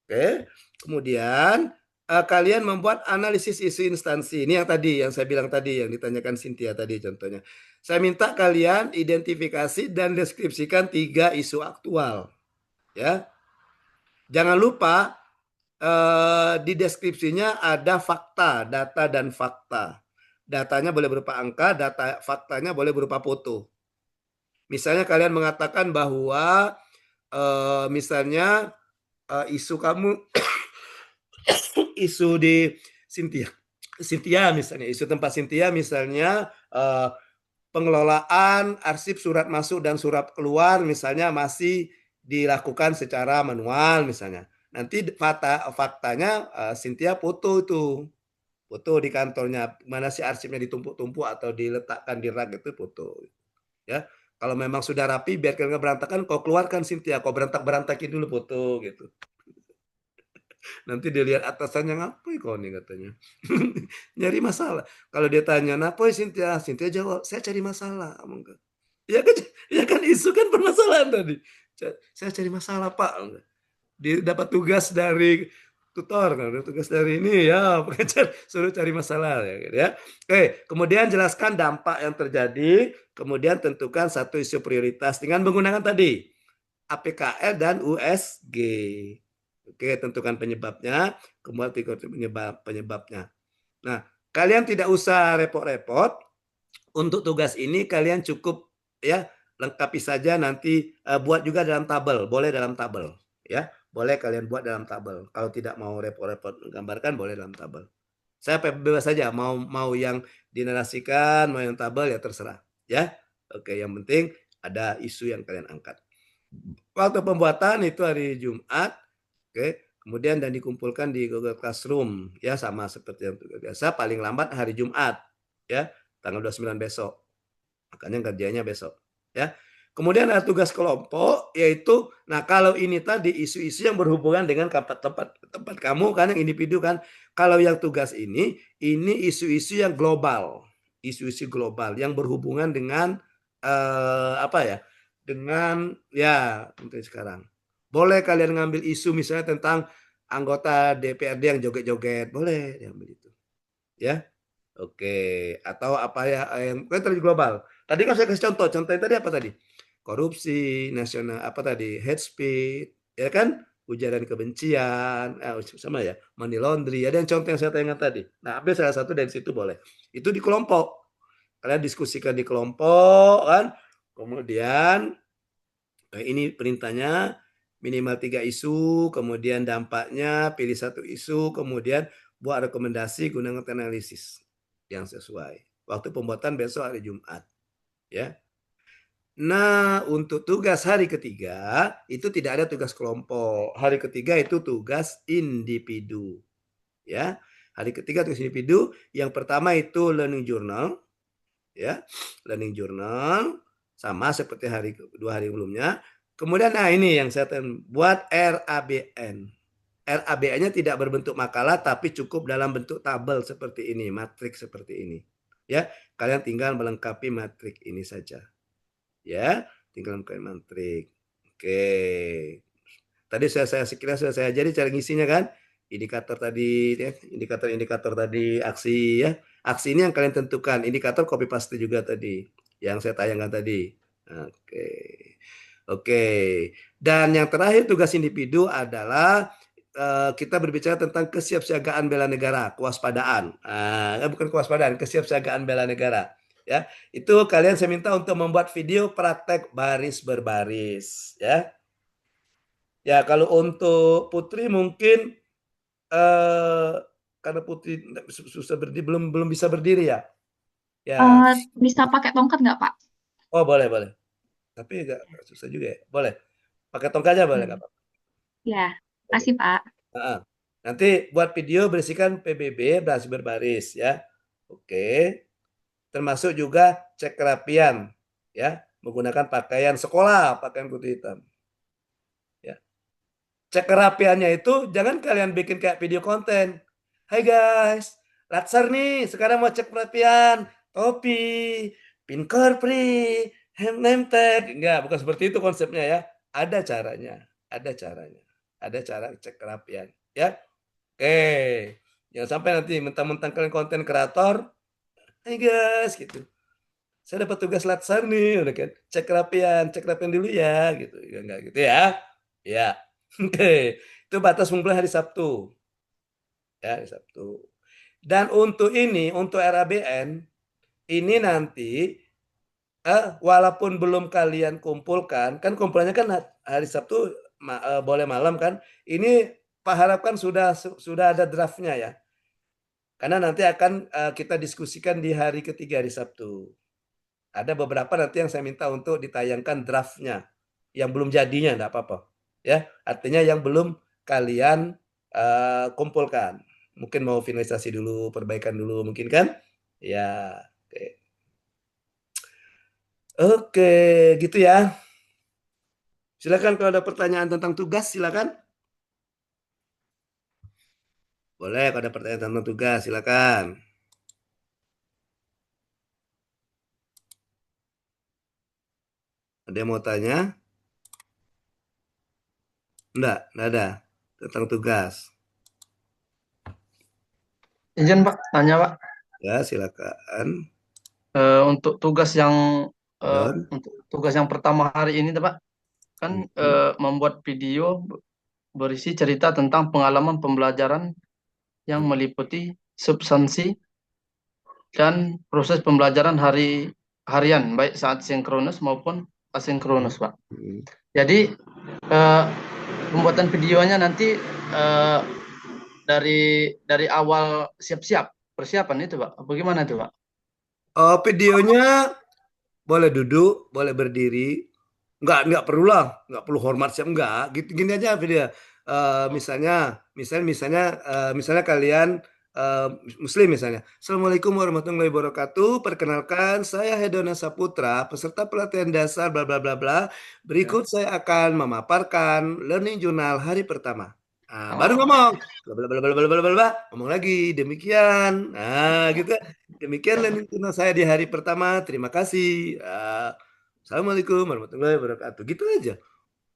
Oke. Kemudian kalian membuat analisis isu instansi. Ini yang tadi yang saya bilang tadi, yang ditanyakan Cynthia tadi contohnya. Saya minta kalian identifikasi dan deskripsikan 3 isu aktual. Ya. Jangan lupa di deskripsinya ada fakta, data dan fakta. Datanya boleh berupa angka, faktanya boleh berupa foto. Misalnya kalian mengatakan bahwa misalnya isu kamu isu di Cynthia misalnya, isu tempat Cynthia misalnya pengelolaan arsip surat masuk dan surat keluar misalnya masih dilakukan secara manual misalnya. Nanti faktanya Cynthia foto di kantornya, mana si arsipnya ditumpuk-tumpuk atau diletakkan di rak itu foto. Ya, kalau memang sudah rapi biar kalian berantakan, kau keluarkan Cynthia, kau berantakin dulu foto gitu. Nanti dia lihat atasannya, ngapain kau nih katanya. Nyari masalah. Kalau dia tanya, ngapain Cynthia? Cynthia jawab, saya cari masalah. Ya kan isu kan permasalahan tadi. Saya cari masalah Pak. Dia dapat tugas dari tutor, kan tugas dari ini ya, pengajar suruh cari masalah ya, gitu ya. Oke, kemudian jelaskan dampak yang terjadi, kemudian tentukan satu isu prioritas dengan menggunakan tadi APKL dan USG. Oke, tentukan penyebabnya, kemudian penyebabnya. Nah, kalian tidak usah repot-repot. Untuk tugas ini kalian cukup ya lengkapi saja, nanti buat juga dalam tabel, boleh dalam tabel ya. Boleh kalian buat dalam tabel. Kalau tidak mau repot-repot menggambarkan, boleh dalam tabel. Saya bebas saja, mau yang dinarasikan, mau yang tabel ya terserah ya. Oke, yang penting ada isu yang kalian angkat. Waktu pembuatan itu hari Jumat. Oke, kemudian dan dikumpulkan di Google Classroom ya, sama seperti yang biasa, paling lambat hari Jumat ya, tanggal 29 besok. Makanya kerjanya besok ya. Kemudian ada tugas kelompok, yaitu nah kalau ini tadi isu-isu yang berhubungan dengan tempat kamu kan, yang individu kan. Kalau yang tugas ini isu-isu yang global, isu-isu global yang berhubungan dengan apa ya? Dengan ya untuk sekarang. Boleh kalian ngambil isu misalnya tentang anggota DPRD yang joget-joget, boleh diambil itu. Ya. Oke, atau apa ya yang kan terlalu global. Tadi kan saya kasih contoh tadi apa tadi? Korupsi nasional, apa tadi? Hate speech, ya kan? Ujaran kebencian, sama ya, money laundry. Ada yang contoh yang saya tanya tadi. Nah, ambil salah satu dari situ boleh. Itu di kelompok. Kalian diskusikan di kelompok kan. Kemudian ini perintahnya minimal 3 isu, kemudian dampaknya pilih satu isu, kemudian buat rekomendasi gunakan analisis yang sesuai. Waktu pembuatan besok hari Jumat. Ya. Nah, untuk tugas hari ketiga itu tidak ada tugas kelompok. Hari ketiga itu tugas individu. Ya. Hari ketiga tugas individu, yang pertama itu learning journal. Ya. Learning journal sama seperti dua hari sebelumnya. Kemudian nah ini yang saya buat RABN. RABN-nya tidak berbentuk makalah tapi cukup dalam bentuk tabel seperti ini, matriks seperti ini. Ya, kalian tinggal melengkapi matriks ini saja. Ya, tinggal melengkapi matriks. Oke. Tadi saya sekira sudah saya ajari cara ngisinya kan? Indikator tadi ya, indikator tadi aksi ya. Aksi ini yang kalian tentukan, indikator copy paste juga tadi yang saya tayangkan tadi. Oke. Oke. Dan yang terakhir tugas individu adalah kita berbicara tentang kesiapsiagaan bela negara, kewaspadaan. Bukan kewaspadaan, kesiapsiagaan bela negara. Ya, itu kalian saya minta untuk membuat video praktek baris berbaris. Ya, ya kalau untuk Putri mungkin karena Putri susah berdiri, belum bisa berdiri ya. Ya. Bisa pakai tongkat nggak, Pak? Oh boleh. Tapi agak susah juga ya. Boleh. Pakai tongkat aja boleh nggak apa-apa. Ya, kasih Pak. Nanti buat video berisikan PBB baris berbaris ya. Oke. termasuk juga cek kerapian, ya, menggunakan pakaian sekolah, pakaian putih hitam. Ya. Cek kerapiannya itu jangan kalian bikin kayak video konten. Hai guys, Latsar nih, sekarang mau cek kerapian, topi, pin free, name tag. Enggak, bukan seperti itu konsepnya ya. Ada caranya, ada caranya. Ada cara cek kerapian, ya. Oke. Jangan sampai nanti mentang-mentang kalian konten kreator, hai guys, gitu. Saya dapat tugas latsar nih, udah kan. Cek kerapian dulu ya, gitu. Ya, enggak gitu ya. Ya. Oke. Itu batas pengumpulan hari Sabtu. Ya, hari Sabtu. Dan untuk ini, untuk RABN, ini nanti walaupun belum kalian kumpulkan, kan kumpulannya kan hari Sabtu boleh malam kan. Ini Pak harapkan sudah ada draftnya ya. Karena nanti akan kita diskusikan di hari ketiga hari Sabtu. Ada beberapa nanti yang saya minta untuk ditayangkan draftnya, yang belum jadinya, enggak apa-apa. Ya, artinya yang belum kalian kumpulkan. Mungkin mau finalisasi dulu, perbaikan dulu, mungkin kan? Ya, oke. Oke, gitu ya. Silakan kalau ada pertanyaan tentang tugas, silakan. Boleh kalau ada pertanyaan tentang tugas, silakan. Ada yang mau tanya? Enggak ada. Tentang tugas. Izin Pak, tanya Pak. Ya, silakan. Untuk tugas yang Don. untuk tugas yang pertama hari ini, Pak, kan membuat video berisi cerita tentang pengalaman pembelajaran yang meliputi substansi dan proses pembelajaran harian, baik saat sinkronus maupun asinkronus, Pak. Jadi pembuatan videonya nanti dari awal siap-siap persiapan itu, Pak. Bagaimana itu, Pak? Videonya boleh duduk, boleh berdiri. Nggak perlu lah, nggak perlu hormat siap, enggak. Gitu, gini aja video. Misalnya kalian Muslim misalnya. Assalamualaikum warahmatullahi wabarakatuh. Perkenalkan, saya Hedona Saputra, peserta pelatihan dasar bla bla bla bla. Berikut saya akan memaparkan learning journal hari pertama. Baru ngomong, bla bla bla bla bla bla bla bla. Ngomong lagi, demikian. Gitu. Demikian learning journal saya di hari pertama. Terima kasih. Assalamualaikum warahmatullahi wabarakatuh. Gitu aja.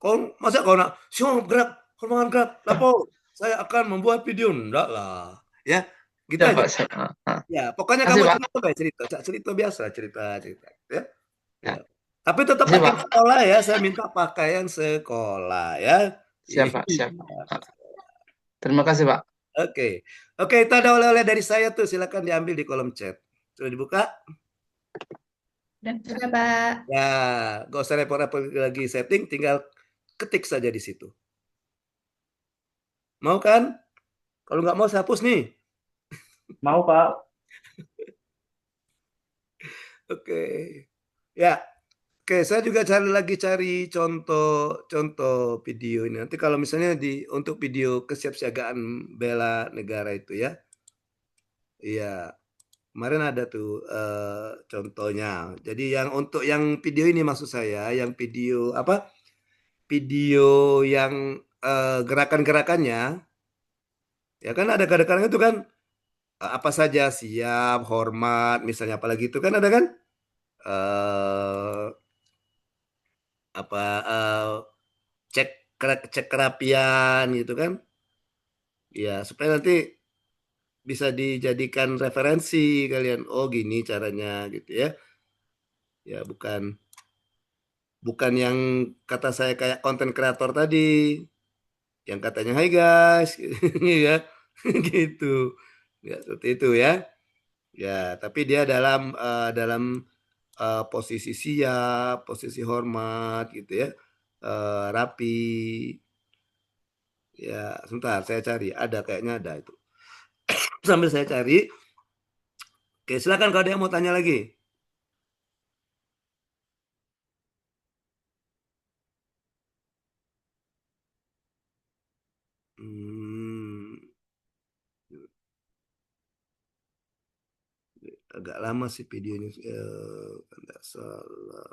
Kau nak siap gerak, hormat gerak, lapo. Saya akan membuat video. Enggak lah. Ya, gitu Ya, aja. Pak. Ya, pokoknya Kasih, kamu Pak. cerita apa cerita, cerita biasa, cerita. Ya. Ya. Tapi tetap Kasih, pakaian Pak. sekolah ya. Saya minta pakaian sekolah ya. Siap, Pak. Siap. Iya. Terima kasih, Pak. Oke. Oke, itu ada oleh-oleh dari saya tuh. Silakan diambil di kolom chat. Sudah dibuka? Sudah, Pak. Ya, gak usah repot-repot lagi setting, tinggal ketik saja di situ. Mau kan? Kalau nggak mau saya hapus nih. Mau, Pak. Oke. Ya. Oke, saya juga cari contoh video ini. Nanti kalau misalnya untuk video kesiapsiagaan bela negara itu ya. Iya. Kemarin ada tuh contohnya. Jadi untuk yang video ini maksud saya, yang video apa? Video yang gerakan-gerakannya, ya kan ada kadang-kadang itu kan apa saja siap, hormat, misalnya apalagi itu kan ada kan apa cek cek kerapian gitu kan, ya supaya nanti bisa dijadikan referensi kalian. Oh gini caranya gitu ya. Ya bukan yang kata saya kayak konten kreator tadi yang katanya hai guys ya gitu, ya seperti itu ya. Ya tapi dia dalam posisi siap, posisi hormat gitu ya, rapi. Ya sebentar saya cari, ada kayaknya ada itu. Sambil saya cari. Oke, silakan kalau ada yang mau tanya lagi. Hmm. Agak lama sih videonya, nggak salah.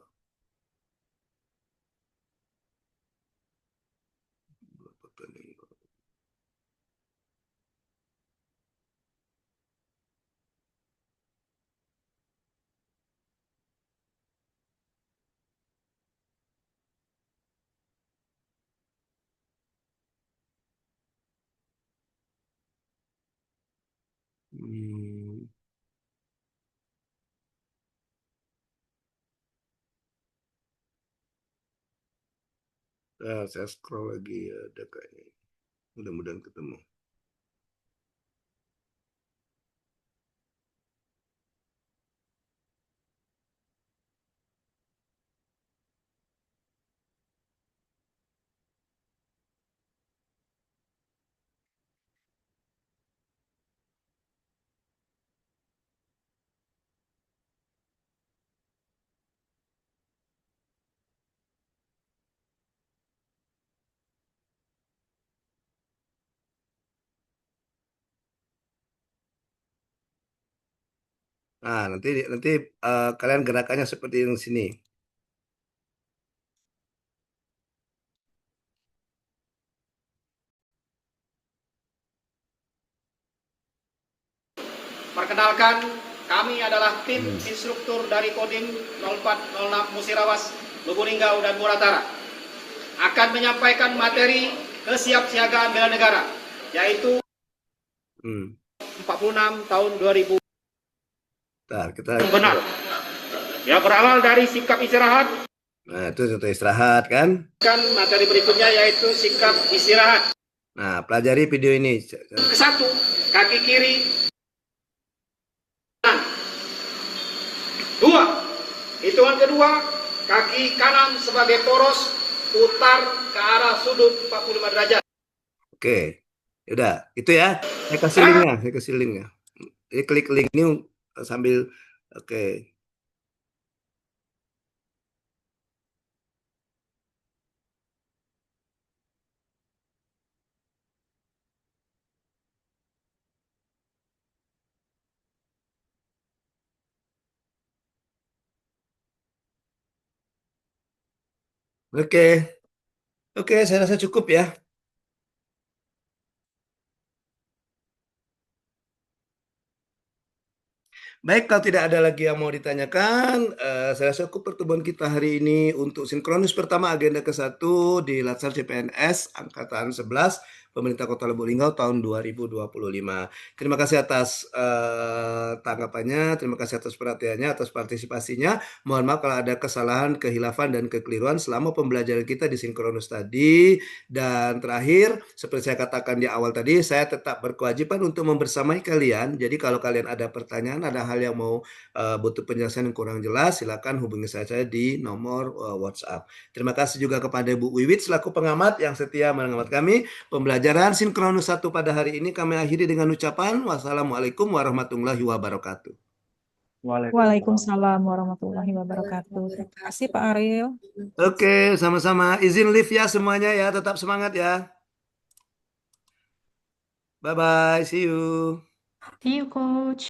Hmm. Nah, saya scroll lagi, ada kayaknya. Mudah-mudahan ketemu. Nah, nanti kalian gerakannya seperti yang sini. Perkenalkan, kami adalah tim instruktur dari Kodim 0406 Musirawas, Lubuk dan Muratara. Akan menyampaikan materi kesiapsiagaan bela negara, yaitu 46 tahun 2000. Nah, kita Benar. Ya, berawal dari sikap istirahat. Nah, itu contoh istirahat kan? Kan materi berikutnya yaitu sikap istirahat. Nah, pelajari video ini. Kesatu, kaki kiri. Dua, hitungan kedua, kaki kanan sebagai poros, putar ke arah sudut 45 derajat. Oke, udah, itu ya. Saya kasih linknya. Jadi klik link ini sambil, oke. Oke, saya rasa cukup ya. Baik, kalau tidak ada lagi yang mau ditanyakan, saya rasa cukup pertemuan kita hari ini untuk sinkronus pertama agenda ke-1 di Latsar CPNS Angkatan 11 Pemerintah Kota Lubuk Linggau tahun 2025. Terima kasih atas tanggapannya, terima kasih atas perhatiannya, atas partisipasinya. Mohon maaf kalau ada kesalahan, kehilafan, dan kekeliruan selama pembelajaran kita di sinkronus tadi. Dan terakhir, seperti saya katakan di awal tadi, saya tetap berkewajiban untuk membersamai kalian. Jadi kalau kalian ada pertanyaan, ada hal yang mau butuh penjelasan yang kurang jelas, silakan hubungi saya di nomor WhatsApp. Terima kasih juga kepada Bu Wiwit selaku pengamat yang setia mengamat kami. Pembelajaran sinkronus 1 pada hari ini kami akhiri dengan ucapan wassalamualaikum warahmatullahi wabarakatuh. Waalaikumsalam warahmatullahi wabarakatuh. Terima kasih Pak Ariel. Oke, sama-sama. Izin live ya semuanya ya, tetap semangat ya. Bye-bye, see you. See you, Coach.